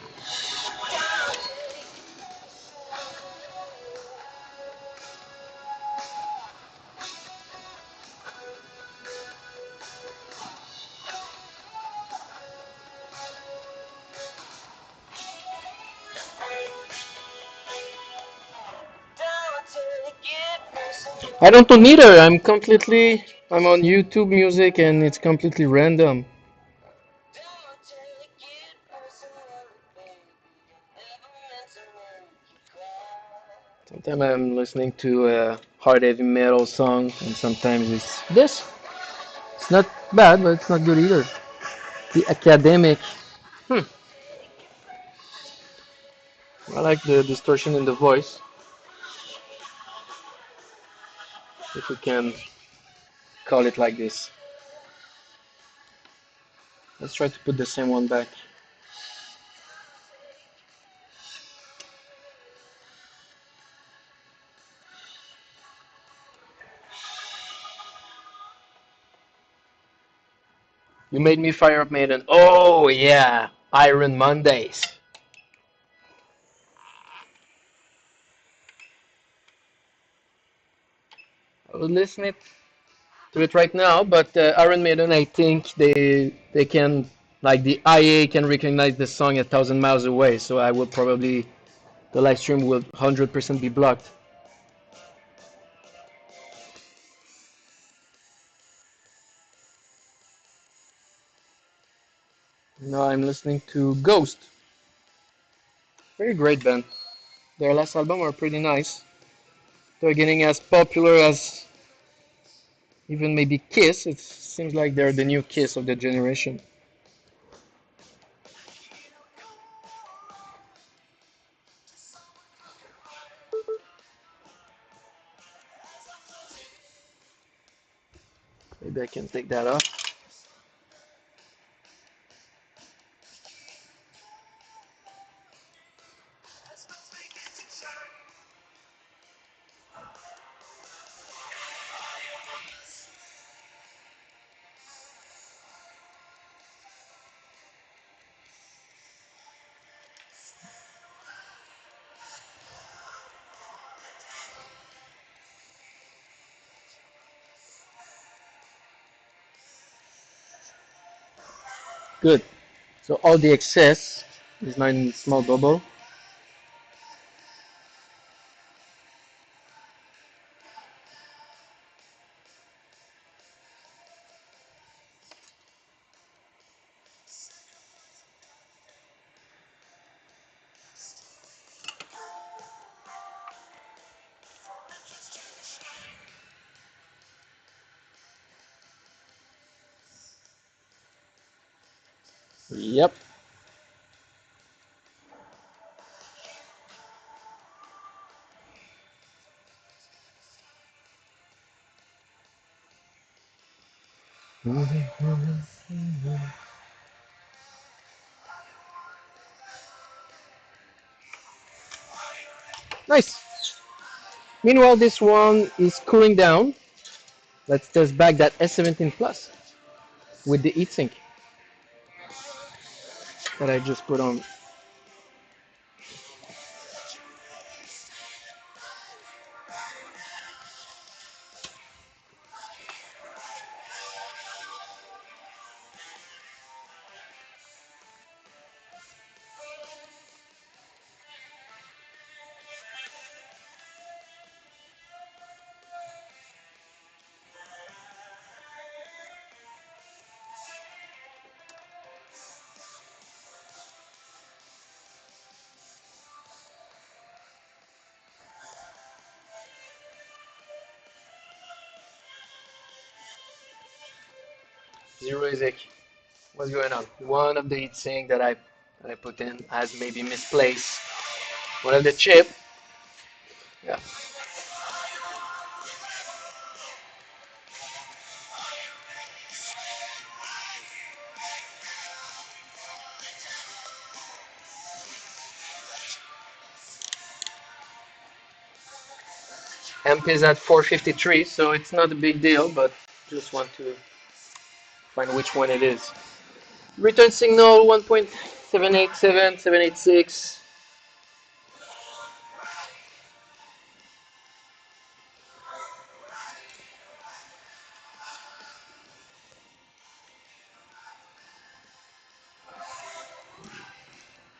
I don't know neither. I'm on YouTube Music and it's completely random. Sometimes I'm listening to a hard heavy metal song and sometimes it's this. It's not bad, but it's not good either. The academic. Hmm. I like the distortion in the voice, if we can call it like this. Let's try to put the same one back. You made me fire up Maiden. Oh yeah, Iron Mondays. I was listening to it right now, but Iron Maiden, I think they can, like the IA can recognize the song 1,000 miles away, so I will probably the live stream will 100% be blocked. Now I'm listening to Ghost. Very great band. Their last album are pretty nice. They're getting as popular as even maybe Kiss. It seems like they're the new Kiss of the generation. Maybe I can take that off. Good. So all the excess is now in small bubble. Yep. Nice. Meanwhile, this one is cooling down. Let's test back that S17 Plus with the heatsink that I just put on. Zero Isaac. What's going on? One of the heatsink that I put in has maybe misplaced one of the chip. Yeah. Amp is at 453, so it's not a big deal, but just want to find which one it is. Return signal 1.787, 786.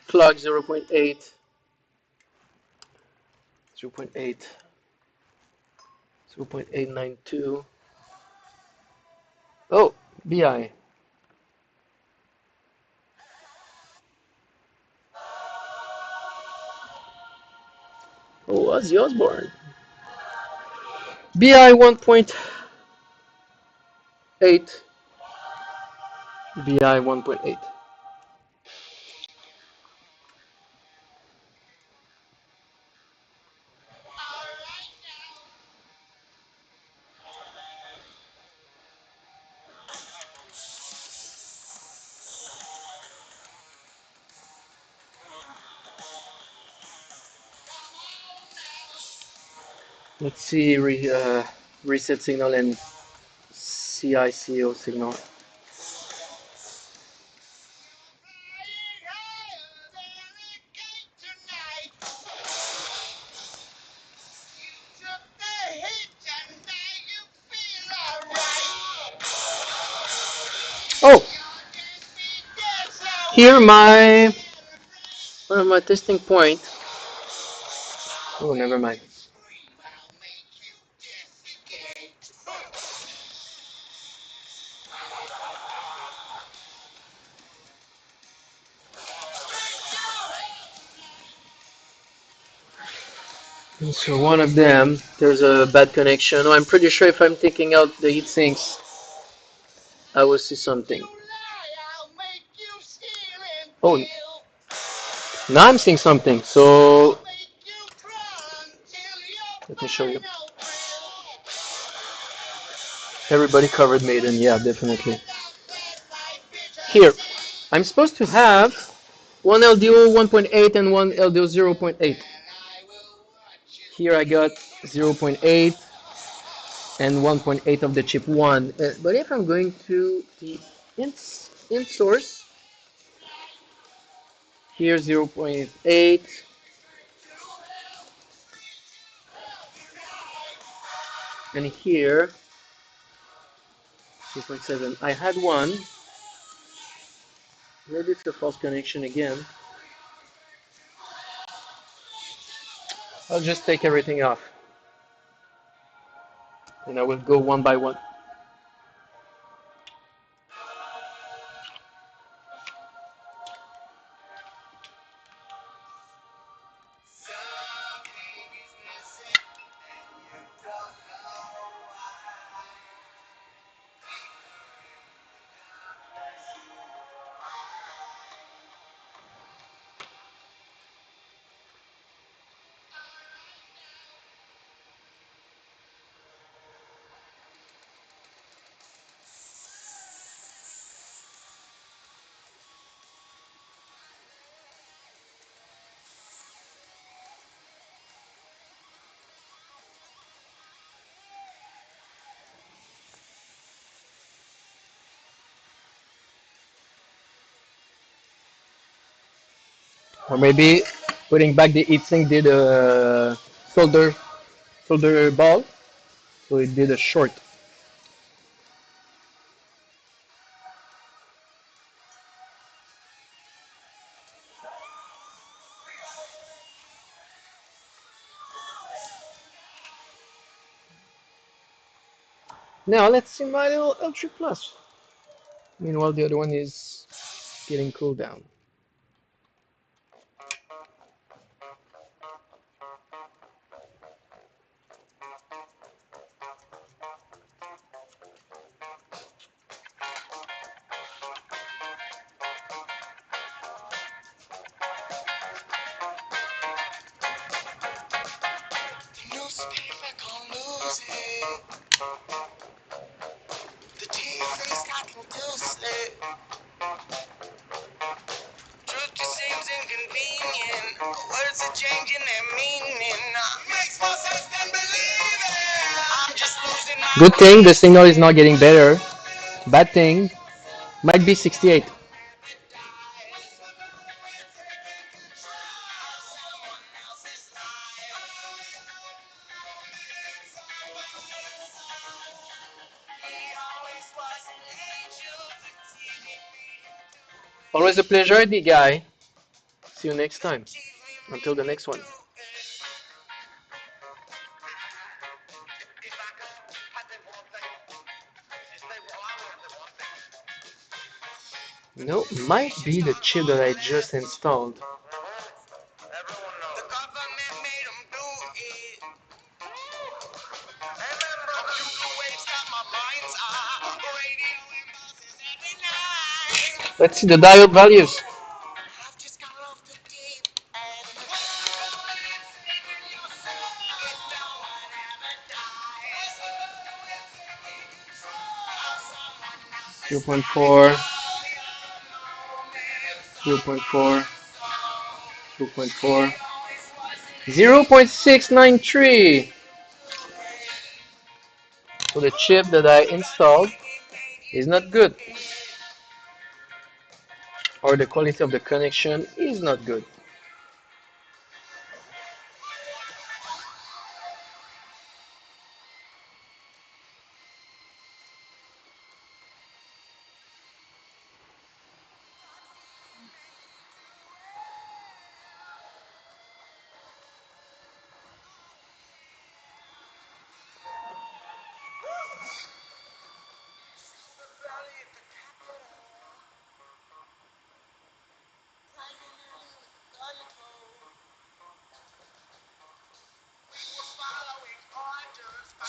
Clock 0.8, 0.8, 0.892. Oh, BI. Oh, Ozzy Osbourne. BI 1.8. BI 1.8. Let's see reset signal and CICO signal. Oh, here my testing point. Oh, never mind. And so one of them, there's a bad connection. Oh, I'm pretty sure if I'm taking out the heat sinks, I will see something. Oh, now I'm seeing something. So let me show you. Everybody covered Maiden, yeah, definitely. Here, I'm supposed to have one LDO 1.8 and one LDO 0.8. Here I got 0.8 and 1.8 of the chip 1. But if I'm going to the in source, here 0.8, and here 2.7. I had one. Maybe it's a false connection again. I'll just take everything off. And I will go one by one. Or maybe putting back the heatsink did a solder ball, so it did a short. Now let's see my little L3 Plus. Meanwhile, the other one is getting cooled down. Newspaper gon' lose it. The teeth in the sky conduce it. Truth just seems inconvenient. Words are changing their meaning. Makes more sense than believing. Good thing the signal is not getting better. Bad thing might be 68. Always a pleasure, the guy. See you next time. Until the next one. No, might be the chip that I just installed. Let's see the diode values. Zero point 0.4, 0.4, 0.4, 0.693. So the chip that I installed is not good, or the quality of the connection is not good.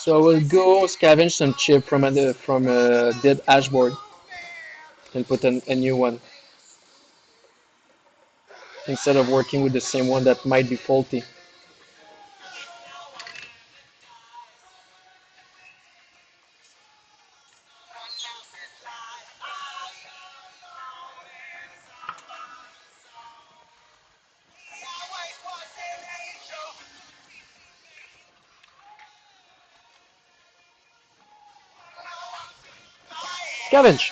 So I will go scavenge some chip from a dead Hashboard and put a new one instead of working with the same one that might be faulty. Scavenge.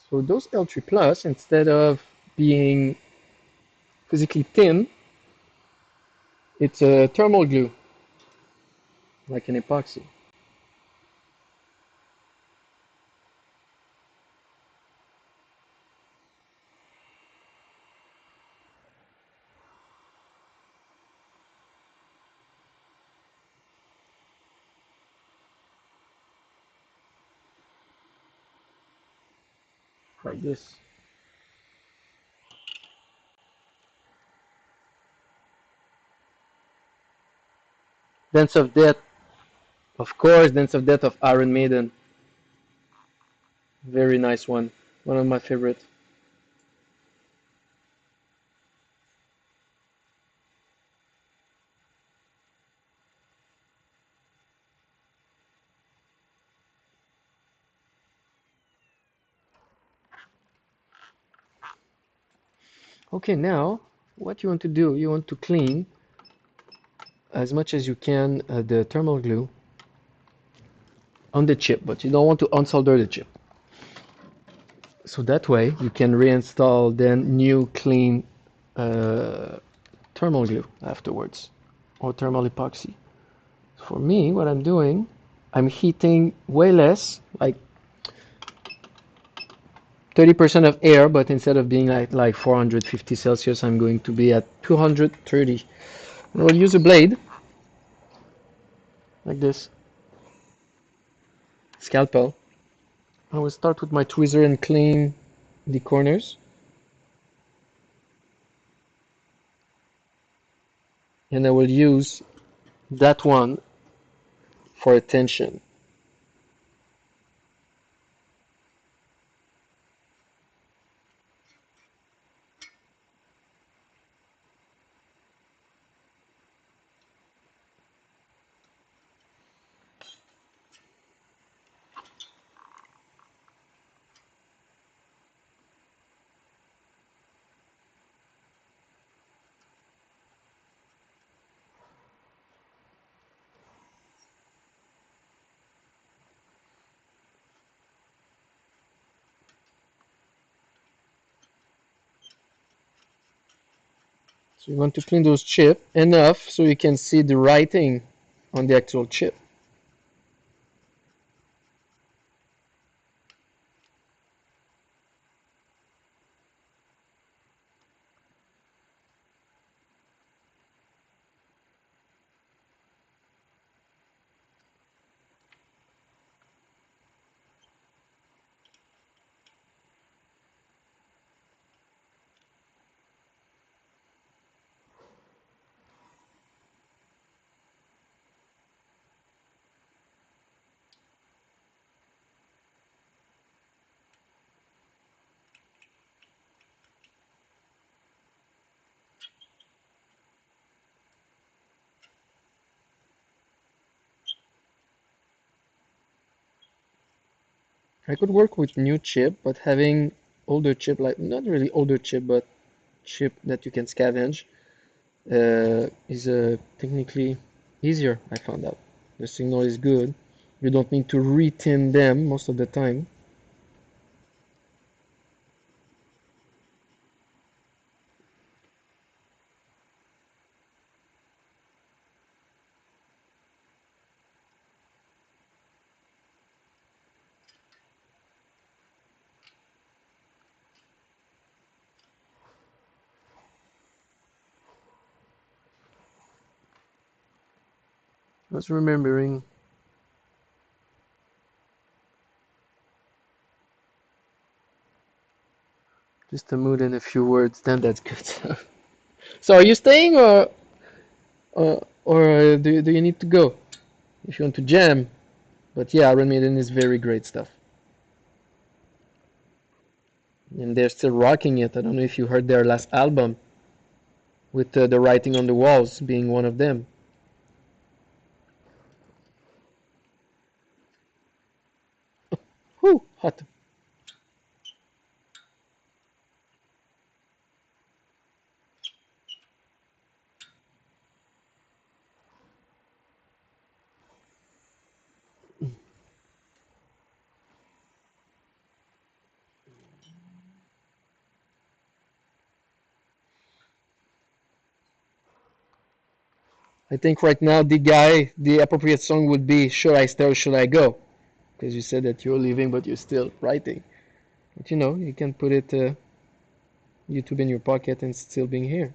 So those L3 Plus, instead of being physically thin, it's a thermal glue, like an epoxy. Like this. Dance of Death, of course, Dance of Death of Iron Maiden. Very nice one of my favorite. Okay, now what you want to do, you want to clean as much as you can the thermal glue on the chip, but you don't want to unsolder the chip. So that way you can reinstall then new clean uh, thermal glue afterwards, or thermal epoxy. For me, what I'm doing, I'm heating way less, like 30% of air, but instead of being like 450 Celsius, I'm going to be at 230. And I'll use a blade like this, scalpel. I will start with my tweezer and clean the corners. and I will use that one for attention. So you want to clean those chips enough so you can see the writing on the actual chip. I could work with new chip, but having older chip, like not really older chip, but chip that you can scavenge, is technically easier, I found out. The signal is good. You don't need to retin them most of the time. I was remembering just a mood and a few words, then that's good. So are you staying or do you need to go? If you want to jam. But yeah, Iron Maiden is very great stuff. And they're still rocking it. I don't know if you heard their last album with the writing on the walls being one of them. Whew, hot. I think right now the appropriate song would be Should I Stay or Should I Go? Because you said that you're leaving but you're still writing. But you know, you can put it YouTube in your pocket and still being here.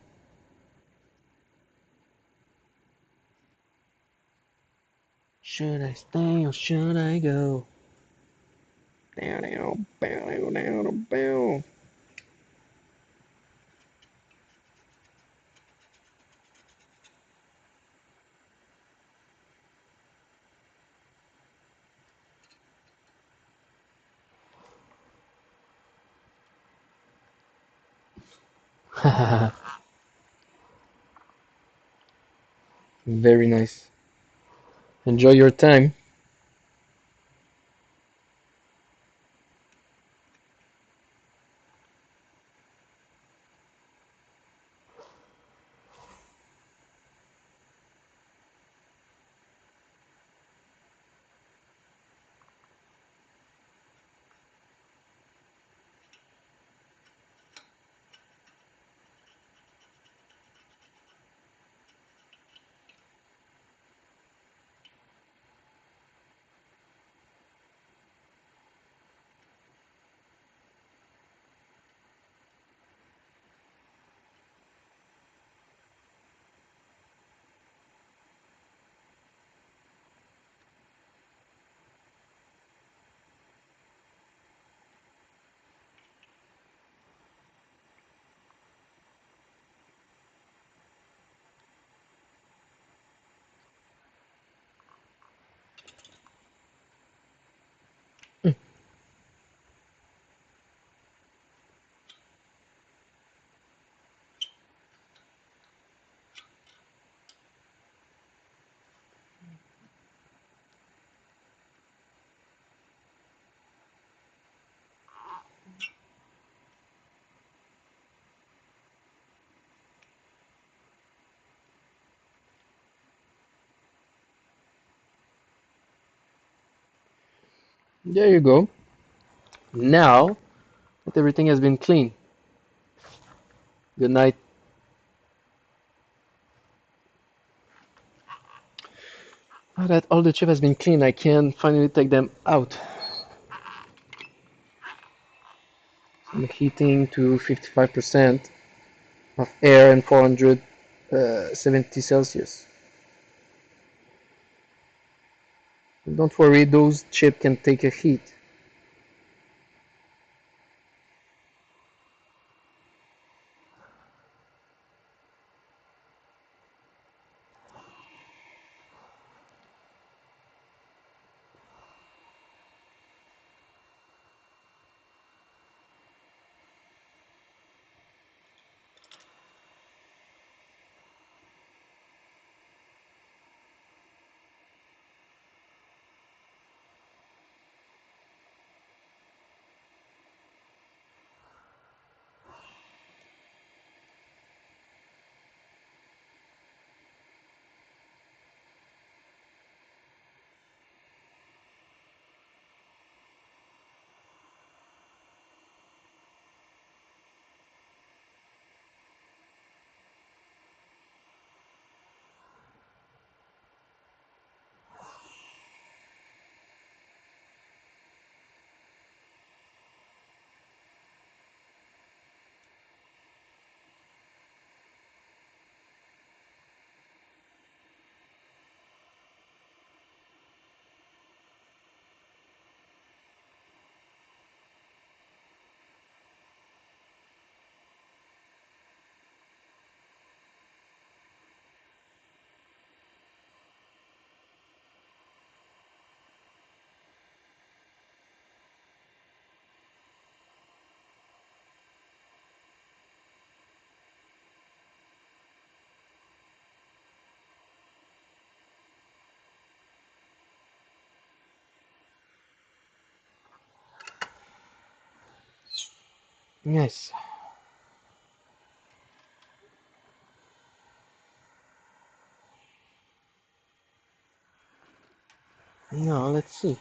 Should I stay or should I go? Down, down, down, down, down. Very nice. Enjoy your time. There you go. Now that everything has been clean. Good night. Now that all the chip has been cleaned, I can finally take them out. I'm heating to 55% of air and 470 Celsius. Don't worry, those chips can take a heat. Nice. Now let's see.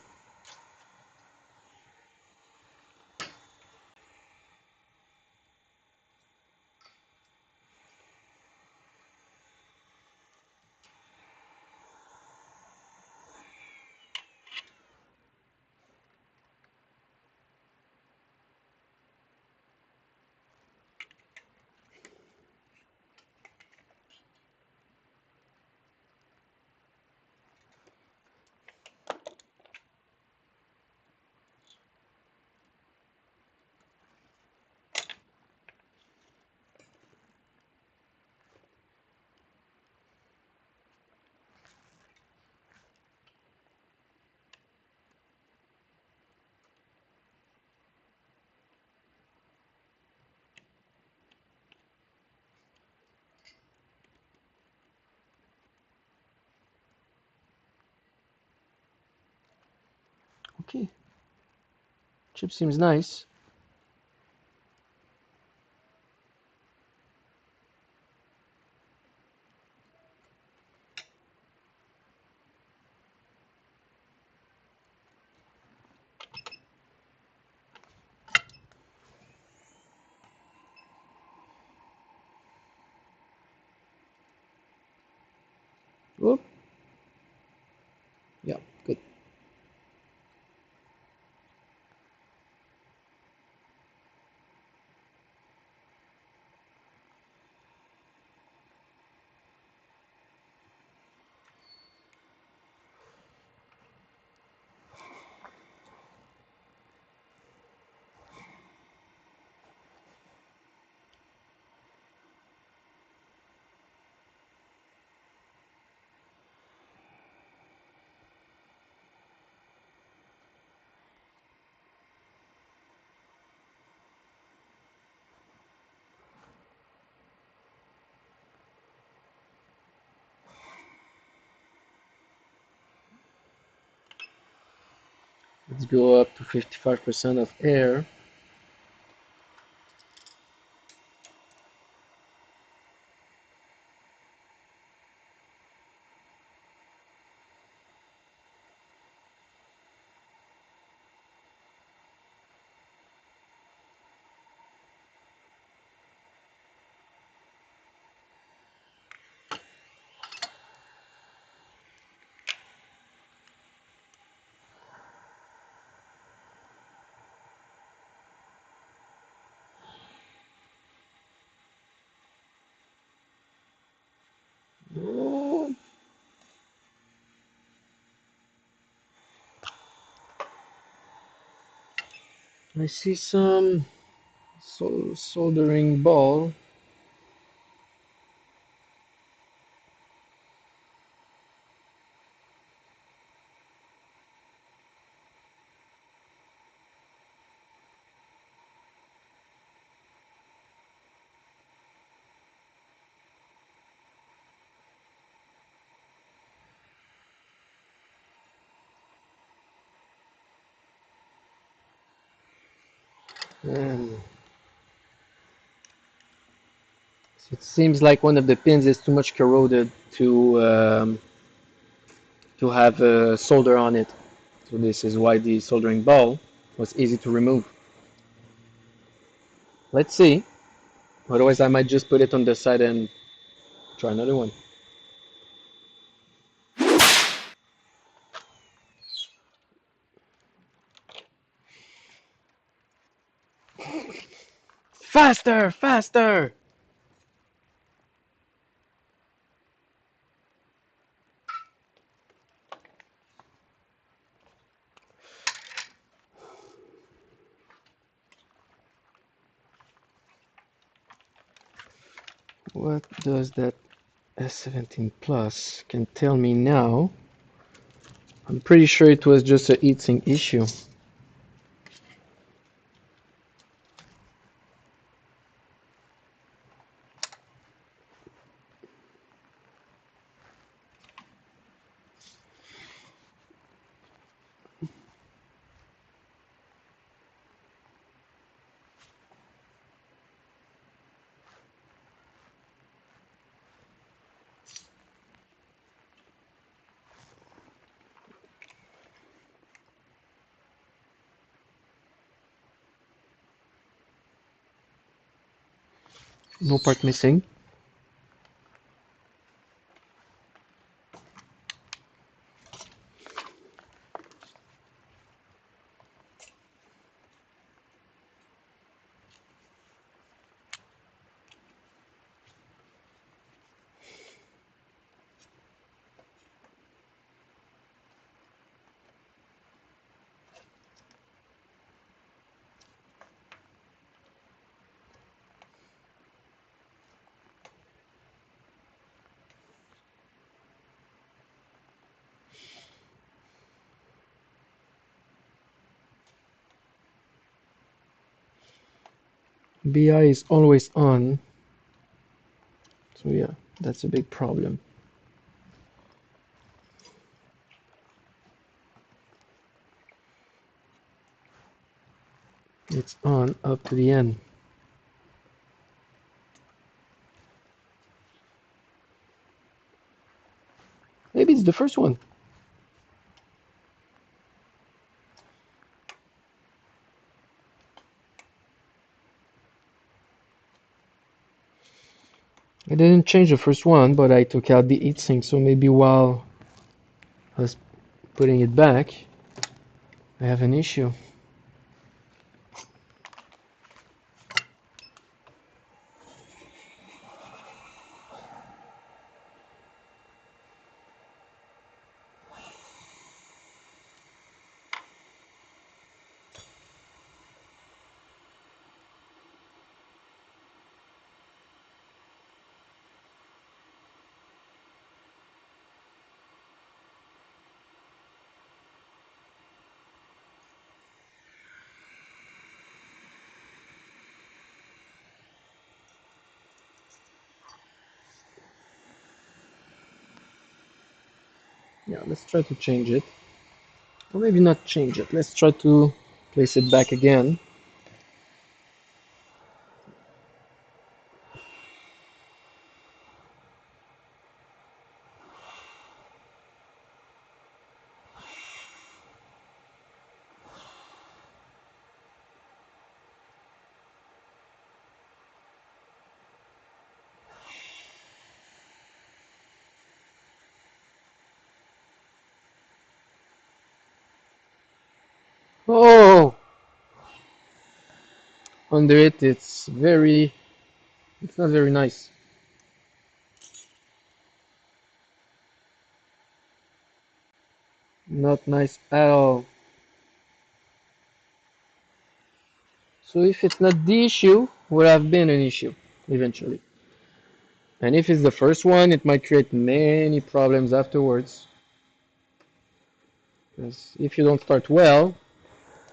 Okay. Chip seems nice. Whoop. Yeah, good. Let's go up to 55% of air. I see some soldering ball. And it seems like one of the pins is too much corroded to have solder on it. So this is why the soldering ball was easy to remove. Let's see. Otherwise, I might just put it on the side and try another one. Faster, faster! What does that S17 Plus can tell me now? I'm pretty sure it was just a heatsink issue. No part missing. BI is always on. So yeah, that's a big problem. It's on up to the end. Maybe it's the first one. I didn't change the first one, but I took out the heatsink, so maybe while I was putting it back, I have an issue. Yeah, let's try to change it. Or maybe not change it. Let's try to place it back again. Oh! Under it, it's not very nice. Not nice at all. So if it's not the issue, would have been an issue eventually. And if it's the first one, it might create many problems afterwards. Because if you don't start well,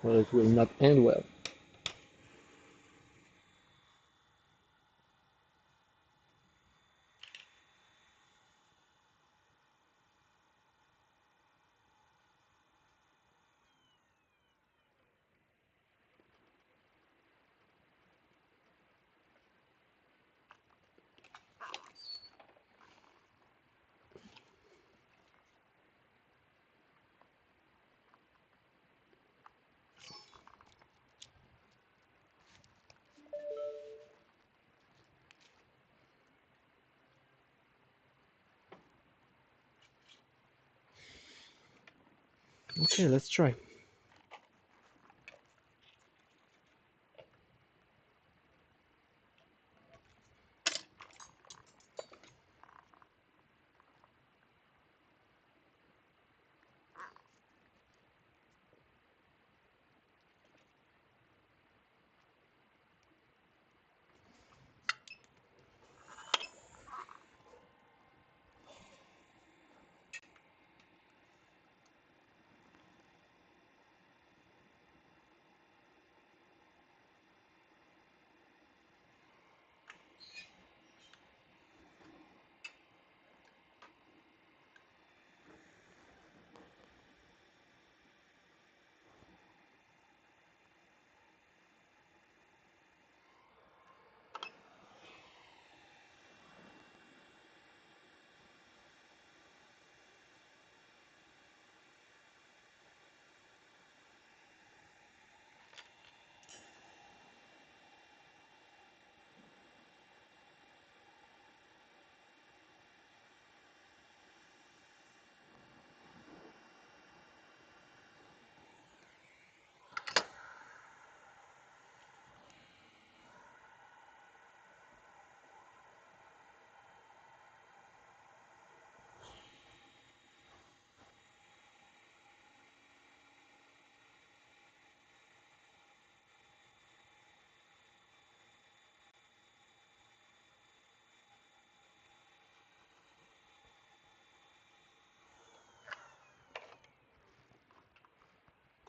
well, it will not end well. Okay, let's try.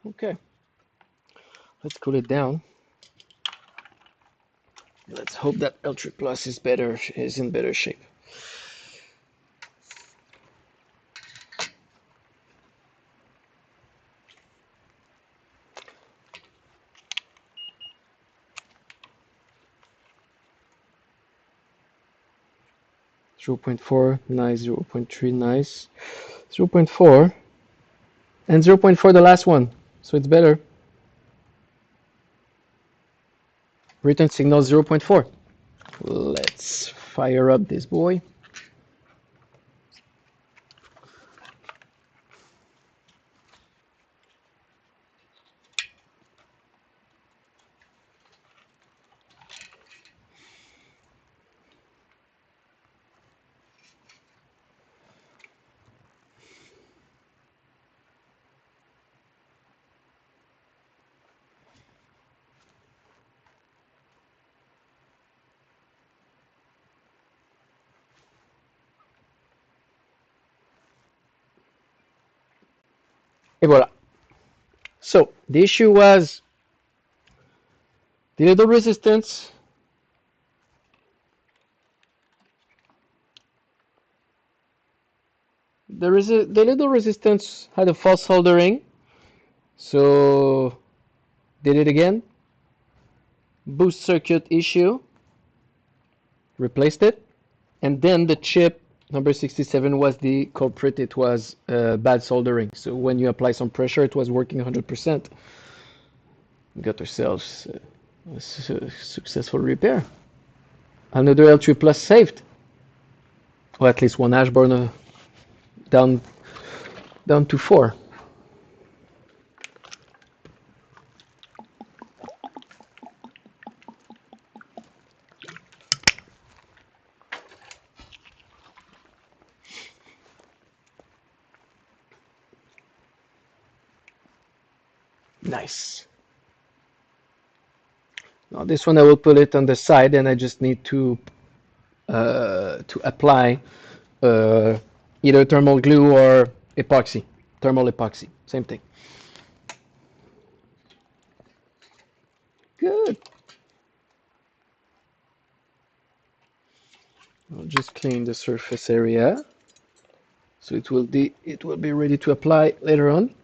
Okay, let's cool it down. Let's hope that Ultra Plus is in better shape. 0.4, nice, 0.3, nice. 0.4 and 0.4 the last one, so it's better. Return signal 0.4. Let's fire up this boy. Et voilà. So the issue was the little resistance. The little resistance had a false soldering, so did it again. Boost circuit issue, replaced it, and then the chip number 67 was the culprit. It was bad soldering. So when you apply some pressure, it was working 100%. We got ourselves a successful repair. Another L3 plus saved, or at least one Hashboard down to 4. Nice. Now this one I will put it on the side, and I just need to apply either thermal glue or epoxy, thermal epoxy, same thing. Good. I'll just clean the surface area so it will be ready to apply later on.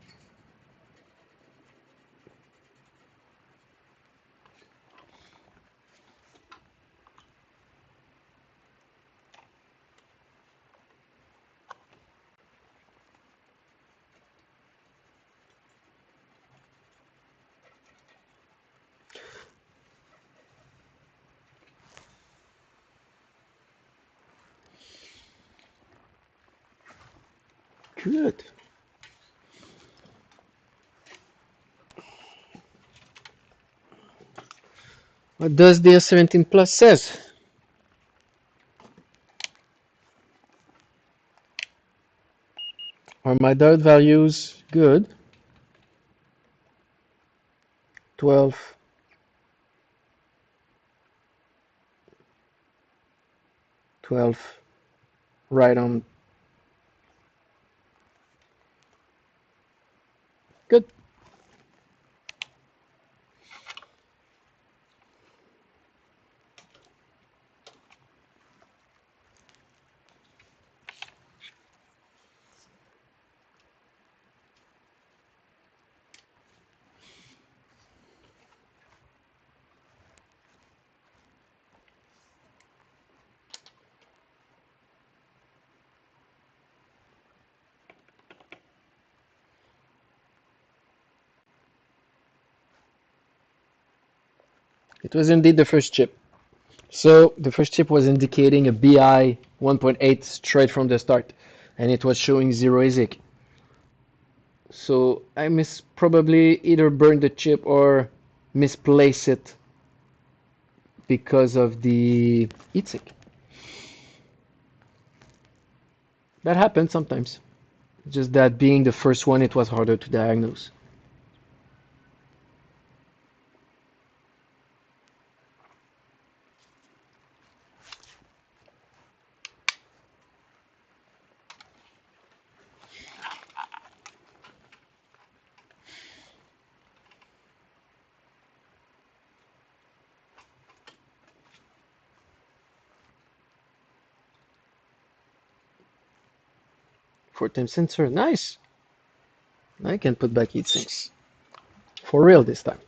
Good. What does the S17 Plus says? Are my dart values good? 12, 12, right on. Good. It was indeed the first chip. So the first chip was indicating a BI 1.8 straight from the start, and it was showing 0 ASIC. So I probably either burned the chip or misplaced it because of the heatsink. That happens sometimes. Just that being the first one, it was harder to diagnose. Four-time sensor, nice. I can put back heatsinks. For real this time.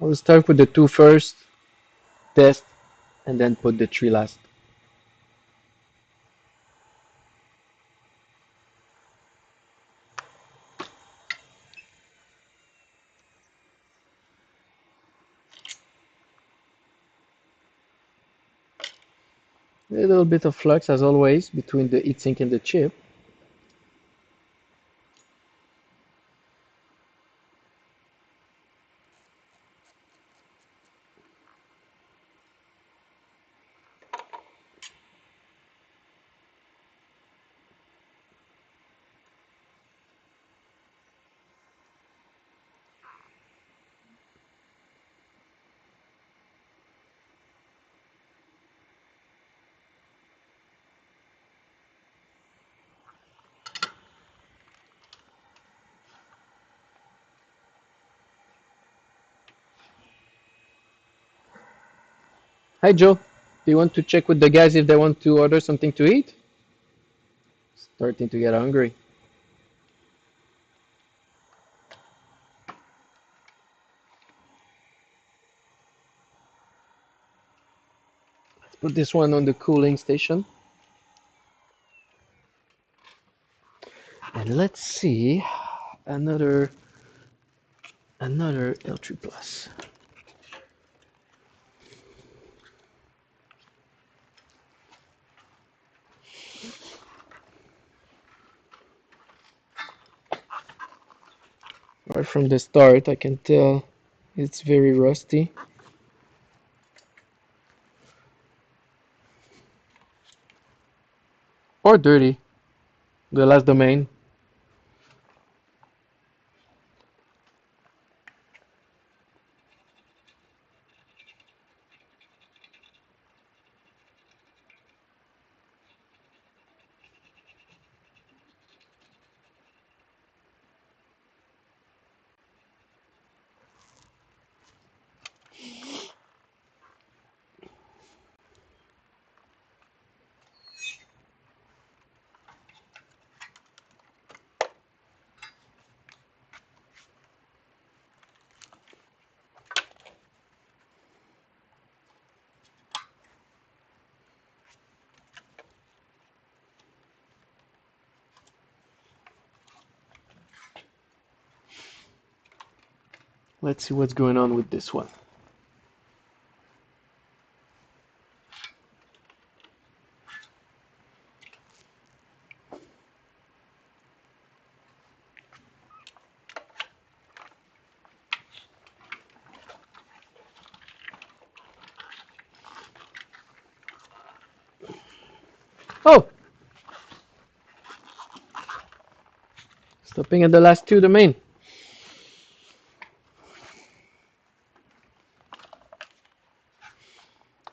I'll start with the 2 first, test, and then put the 3 last. A little bit of flux as always between the heatsink and the chip. Hi, Joe. Do you want to check with the guys if they want to order something to eat? Starting to get hungry. Let's put this one on the cooling station. And let's see another L3 Plus. Right from the start, I can tell it's very rusty. Or dirty. The last domain. Let's see what's going on with this one. Oh! Stopping at the last two domain.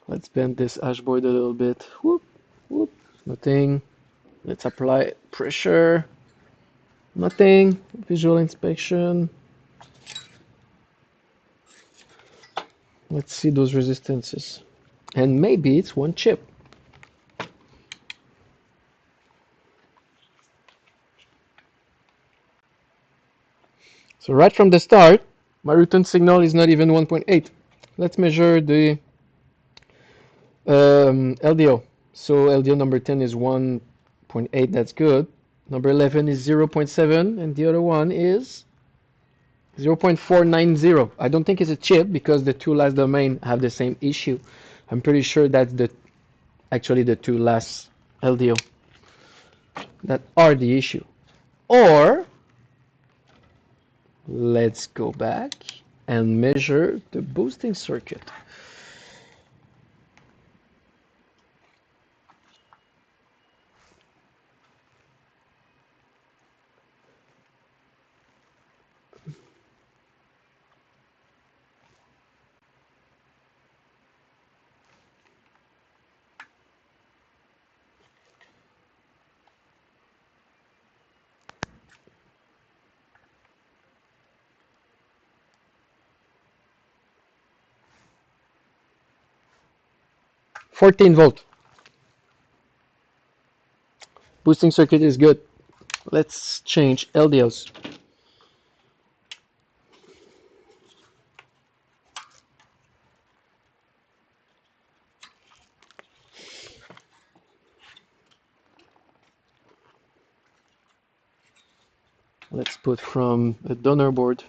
Let's bend this hashboard a little bit. Whoop, whoop. Nothing. Let's apply pressure. Nothing. Visual inspection. Let's see those resistances. And maybe it's one chip. So right from the start, my return signal is not even 1.8. Let's measure the LDO. So LDO number 10 is 1.8, that's good. Number 11 is 0.7, and the other one is 0.490. I don't think it's a chip because the two last domain have the same issue. I'm pretty sure that's actually the two last LDO that are the issue. Or let's go back and measure the boosting circuit. $14 boosting circuit is good. Let's change LDOs. Let's put from a donor board.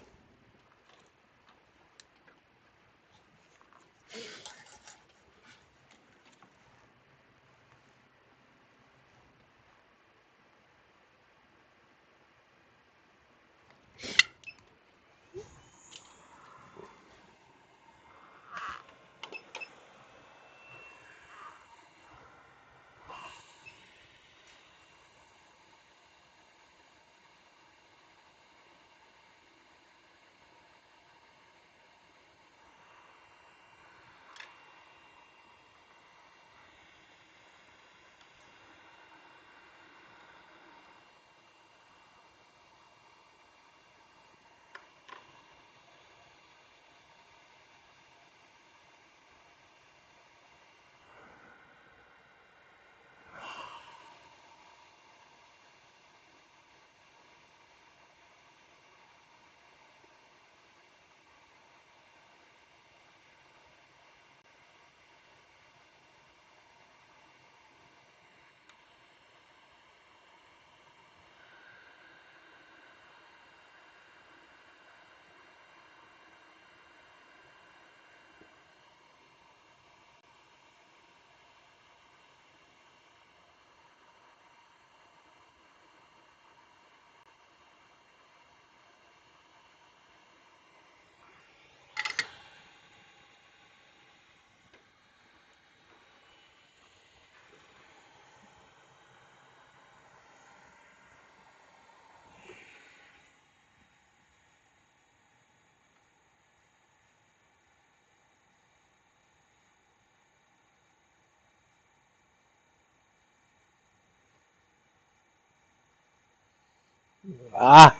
Ah,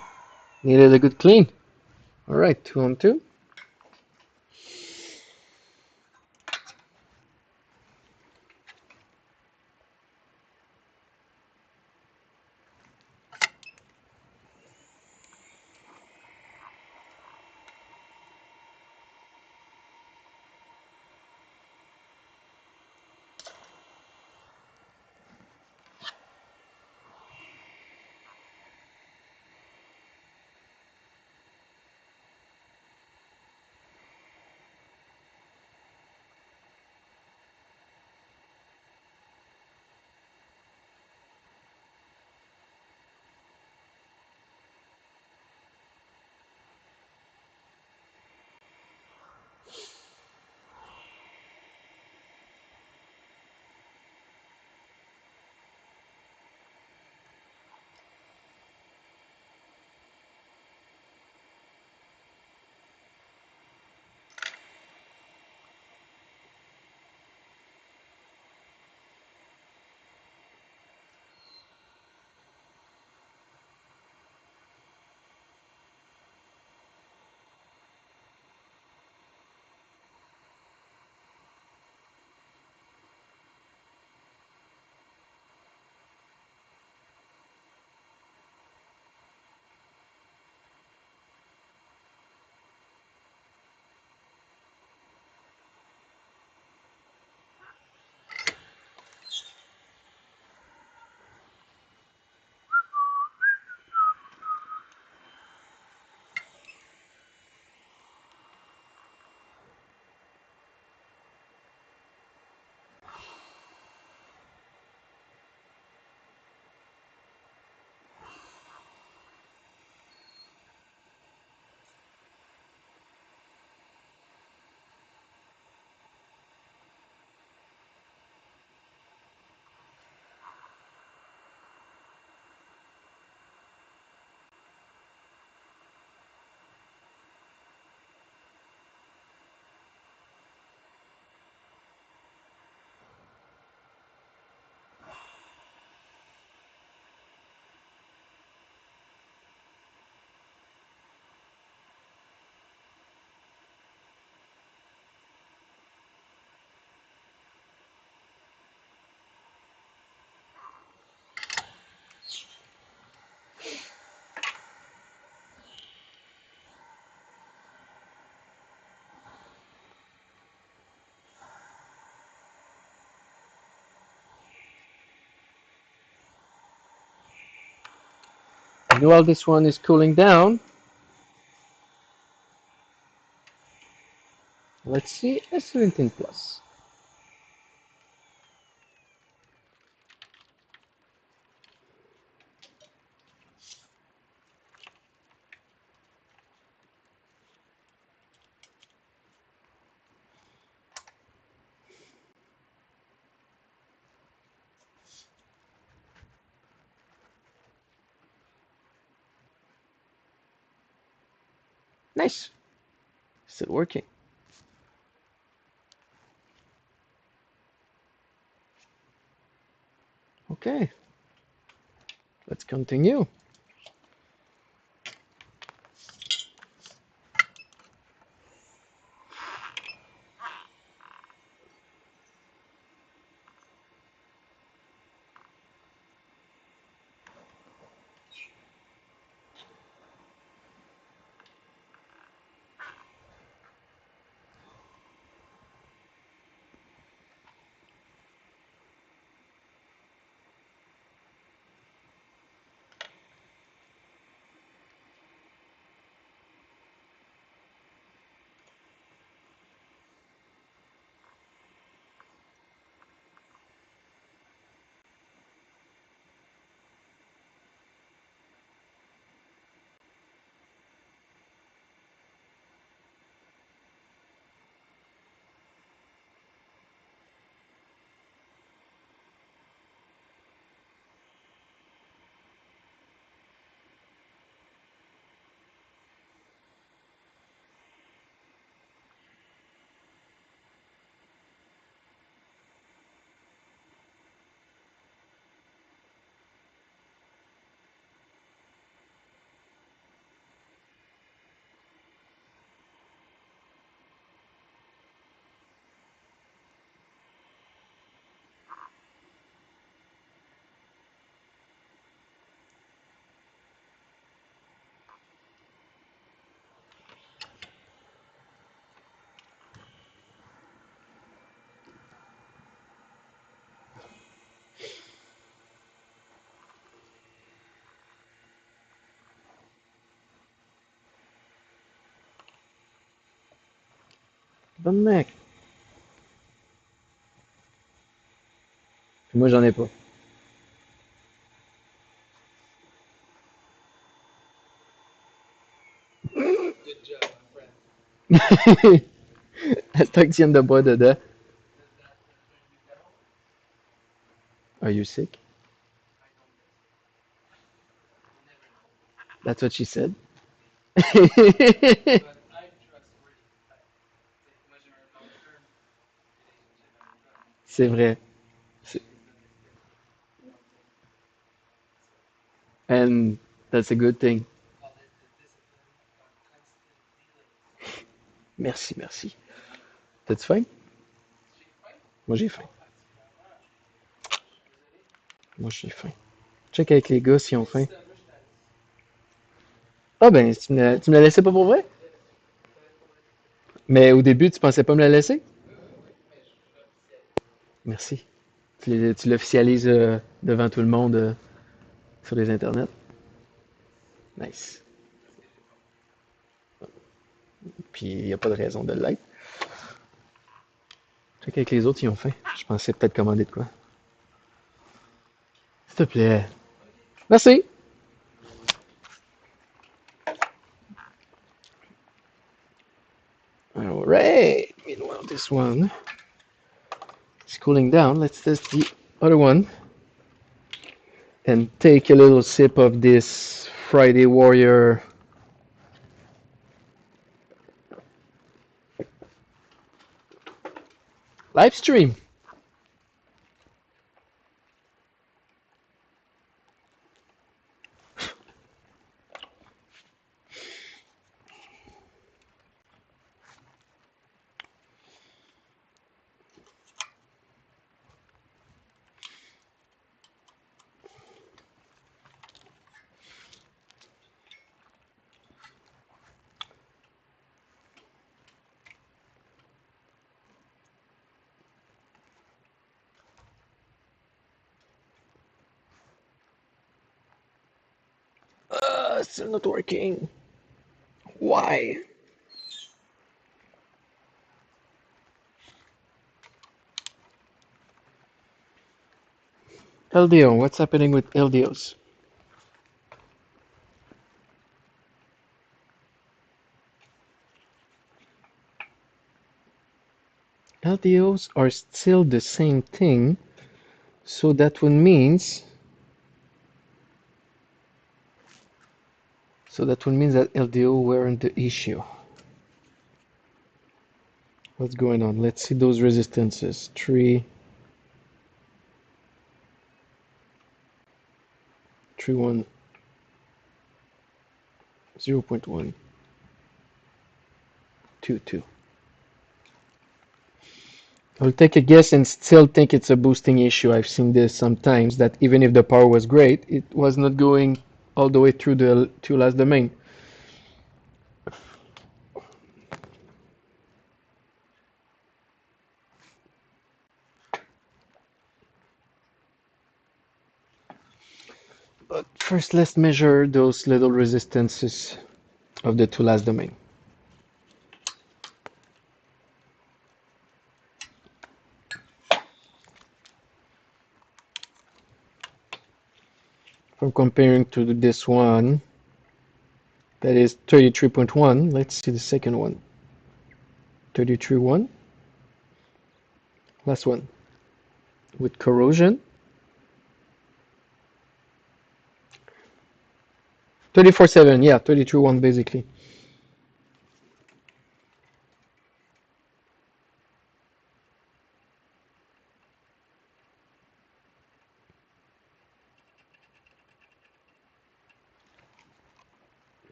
needed a good clean. All right, 2 on 2. And while this one is cooling down, let's see S17 Plus. Nice. Still working. Okay, let's continue. Bonne mec. Moi, j'en ai pas. Good job, my friend. Tant que tu viens de boire dedans. Is that the 30 barrel? Are you sick? I don't think so. You never know. That's what she said. But I'm trustworthy. Moi, j'ai un long-term relationship avec toi. C'est vrai. Based on experience. Donc, that's why. And that's a good thing. Call it the discipline of constant dealings. Merci, merci. T'as-tu faim? J'ai faim? Moi, j'ai faim. Pas particulièrement. Je suis désolé. Moi, j'ai faim. Check avec les gars s'ils ont Mais faim. si t'as faim, je t'arrête. Ah ben, tu me la laissais pas pour vrai? Yes. Pour vrai, pour vrai. Mais au début, tu pensais pas me la laisser? Oui, oui, oui. Mais je l'officialise. Merci. Tu l'officialises devant tout le monde sur les internets. Yes. Nice. Parce que j'ai faim. Puis il n'y a pas de raison de l'être. Check avec les autres, ils ont faim. Je pensais peut-être commander de quoi. S'il te plaît. OK. Merci. All right. Meanwhile, this one is cooling down. Let's test the other one and take a little sip of this Friday Warrior live stream. Still not working. Why? LDO, what's happening with LDOs? LDOs are still the same thing, so that one means that LDO weren't the issue. What's going on? Let's see those resistances. 3, 3, 1, 0.1, 2, 2. I'll take a guess and still think it's a boosting issue. I've seen this sometimes, that even if the power was great, it was not going all the way through the two last domain. But first, let's measure those little resistances of the two last domain. From comparing to this one, that is 33.1. Let's see the second one. 33.1. Last one. With corrosion. 34.7. Yeah, 33.1 basically.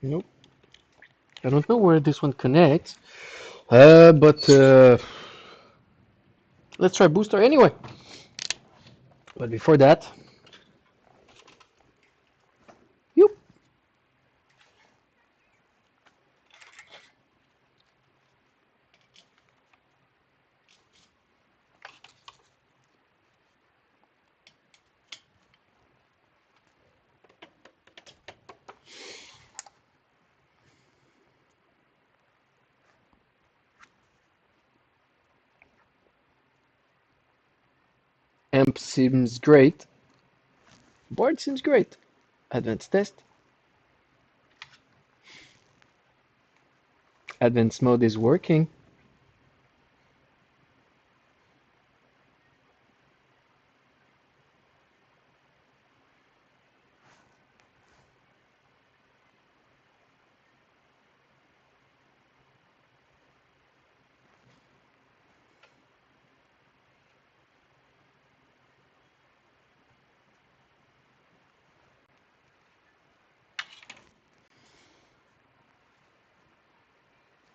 Nope. I don't know where this one connects, but let's try booster anyway. But before that, you amp seems great. Board seems great. Advanced test. Advanced mode is working.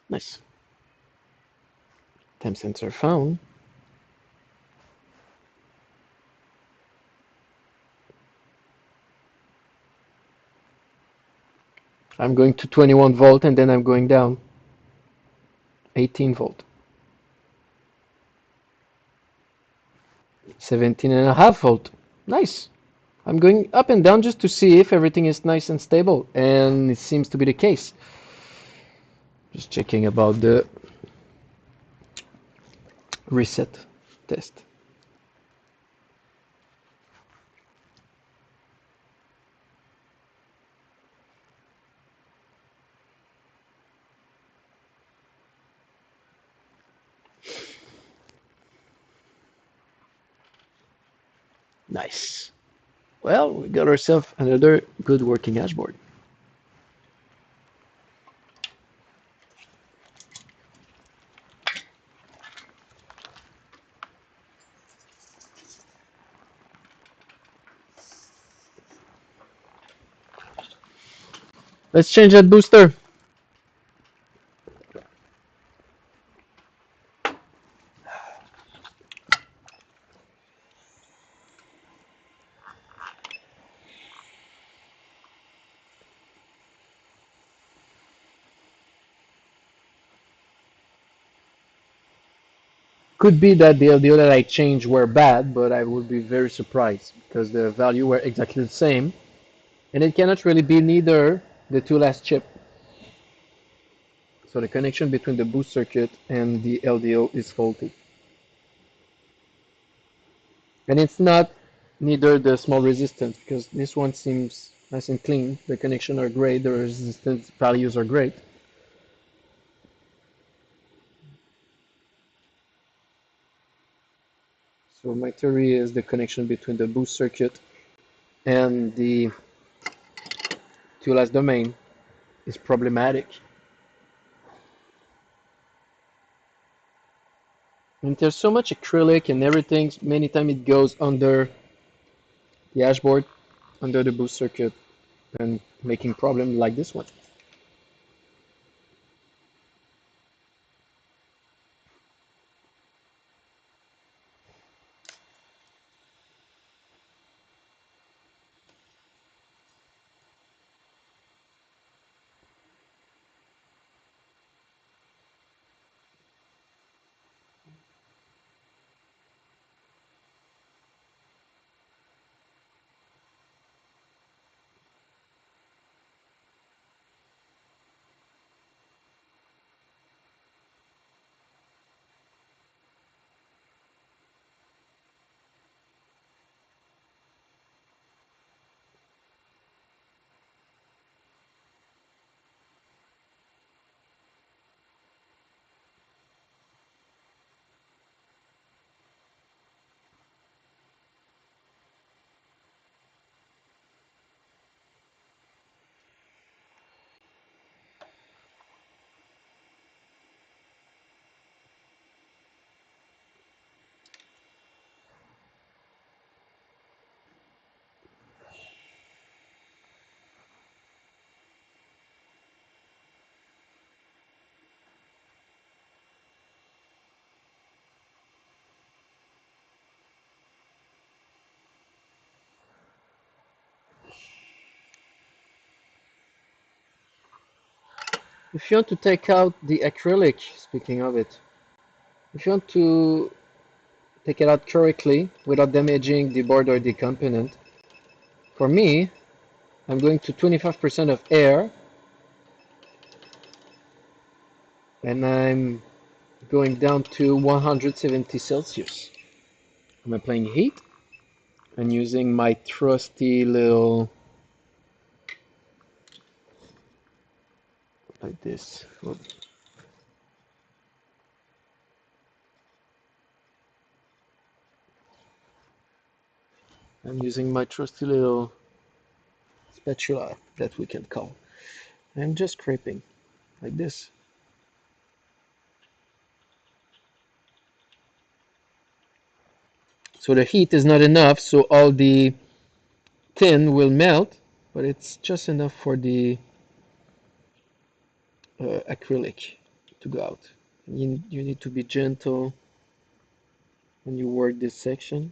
Nice. Temp sensor found. I'm going to 21 volt and then I'm going down. 18 volt. 17 and a half volt. Nice. I'm going up and down just to see if everything is nice and stable, and it seems to be the case. Just checking about the reset test. Nice. Well, we got ourselves another good working dashboard. Let's change that booster. Could be that the LDO that I changed were bad, but I would be very surprised because the value were exactly the same. And it cannot really be neither the two last chip. So the connection between the boost circuit and the LDO is faulty. And it's not neither the small resistance because this one seems nice and clean. The connection are great, the resistance values are great. So my theory is the connection between the boost circuit and the two last domain is problematic. And there's so much acrylic and everything, many times it goes under the dashboard, under the boost circuit, and making problem like this one. If you want to take out the acrylic, speaking of it, if you want to take it out correctly without damaging the board or the component, for me, I'm going to 25% of air, and I'm going down to 170 Celsius. I'm applying heat and using my trusty little, like this. I'm using my trusty little spatula that we can call. I'm just scraping like this. So the heat is not enough, so all the tin will melt, but it's just enough for the acrylic to go out. You need to be gentle when you work this section.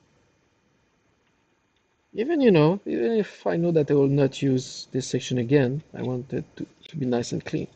Even, even if I know that I will not use this section again, I want it to be nice and clean.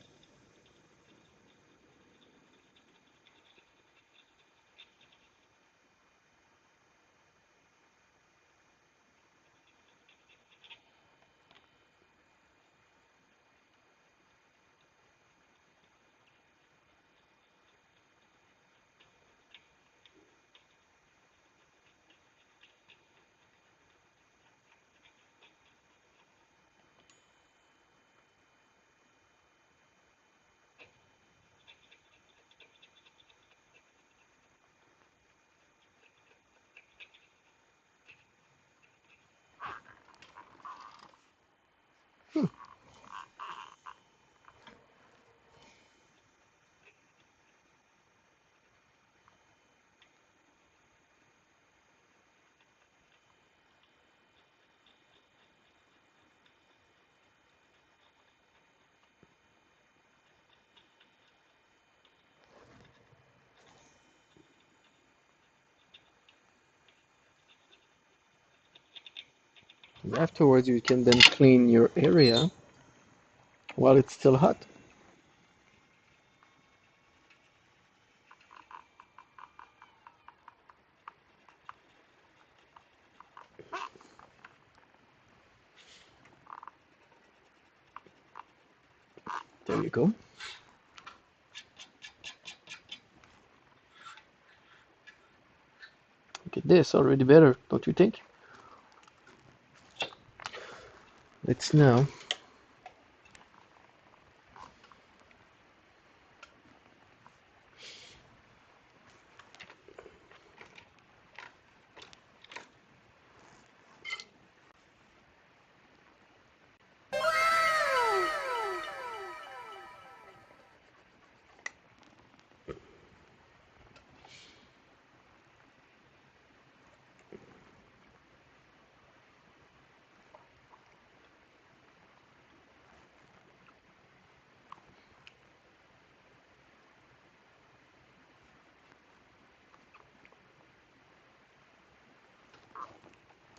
And afterwards, you can then clean your area while it's still hot. There you go. Look at this, already better, don't you think? Let's now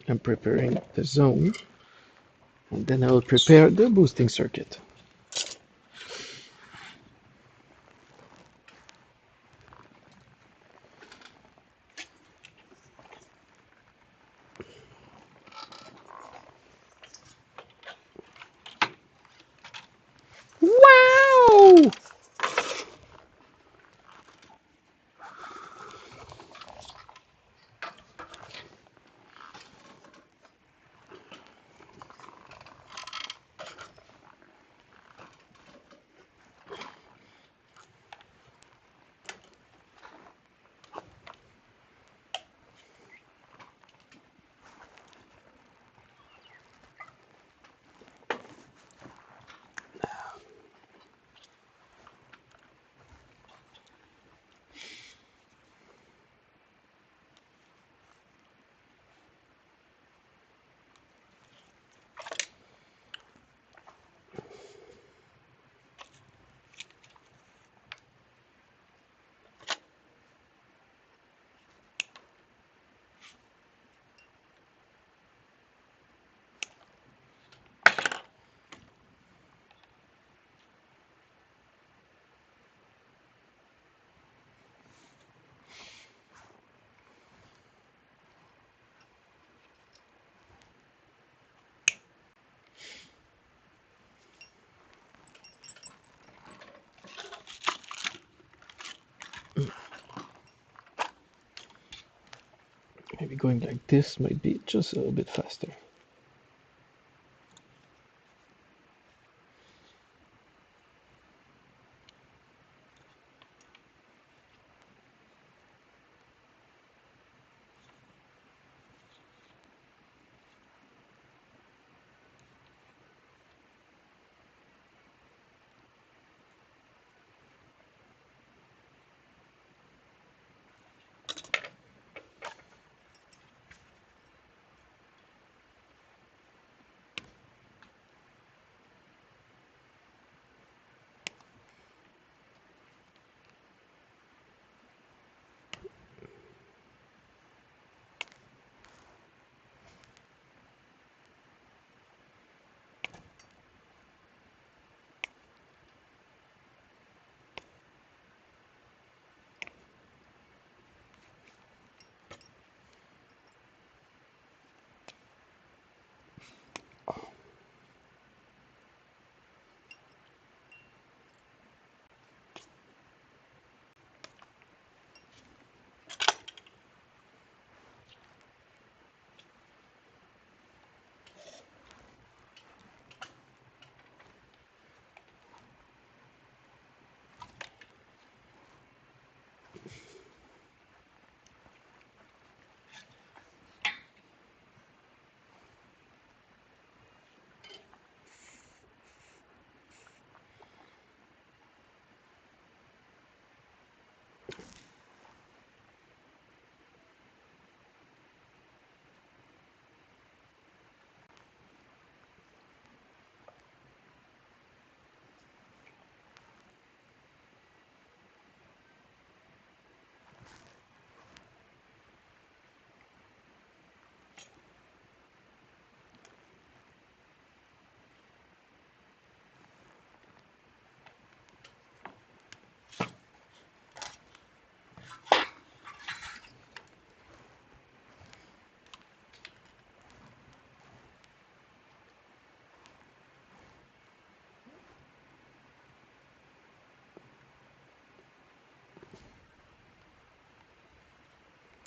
I'm preparing the zone, and then I will prepare the boosting circuit. Wow! going like this might be just a little bit faster.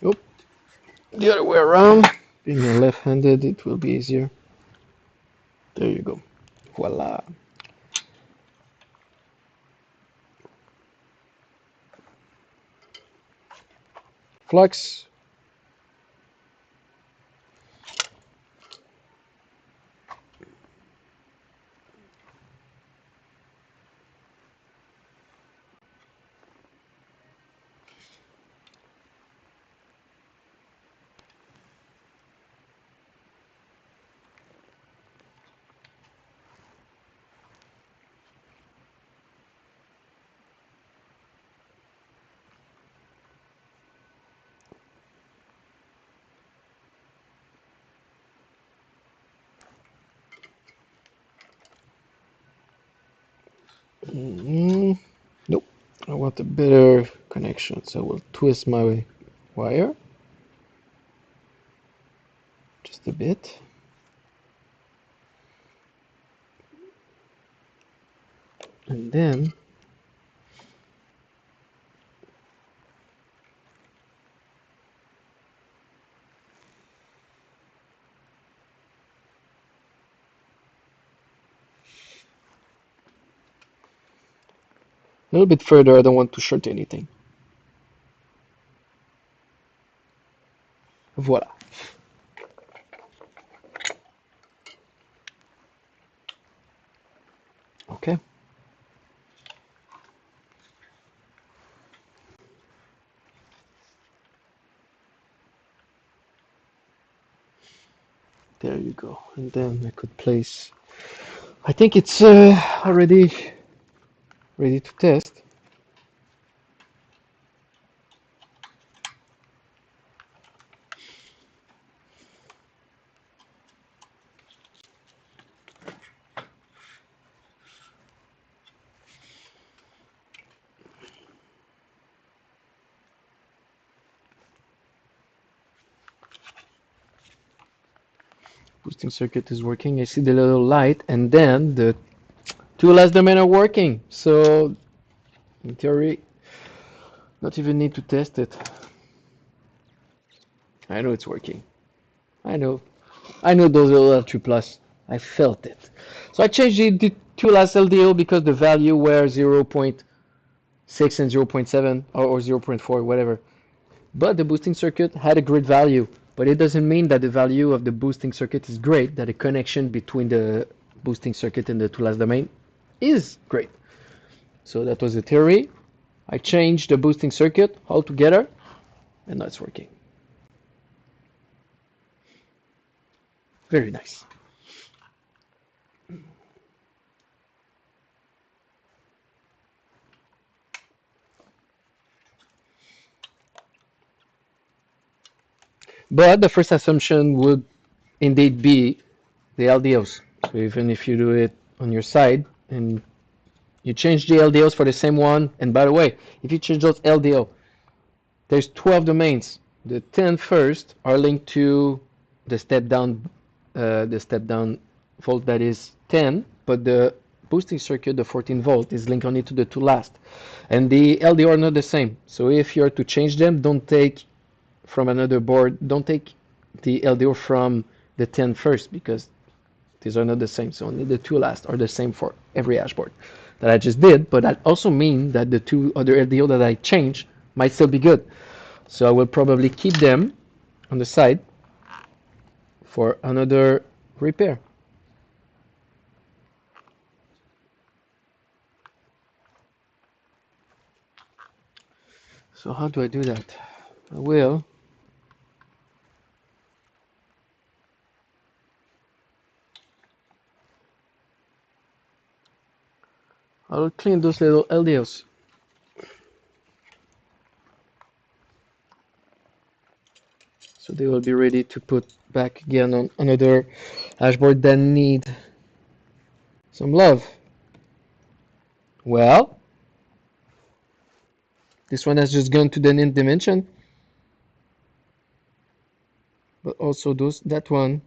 Oh, the other way around. Being left-handed, it will be easier. There you go. Voila. Flux. Nope. I want a better connection, so I will twist my wire just a bit. And then a little bit further, I don't want to short anything. Voila. Okay. There you go. And then I could place. I think it's already ready to test. Boosting circuit is working. I see the little light, and then the two last domain are working. So in theory, not even need to test it. I know it's working. I know. I know those are L3 plus. I felt it. So I changed the two last LDO because the value were 0.6 and 0.7 or 0.4, whatever. But the boosting circuit had a great value. But it doesn't mean that the value of the boosting circuit is great, that the connection between the boosting circuit and the two last domain is great. So that was the theory. I changed the boosting circuit altogether, and now it's working. Very nice. But the first assumption would indeed be the LDOs. So even if you do it on your side and you change the LDOs for the same one, and by the way, if you change those LDO, there's 12 domains. The 10 first are linked to the step down volt that is 10, but the boosting circuit, the 14 volt, is linked only to the two last. And the LDO are not the same. So if you're to change them, don't take from another board, don't take the LDO from the 10 first because these are not the same. So only the two last are the same for every hashboard that I just did. But that also means that the two other LDO that I changed might still be good. So I will probably keep them on the side for another repair. So how do I do that? I'll clean those little LDOs. So they will be ready to put back again on another dashboard that need some love. Well, this one has just gone to the nth dimension, but also that one.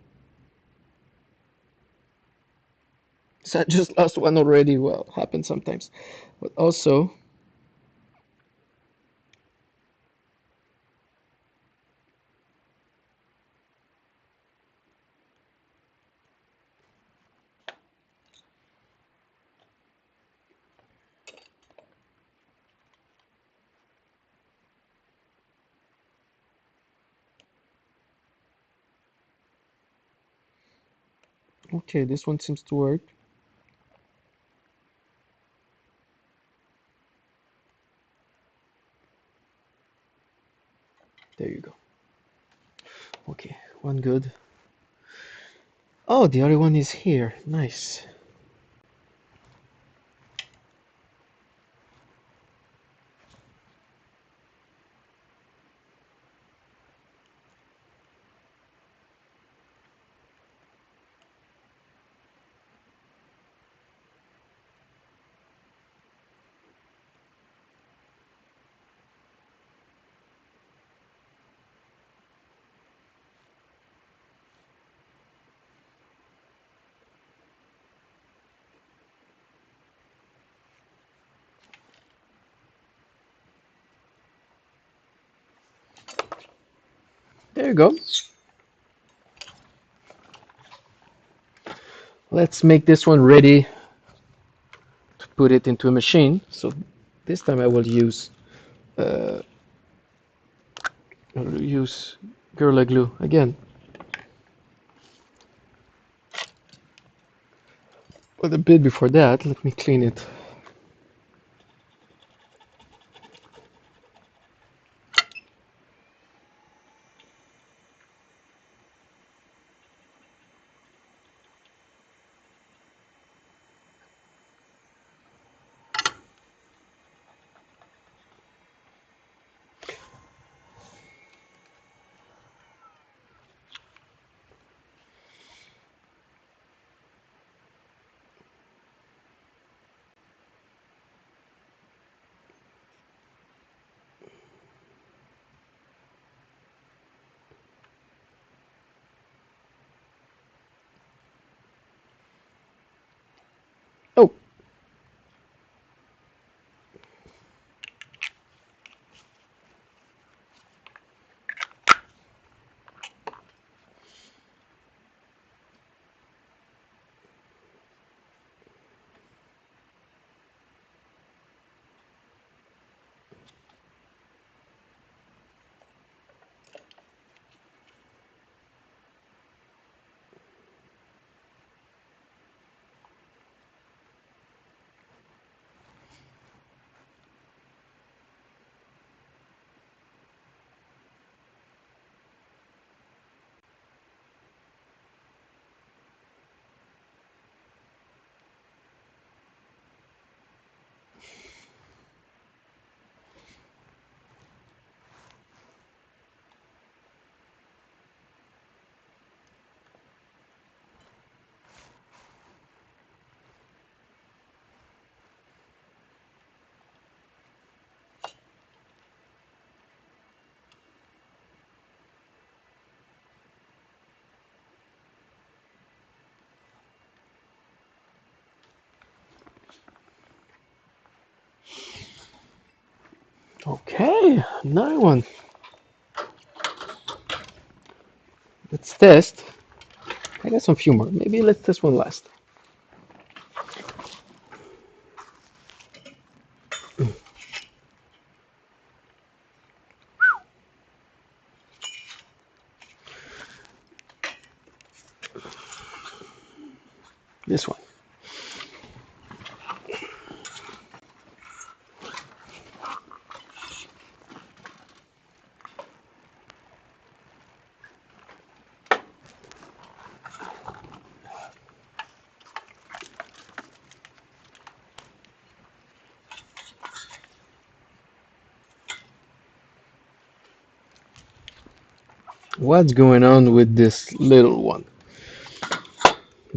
So I just lost one already. Well, happens sometimes, but also okay, this one seems to work. There you go. Okay, one good. Oh, the other one is here. Nice. There you go. Let's make this one ready to put it into a machine. So this time uh, I will use Gorilla Glue again. But a bit before that, let me clean it. Okay, another one. Let's test. I got some few more. Maybe let's test one last. This one. What's going on with this little one?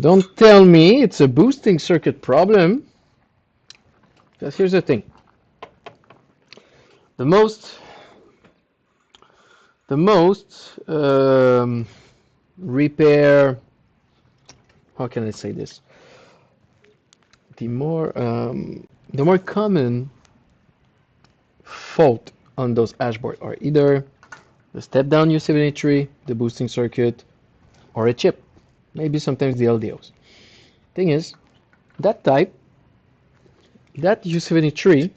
Don't tell me it's a boosting circuit problem. Because here's the thing. The most repair, how can I say this? The more common fault on those Hashboard are either the step down U73, the boosting circuit, or a chip. Maybe sometimes the LDOs. Thing is, that type, that U73,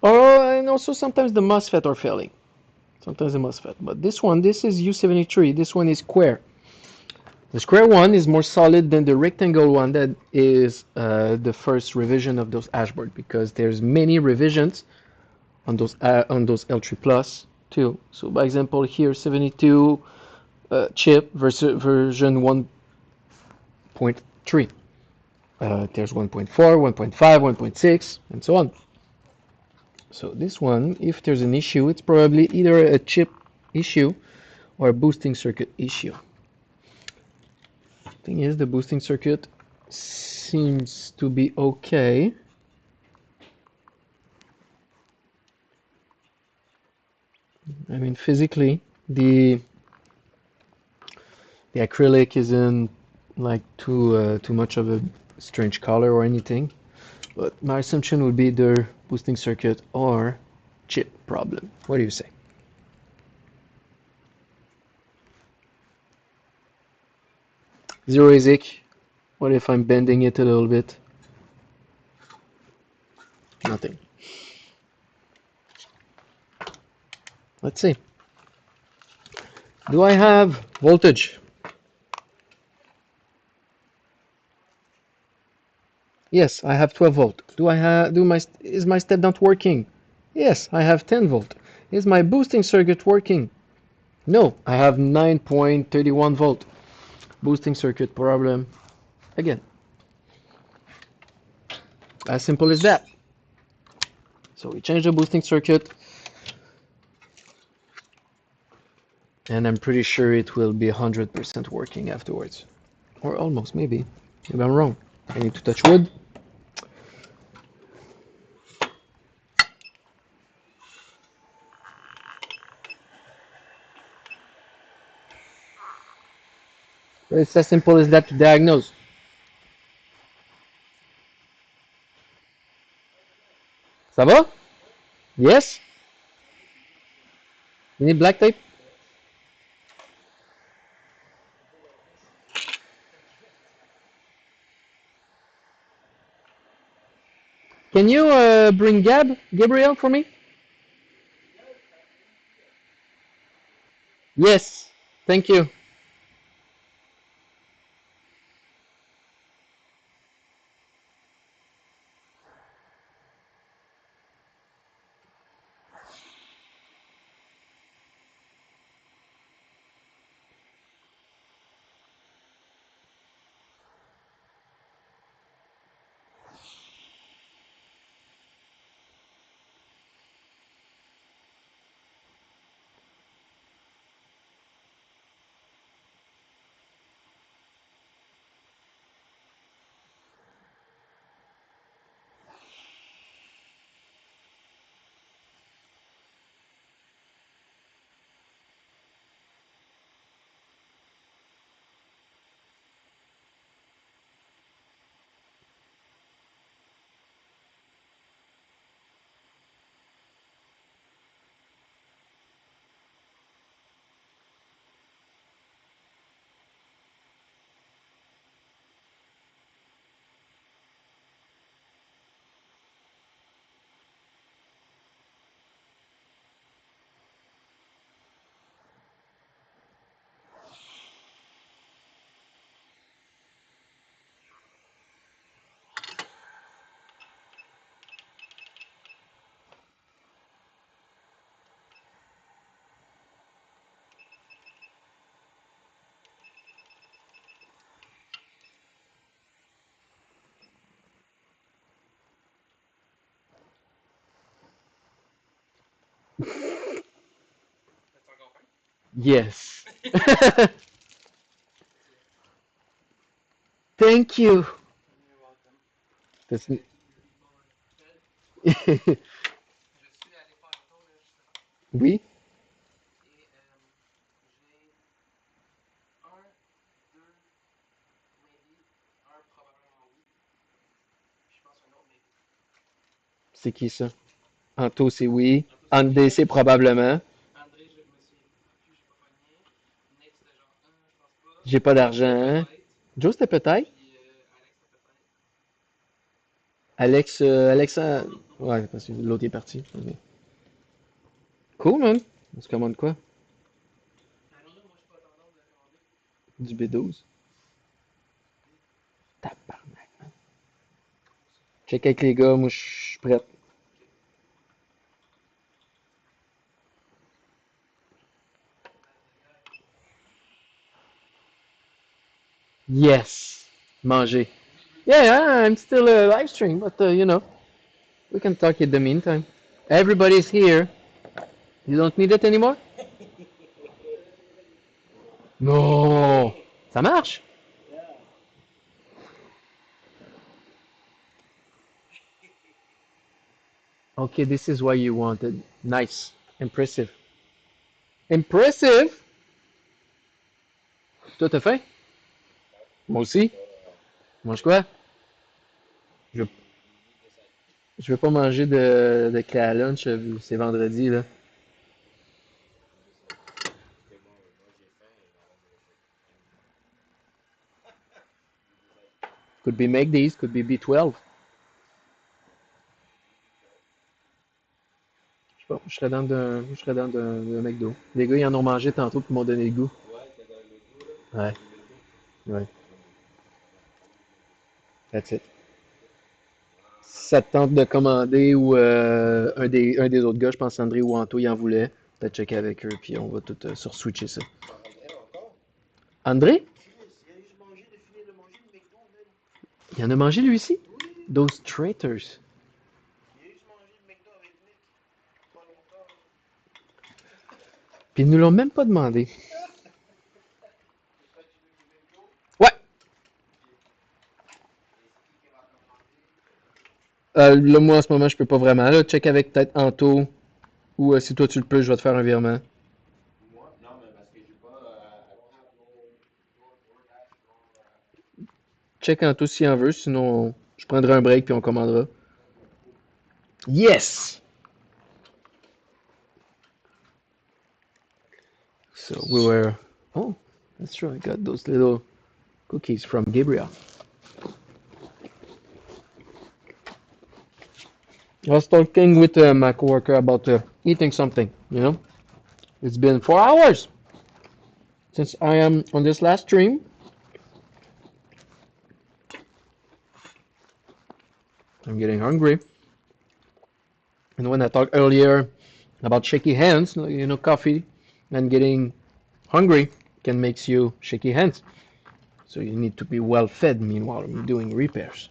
and also sometimes the MOSFET are failing. Sometimes the MOSFET. But this one, this is U73. This one is square. The square one is more solid than the rectangle one that is the first revision of those Hashboard, because there's many revisions on those L3 Plus too. So by example here 72 chip versus version 1.3. There's 1.4, 1.5, 1.6, and so on. So this one, if there's an issue, it's probably either a chip issue or a boosting circuit issue. Thing is, the boosting circuit seems to be okay. I mean, physically, the acrylic isn't like too much of a strange color or anything. But my assumption would be either boosting circuit or chip problem. What do you say? Zero ASIC. What if I'm bending it a little bit? Nothing. Let's see. Do I have voltage? Yes, I have 12 volt. Is my step down working? Yes, I have 10 volt. Is my boosting circuit working? No, I have 9.31 volt. Boosting circuit problem. Again, as simple as that. So we change the boosting circuit, and I'm pretty sure it will be 100% working afterwards. Or almost, maybe. Maybe I'm wrong. I need to touch wood. But it's as simple as that to diagnose. Ça va? Yes? You need black tape? Can you bring Gabriel for me? Yes. Thank you. T'as-tu encore faim? Yes. Tiens. Thank you. You're welcome. That's Bon, Fred, je suis allé faire un tour, là, justement. Oui. Et j'ai un, deux, maybe, un probablement oui. Puis je pense un autre maybe. C'est qui ça? Anto, c'est oui. Anto, c'est oui. Andé, c'est probablement. André, je me souviens plus, j'ai pas pogné. Nick, c'était genre, je pense pas. J'ai pas Joe, c'était d'argent. peut-être. Joe, c'était peut-être. Puis Alex, c'était peut-être. Alex, ouais, parce que l'autre est parti. Ok. Cool, man. On se commande quoi? I don't know, moi je suis pas tendance de commander. Du B12. Tabarnak. Où ça? Check avec les gars, moi je suis prêt. Ok. Aïe, aïe, Yes! Manger. Oui, oui. Yeah, I'm still a live stream, but we can talk in the meantime. Everybody's here. You don't need it anymore? No! Ça marche? Yeah. Okay, this is why you wanted. Nice. Impressive. Impressive! Toi, t'as faim? Moi aussi. Mange quoi? Je, je veux pas manger de clé à lunch, c'est vendredi, là. Could be McD's, could be B12. Je sais pas, je serais dans d'un McDo. Les gars, ils en ont mangé tantôt puis m'ont donné le goût. Ouais, ouais, that's it. Si ça te tente de commander ou un des autres gars, je pense André ou Anto, il en voulait. Peut-être checker avec eux, puis on va tout sur-switcher ça. André? Il en a mangé lui aussi? Those traitors. Puis ils nous l'ont même pas demandé. C'est quoi tu veux, du McDo? Ouais! Ok. Et c'est qui va commander? Là, moi, en ce moment, je peux pas vraiment. Là, check avec peut-être Anto, ou si toi tu le peux, je vais te faire un virement. Moi? Non, mais parce que j'ai pas. I don't have no DoorDash, no. Check Anto s'il en veut, sinon je prendrai un break puis on commandera. Ok, cool. Yes! So we were. Oh, that's true. I got those little cookies from Gabriel. I was talking with my coworker about eating something. It's been 4 hours since I am on this last stream. I'm getting hungry. And when I talked earlier about shaky hands, coffee and getting hungry can makes you shaky hands. So you need to be well fed meanwhile you're doing repairs.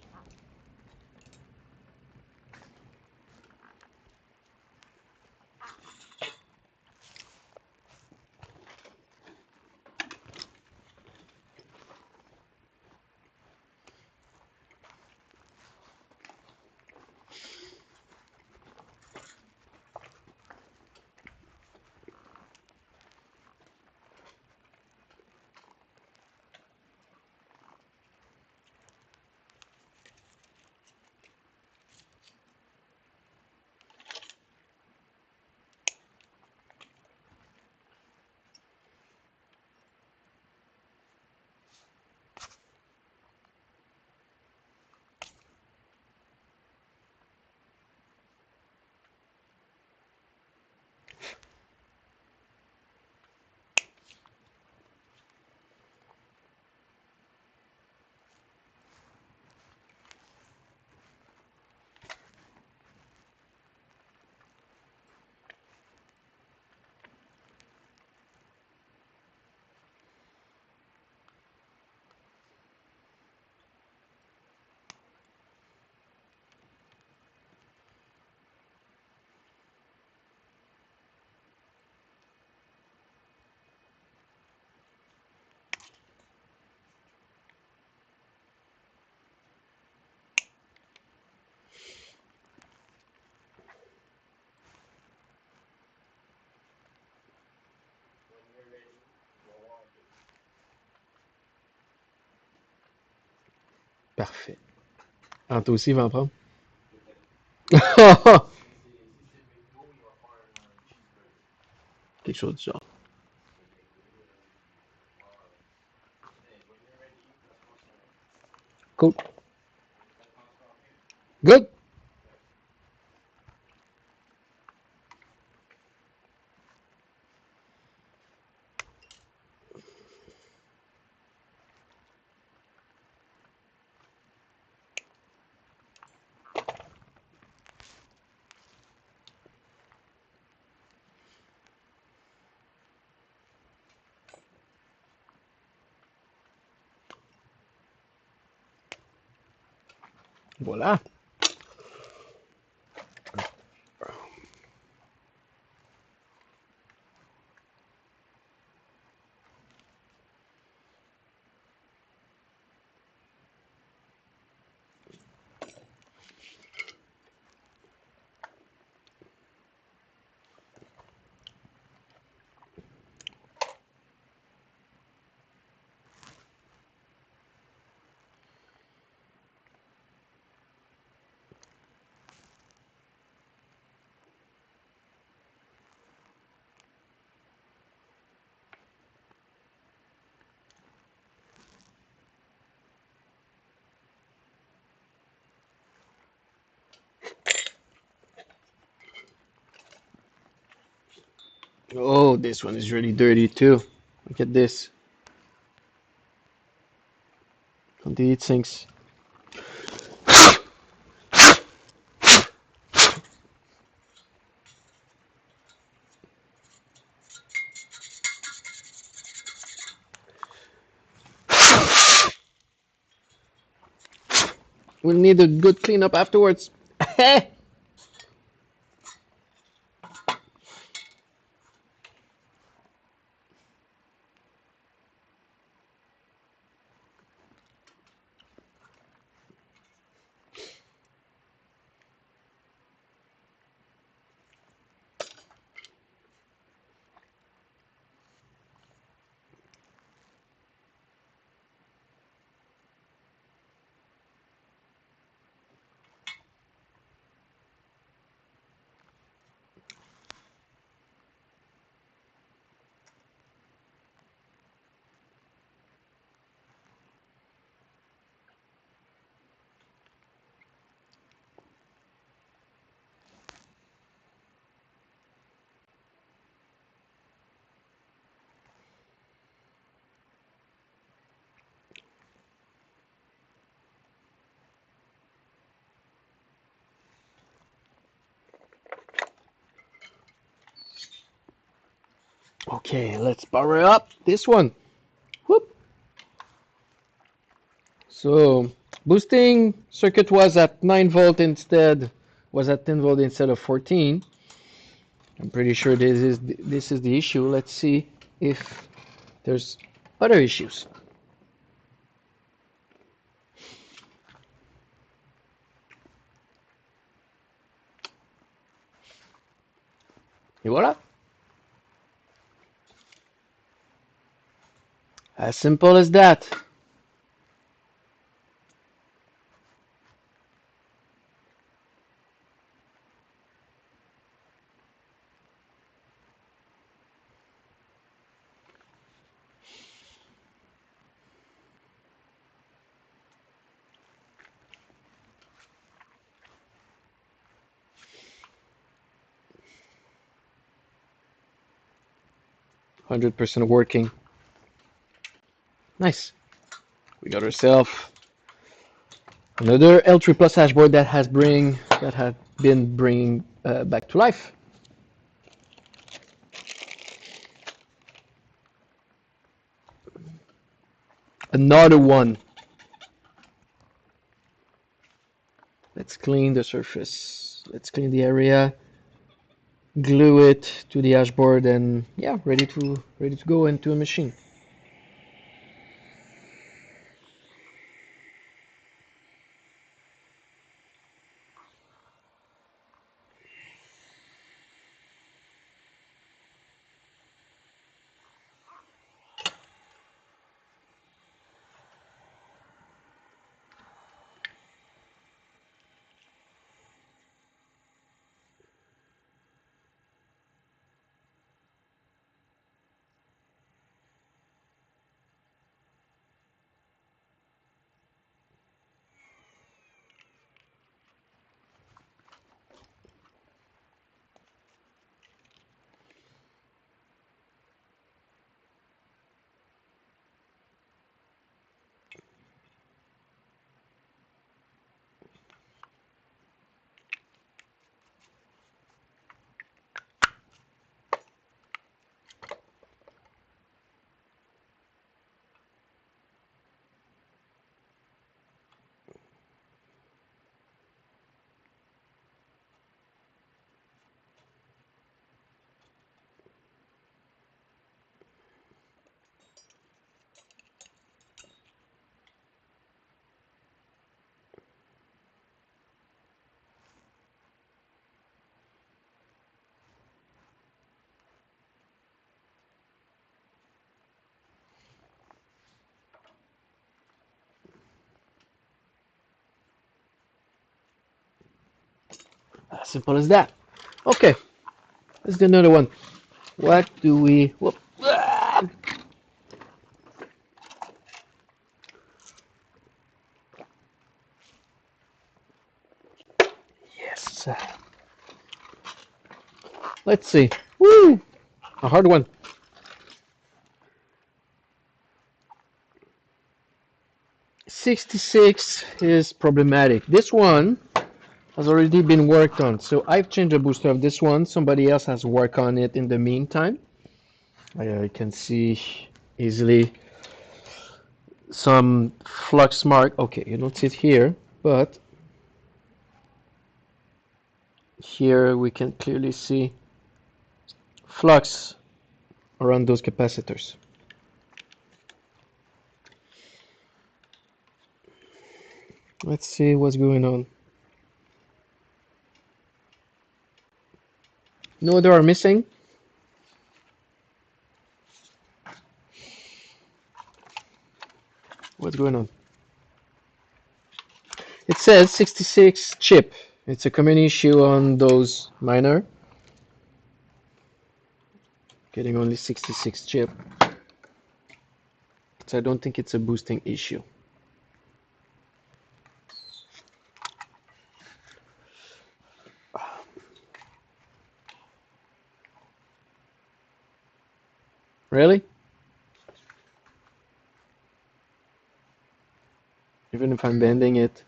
Parfait. Ah, toi aussi, il va en prendre? C'est McDo, il va faire un cheeseburger. Quelque chose du genre. C'est McDo, il va faire. Hey, when you're ready, that's what's right. Cool. Je vais transférer. Good. Ouais. Voilà. Oh, this one is really dirty too. Look at this. On the heat sinks. We'll need a good cleanup afterwards. 'kay, let's power up this one. Whoop. So boosting circuit was at 9 volt instead, was at 10 volt instead of 14. I'm pretty sure this is the issue. Let's see if there's other issues. Et voilà. As simple as that. 100% working. Nice. We got ourselves another L3 Plus hashboard that had been bringing back to life. Another one. Let's clean the surface. Let's clean the area. Glue it to the hashboard, and yeah, ready to go into a machine. As simple as that. Okay, let's do another one. What do we? Whoop. Ah! Yes. Let's see. Woo! A hard one. 66 is problematic. This one has already been worked on. So I've changed the booster of this one. Somebody else has worked on it in the meantime. I can see easily some flux mark. Okay, you don't see it here, but here we can clearly see flux around those capacitors. Let's see what's going on. No, they are missing. What's going on? It says 66 chip. It's a common issue on those minor. Getting only 66 chip. So I don't think it's a boosting issue. Really? Even if I'm bending it.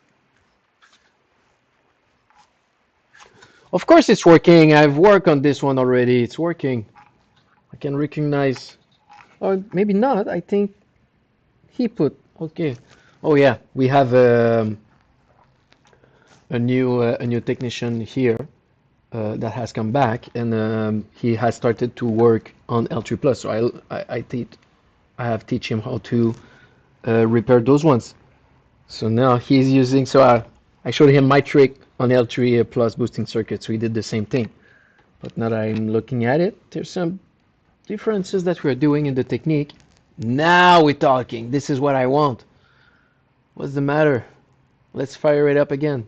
Of course it's working. I've worked on this one already. It's working. I can recognize. Or maybe not. I think he put. Okay. Oh yeah, we have a new technician here that has come back, and he has started to work on L3 Plus. So I have teach him how to repair those ones. So now he's using. So I showed him my trick on L3 Plus boosting circuits. We did the same thing. But now that I'm looking at it, there's some differences that we're doing in the technique. Now we're talking. This is what I want. What's the matter? Let's fire it up again.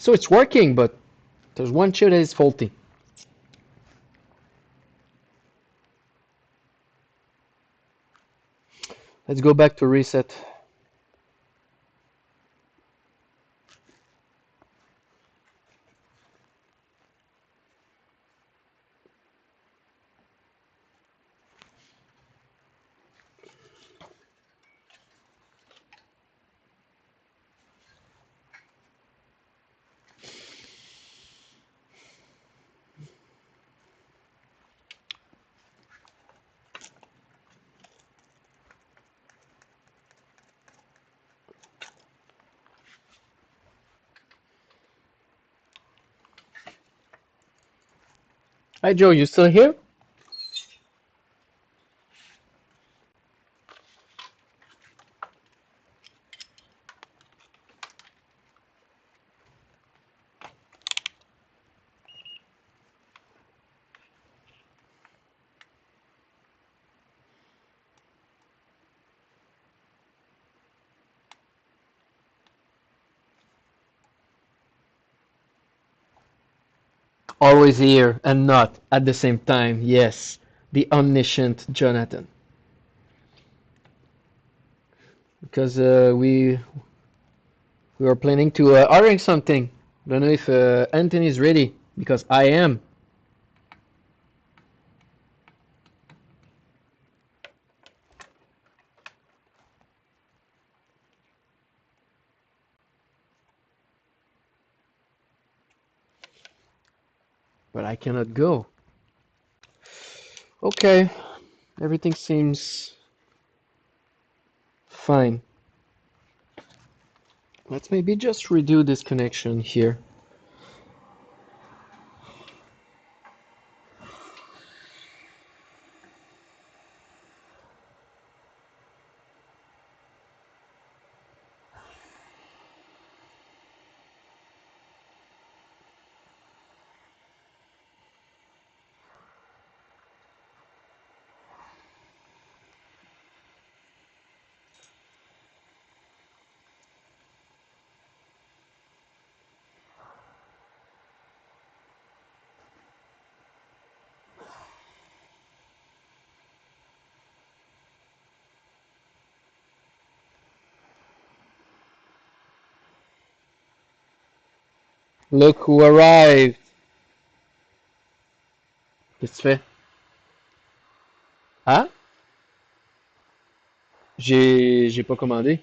So it's working, but there's one chip that is faulty. Let's go back to reset. Hi Joe, you still here? Always here and not at the same time. Yes, the omniscient Jonathan. Because we were planning to arrange something. Don't know if Anthony is ready because I am. But I cannot go. Okay, everything seems fine. Let's maybe just redo this connection here. Look who arrived. Qu'est-ce que tu fais? Ah? J'ai pas commandé.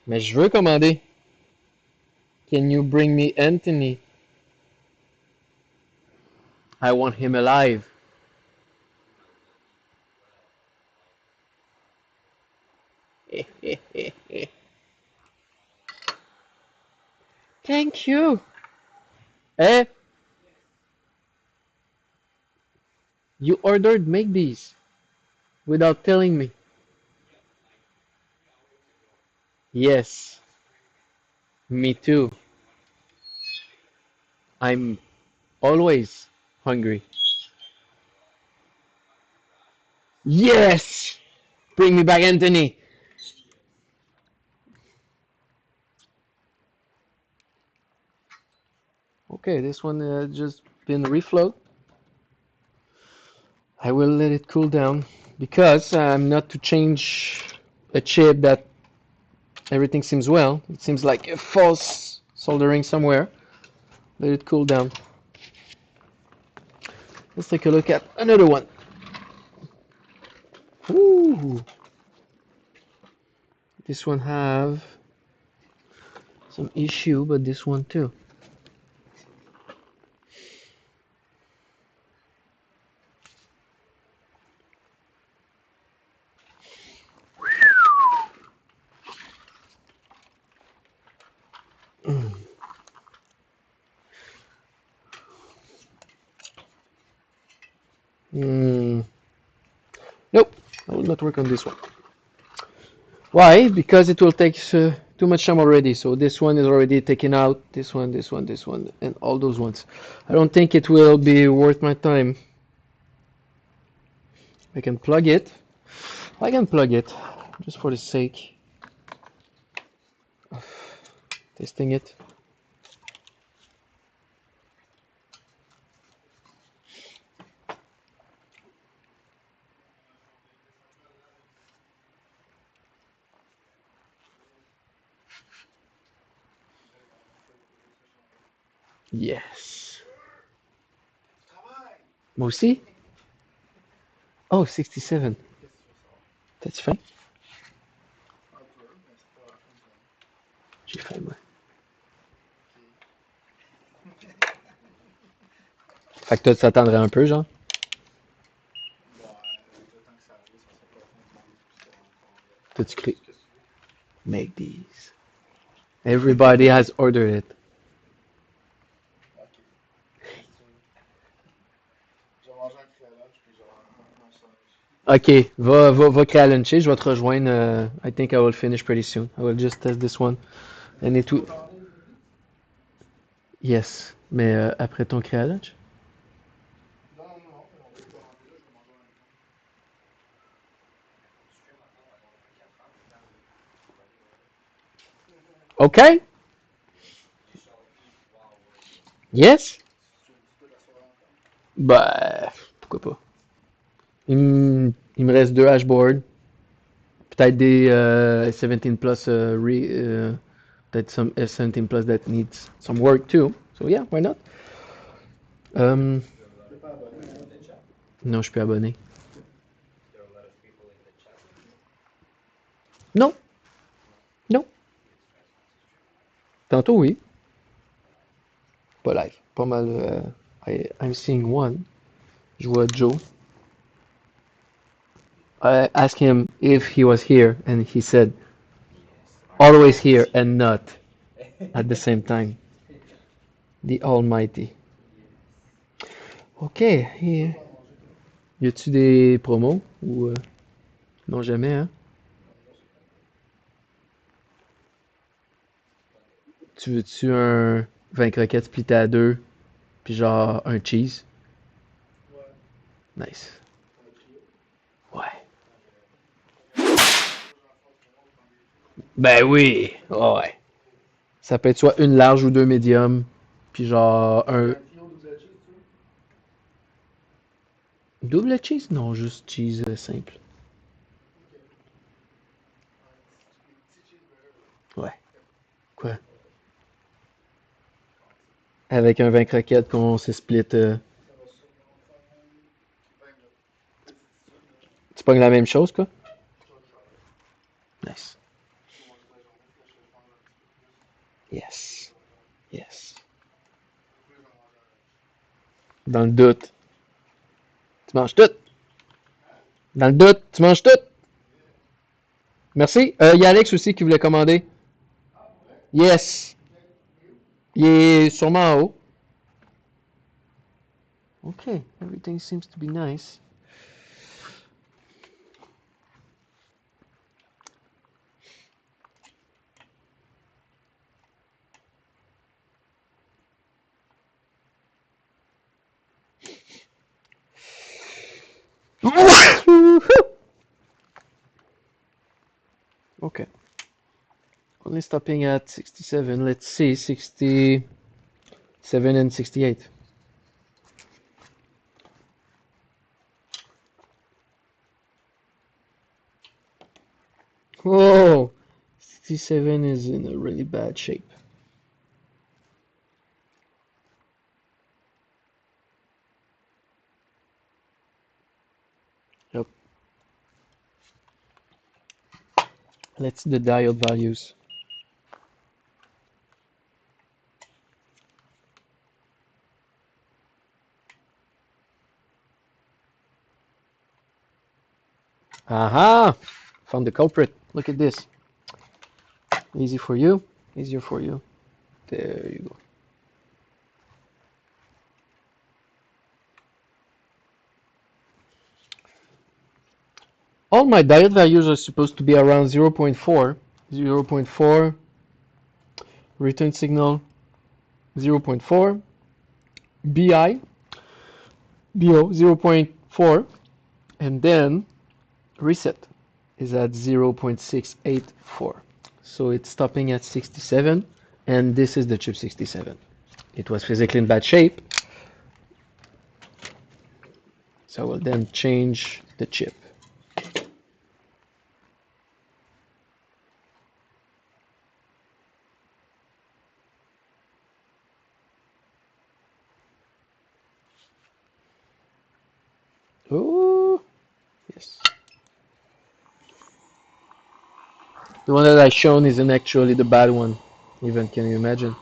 Mais je veux commander. Can you bring me Anthony? I want him alive. Thank you. Eh? You ordered make these without telling me. Yes, me too. I'm always hungry. Yes! Bring me back Anthony. Okay, this one just been reflowed. I will let it cool down because I'm not to change a chip that everything seems well. It seems like a false soldering somewhere. Let it cool down. Let's take a look at another one. Ooh. This one have some issue, but this one too. Nope, I will not work on this one. Why? Because it will take too much time already. So this one is already taken out. This one, this one, this one, and all those ones. I don't think it will be worth my time. I can plug it. I can plug it just for the sake of testing it. Yes. Moi aussi? Oh, 67. That's fine. J'ai faim, moi. Fait que toi, tu t'attendrais un peu, genre? T'as-tu cru? Make these. Everybody has ordered it. Ok, va créer à luncher, je vais te rejoindre. I think I will finish pretty soon. I will just test this one. And it will... Yes, mais après ton créa lunch? Okay. Yes. Bah, pourquoi pas. Il me reste deux hashboards. Peut-être des 17 plus, peut-être some S17 plus that needs some work too. So yeah, why not? Um, non, je suis plus abonné. Non, non. Tantôt oui. Pas live. Pas mal. I'm seeing one. Je vois Joe. I asked him if he was here, and he said always here and not at the same time. The Almighty. Ok. Y a-tu des promos ou non jamais hein? Tu veux-tu un 20 croquettes splitté à deux, puis genre un cheese? Nice. Ouais. Ben oui. Oh, ouais. Ça peut être soit une large ou deux médiums, puis genre un double cheese? Non, juste cheese simple. Ouais. Quoi? avec un 20 croquettes qu'on s'est split. Ça va sûrement faire 20 minutes. Petite étude, là. Tu pognes la même chose, quoi? Je vais le faire. Nice. Pour manger la journée, puis là, je vais prendre un petit peu plus. Yes. Ça va faire. Yes. Au pire, je vais manger un lunch. Dans le doute. Tu manges tout. Hein? Dans le doute, tu manges tout. Yeah. Merci. Il y a Alex aussi qui voulait commander. Ah, pour vrai? Yes. Il est où? Il est sûrement en haut. Okay, everything seems to be nice. Okay. Only stopping at 67. Let's see, 67 and 68. Whoa! 67 is in a really bad shape. Yep. Let's see the diode values. Aha! Found the culprit. Look at this. Easy for you, easier for you. There you go. All my diode values are supposed to be around 0.4. 0.4, return signal 0.4, BI, BO 0.4, and then reset is at 0.684. So it's stopping at 67, and this is the chip 67. It was physically in bad shape, so I will then change the chip. Oh, yes. The one that I shown isn't actually the bad one, even, can you imagine?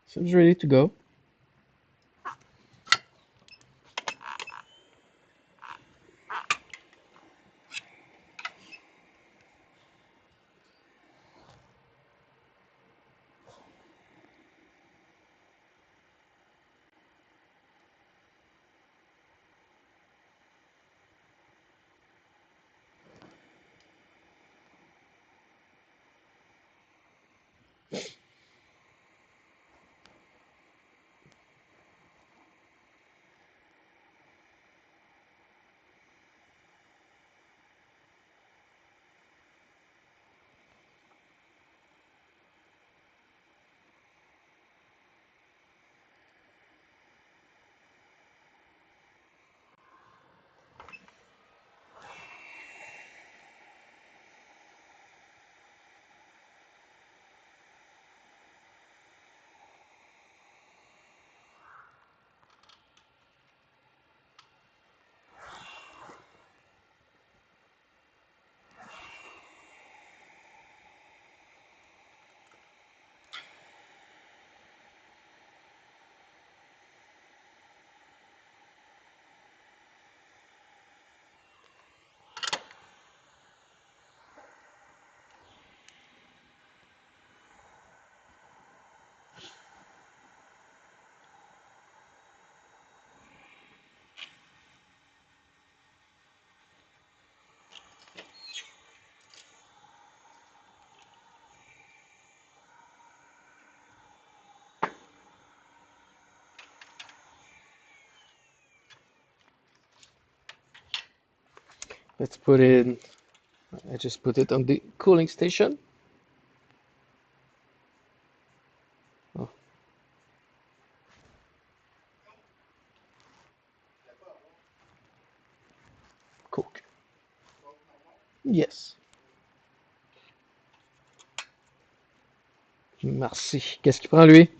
Seems ready to go. Let's put it, I just put it on the cooling station. Oh, Coke. Yes. Merci. Qu'est-ce qu'il prend lui?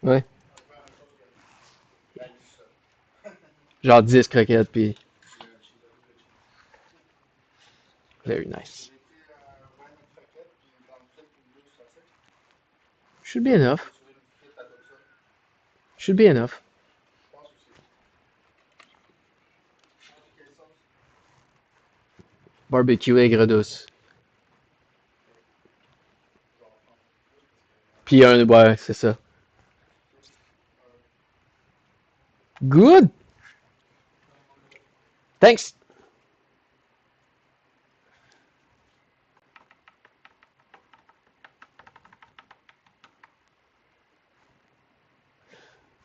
Ouais. Genre 10 croquettes, puis very nice. Should be enough. Should be enough. Barbecue aigre douce. Puis ouais, c'est ça. Good. Thanks.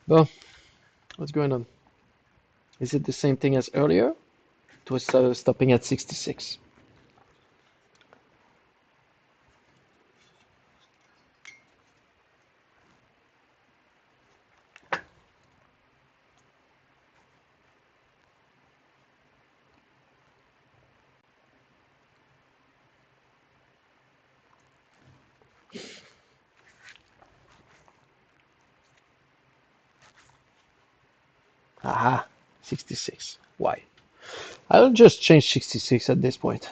Bon, what's going on? Is it the same thing as earlier? It was stopping at 66. Aha, 66. Why? I'll just change 66 at this point.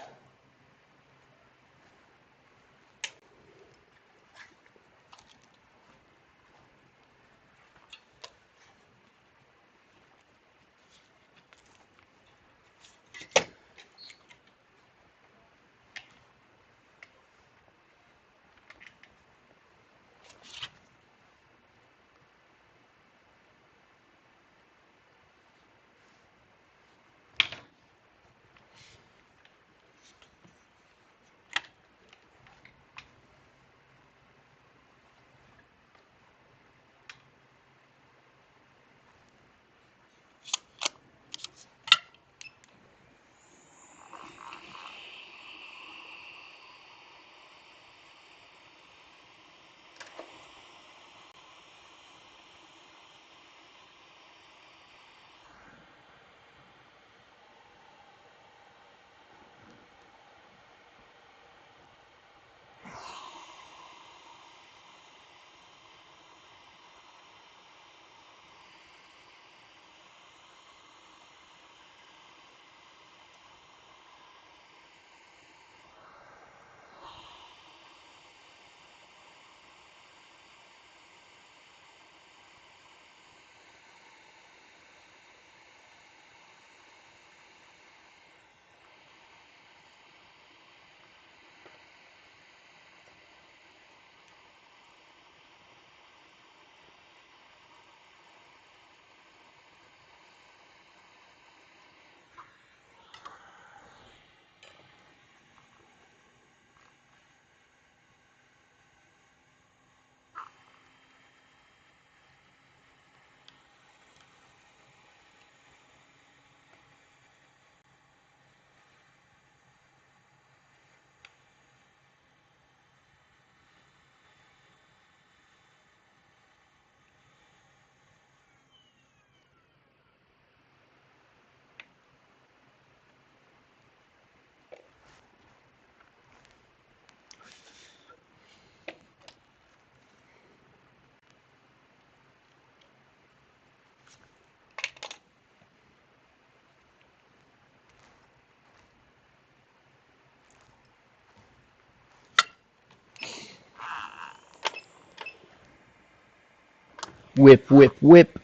Whip, whip, whip.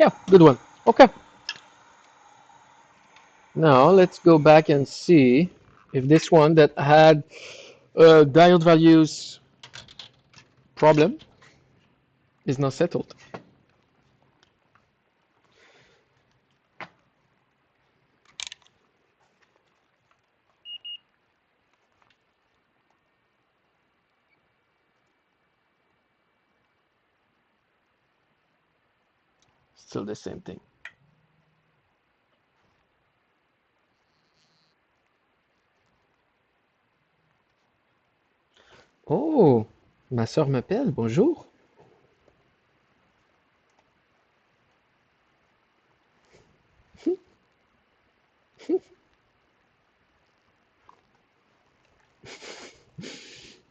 Yeah, good one. Okay. Now let's go back and see if this one that had diode values problem is now settled. Still the same thing. Oh, ma soeur m'appelle, bonjour.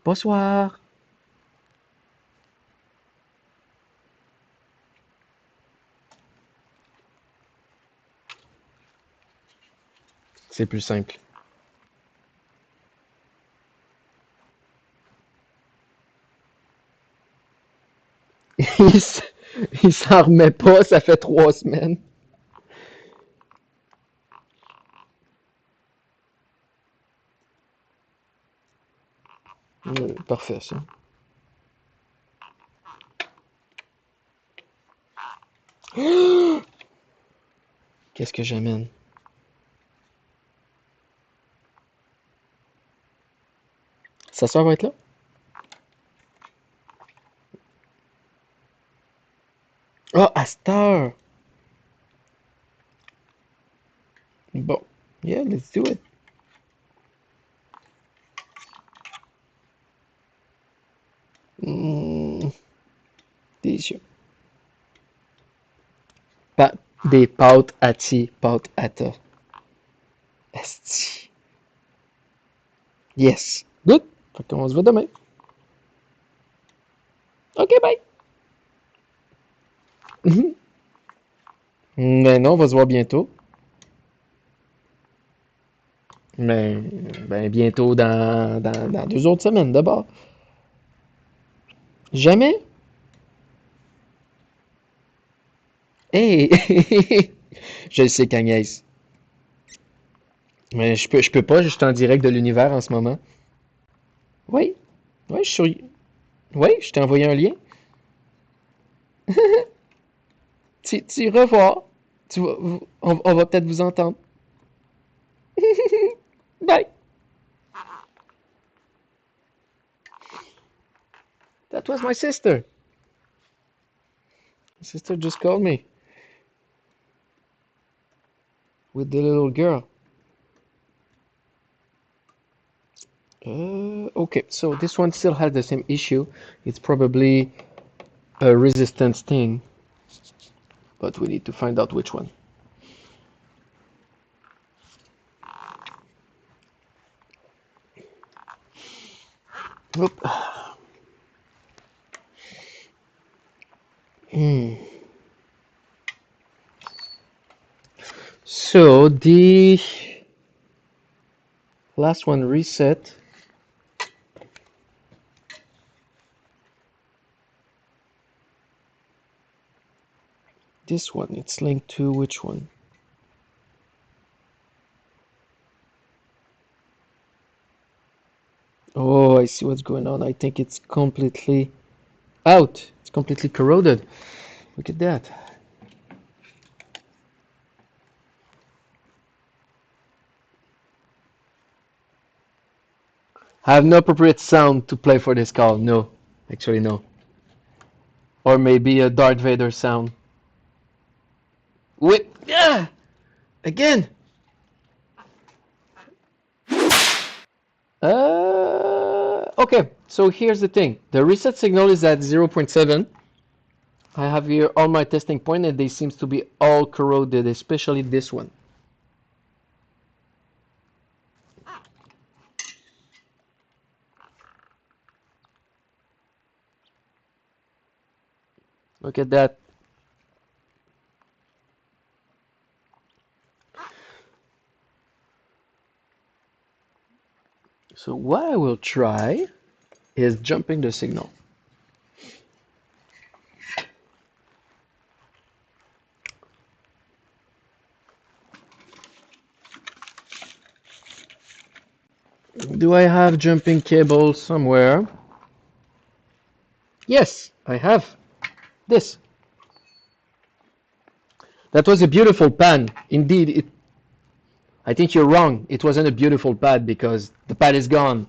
Bonsoir. C'est plus simple. Il s- il s'en remet pas, ça fait 3 semaines. Parfait, ça. Qu'est-ce que j'amène? Sa soeur va être là? Oh, à cette heure! Bon. Yeah, let's do it. Mm, délicieux. Pa- des pâtes pâtes à ta. Asti. Yes. Good. Fait qu'on se voit demain. Ok, bye. Mais non, on va se voir bientôt. Mais ben, bientôt dans 2 autres semaines d'abord. Jamais? Hey! Je le sais qu'Agnès. Mais je peux pas, je suis en direct de l'univers en ce moment. Oui, oui, oui, je t'ai envoyé un lien. Tu iras voir. On va peut-être vous entendre. Bye. That was my sister. My sister just called me with the little girl. Okay, so this one still has the same issue. It's probably a resistance thing, but we need to find out which one. Oop. Hmm. So the last one reset. This one, it's linked to which one? Oh, I see what's going on. I think it's completely out. It's completely corroded. Look at that. I have no appropriate sound to play for this call. No, actually no. Or maybe a Darth Vader sound. Wait, yeah, again. Okay, so here's the thing. The reset signal is at 0.7. I have here all my testing points and they seems to be all corroded, especially this one. Look at that. So what I will try is jumping the signal. Do I have jumping cable somewhere? Yes, I have this. That was a beautiful pan. Indeed, I think you're wrong. It wasn't a beautiful pad because the pad is gone.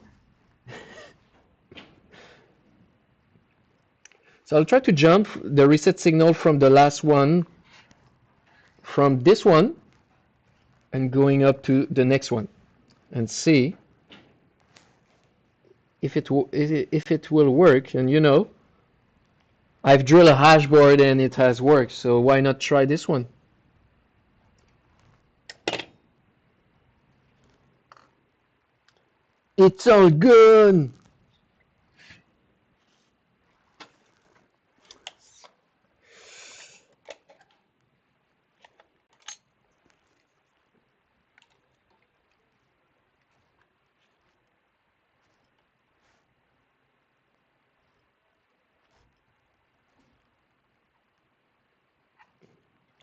So I'll try to jump the reset signal from the last one, from this one, and going up to the next one, and see if it will work. And you know, I've drilled a hashboard and it has worked, so why not try this one? It's all good.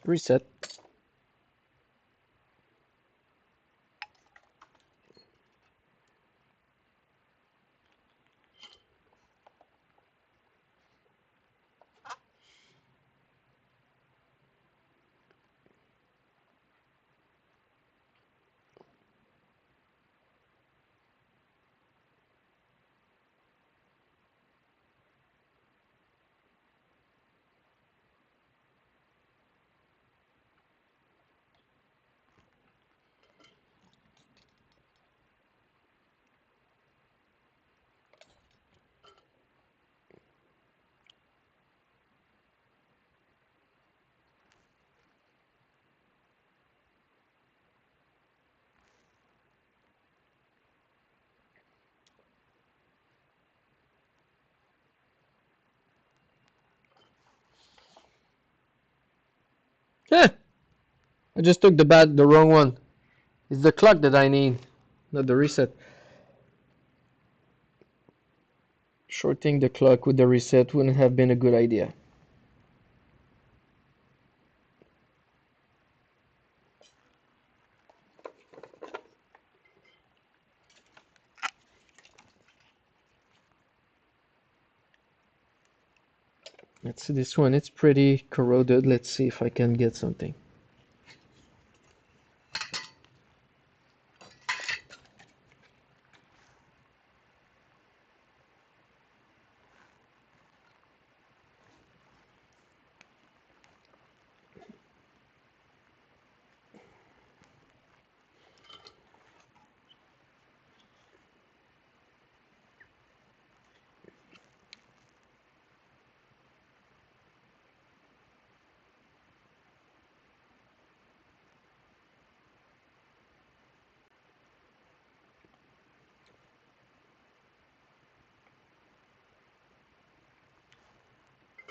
Reset. Yeah, I just took the wrong one. It's the clock that I need, not the reset. Shorting the clock with the reset wouldn't have been a good idea. Let's see this one. It's pretty corroded. Let's see if I can get something.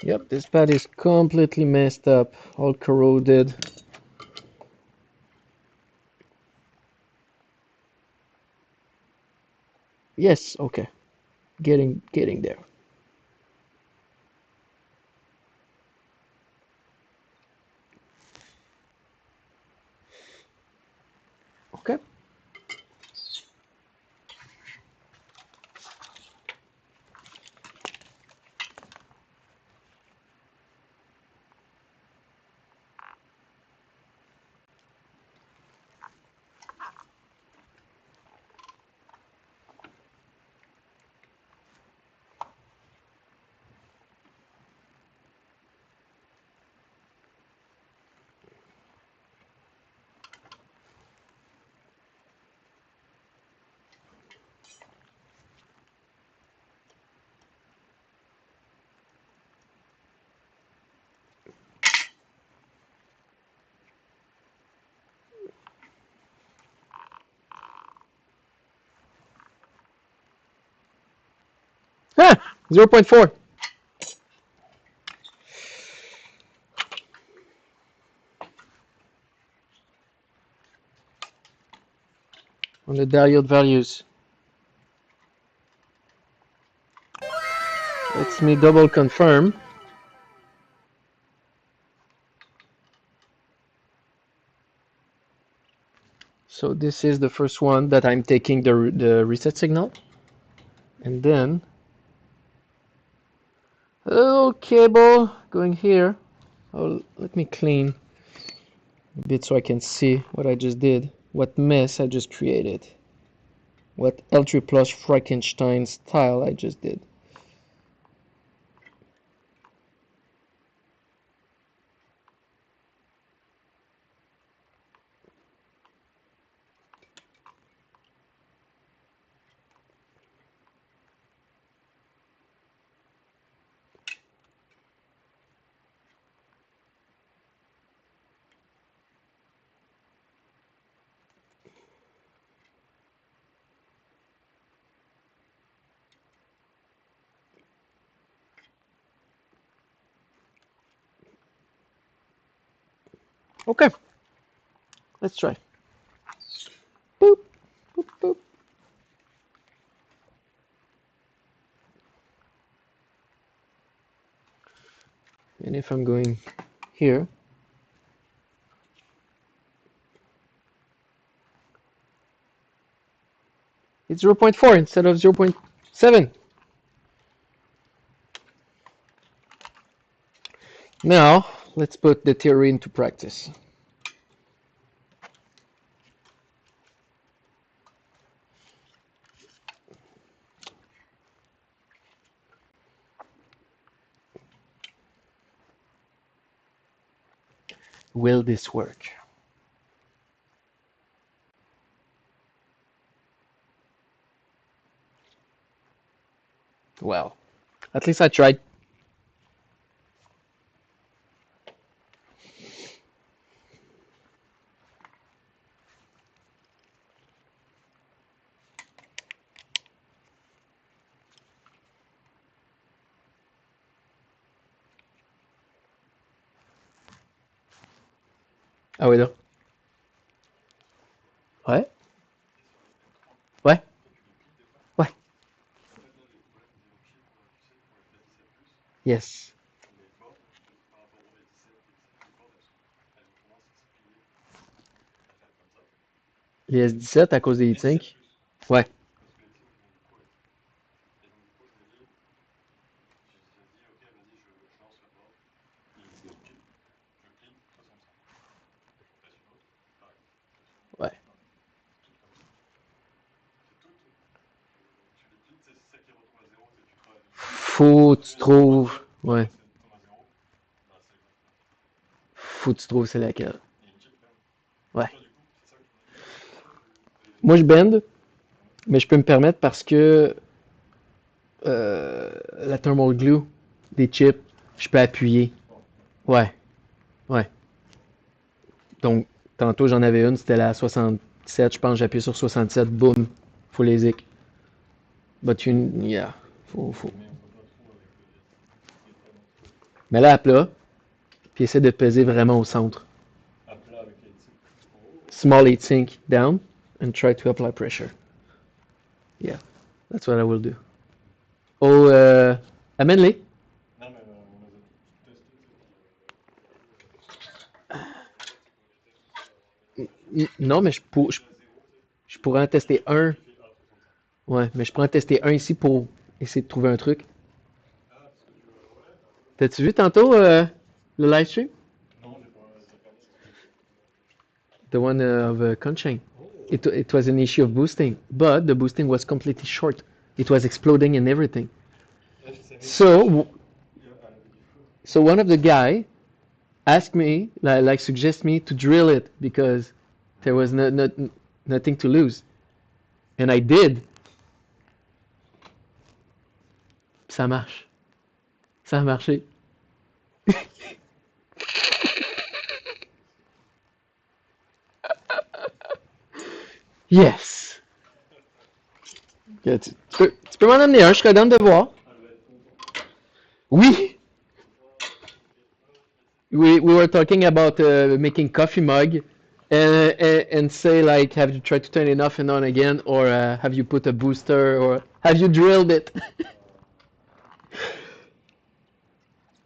Yep, this pad is completely messed up, all corroded. Yes, okay. Getting there. Okay. Ah, 0.4. On the diode values. Let's me double confirm. So this is the first one that I'm taking the reset signal, and then a little cable going here. Oh, let me clean a bit so I can see what I just did, what mess I just created, what L3 plus Frankenstein style I just did. Okay, let's try. Boop, boop, boop. And if I'm going here, it's 0.4 instead of 0.7. Now, let's put the theory into practice. Will this work? Well, at least I tried. Ah oui, là. Ouais, ouais, ouais. Yes. Les S17 à cause des heatsinks. Ouais. Ouais. Faut que tu trouves. Ouais. Faut que tu trouves c'est laquelle. Ouais. Moi je bend, mais je peux me permettre parce que la thermal glue des chips, je peux appuyer. Ouais, ouais. Donc, tantôt j'en avais une, c'était la 67, je pense, j'appuie sur 67, boum, faut les zik. But you, yeah, faut. Mais là, à plat, puis essaie de peser vraiment au centre. Small heat sink down, and try to apply pressure. Yeah, that's what I will do. Oh, amène-les. Non, mais je pourrais en tester un. Ouais, mais je pourrais en tester un ici pour essayer de trouver un truc. T'as-tu vu tantôt le live stream? The one of Conchain. It was an issue of boosting, but the boosting was completely short. It was exploding and everything. So, so one of the guy asked me, like suggest me to drill it because there was nothing to lose, and I did. Ça marche, ça a marché. Yes. Tu peux m'en amener un, je serais down de voir. Oui. We were talking about making coffee mug and say like have you tried to turn it off and on again or have you put a booster or have you drilled it?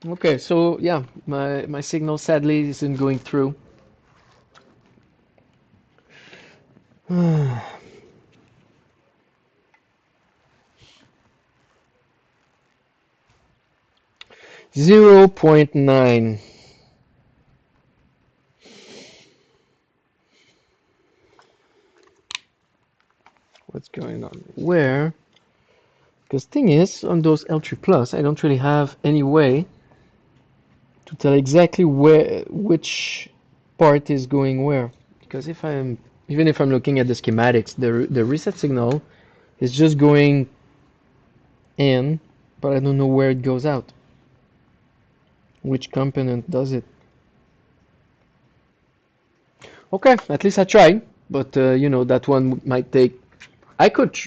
Okay, so yeah, my signal sadly isn't going through. 0.9. What's going on? Where? Because thing is, on those L3 Plus, I don't really have any way to tell exactly which part is going where. Because even if I'm looking at the schematics, the reset signal is just going in, but I don't know where it goes out. Which component does it? Okay, at least I tried, but that one might take. I could,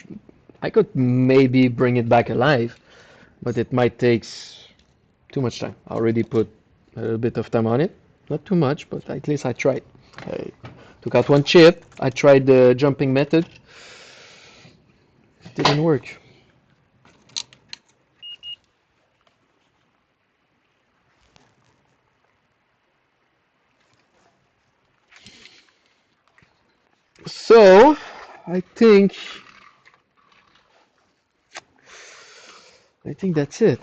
I could maybe bring it back alive, but it might take too much time. I already put a little bit of time on it, not too much, but at least I tried. I took out one chip. I tried the jumping method. It didn't work. So I think that's it.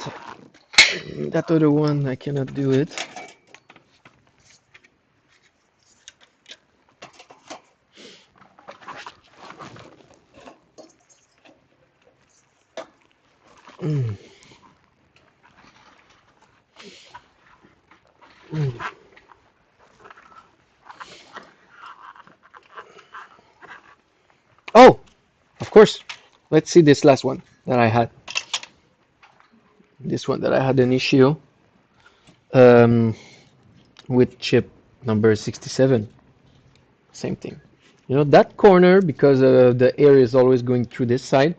That other one I cannot do it. Mm. Mm. Oh, of course. Let's see this last one that I had. This one that I had an issue um, with chip number 67. Same thing. That corner, because the air is always going through this side,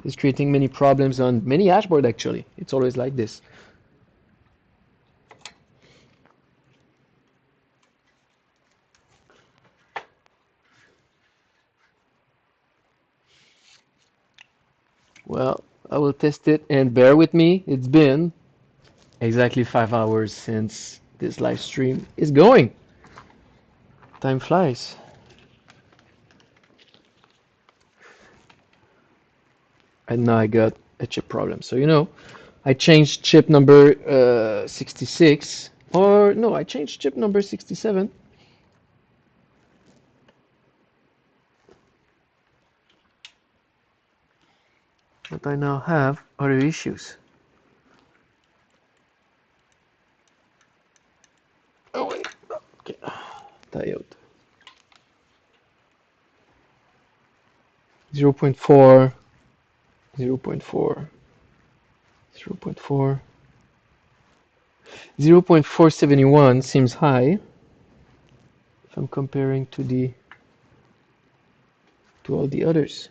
is creating many problems on many Hashboard actually. It's always like this. Well, I will test it and bear with me. It's been exactly 5 hours since this live stream is going. Time flies. And now I got a chip problem. So, I changed chip number 66. Or, no, I changed chip number 67. But I now have other issues. Oh, wait. Okay. Diode. 0.4, 0.4, 0.4. 0.471 seems high if I'm comparing to all the others.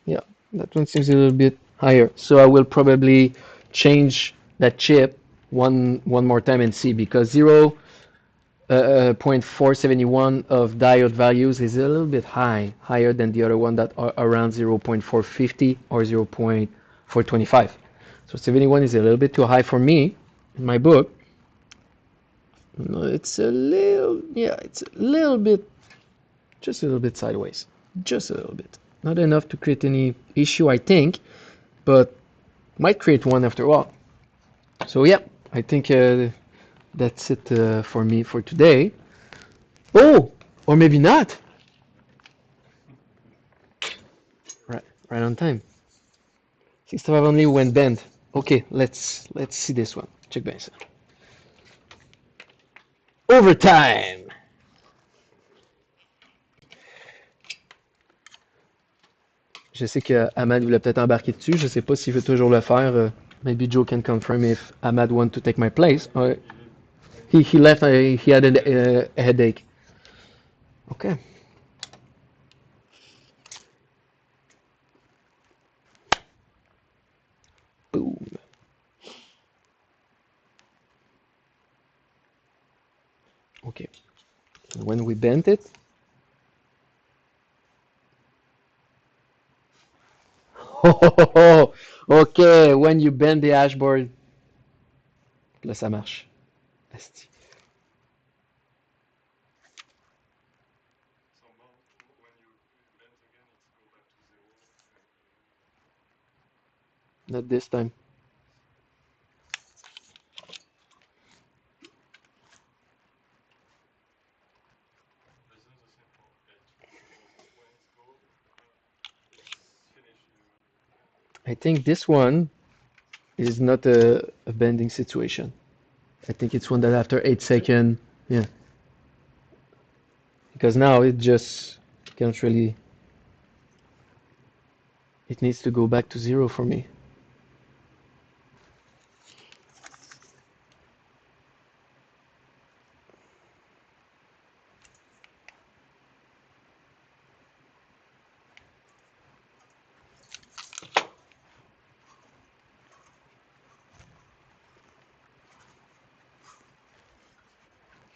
Yeah, that one seems a little bit higher. So I will probably change that chip one more time and see, because 0.471 of diode values is a little bit higher than the other one that are around 0.450 or 0.425. So 71 is a little bit too high for me in my book. It's a little, yeah, it's a little bit, just a little bit sideways, just a little bit. Not enough to create any issue, I think, but might create one after all. So yeah, I think that's it for me for today. Oh, or maybe not. Right on time. 65 only when bent. Okay, let's see this one. Check back. Overtime. Je sais que Ahmad voulait peut-être embarquer dessus. Je sais pas s'il veut toujours le faire. Maybe Joe can confirm if Ahmad want to take my place. He left. He had a headache. Okay. Boom. Okay. And when we bent it. Ok, when you bend the hashboard. Là, ça marche. Asti. So when you bend again, it's go back to zero. Not this time. Resume the same for edge because when it's go, it's finished. I think this one is not a bending situation. I think it's one that after 8 seconds, yeah. Because now it just can't really, it needs to go back to 0 for me.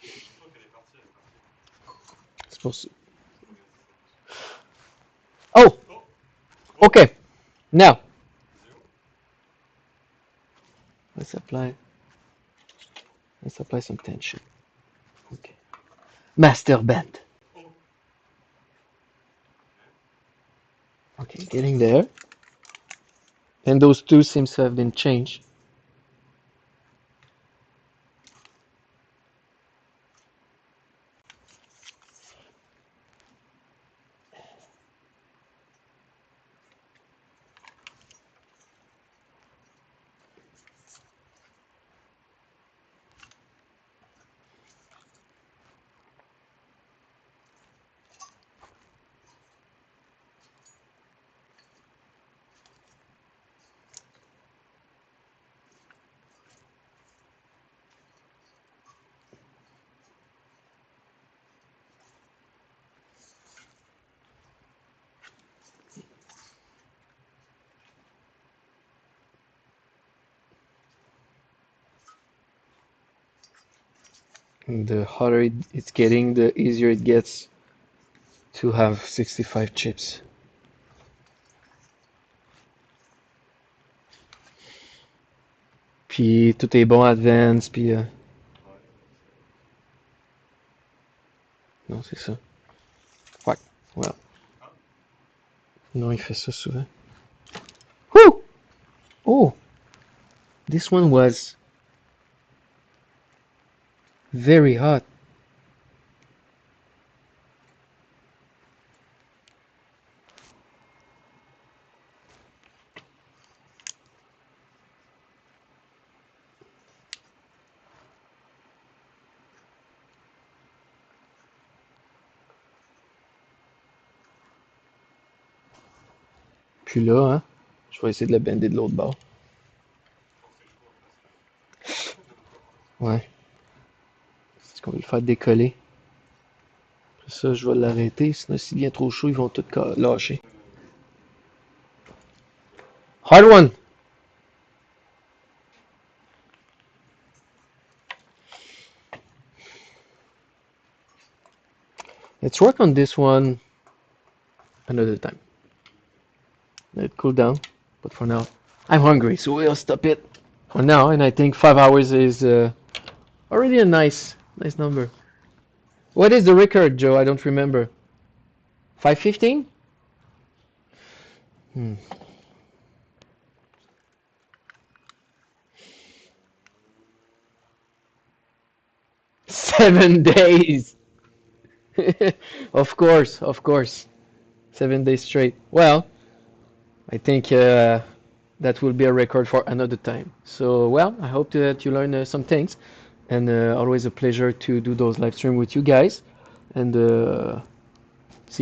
Une fois qu'elle est partie, elle est partie. It's supposed to. Regarde, c'est pas possible. Oh, Oh, okay. Now, zéro. let's apply some tension. Okay. Master bend. Oh. Okay, getting there. And those two seems to have been changed. And the harder it's getting, the easier it gets to have 65 chips. Puis tout est bon advance, puis Ouais, non, c'est ça. Fuck. Well. Ah. Non, il fait ça souvent. Woo! Oh! This one was very hot. Puis là, hein, je vais essayer de la bender de l'autre bord. Forcer le choix presque. De l'autre bord. Ouais. Est-ce qu'on va le faire décoller? Après ça, je vais l'arrêter. Sinon, s'il devient trop chaud, ils vont tout lâcher. Hard one! Let's work on this one another time. Let it cool down. But for now, I'm hungry, so we'll stop it for now. And I think 5 hours is already a nice number. What is the record, Joe? I don't remember. 5:15? 7 days. Of course, of course. 7 days straight. Well, I think that will be a record for another time. So, well, I hope that you learn some things, and always a pleasure to do those live stream with you guys. And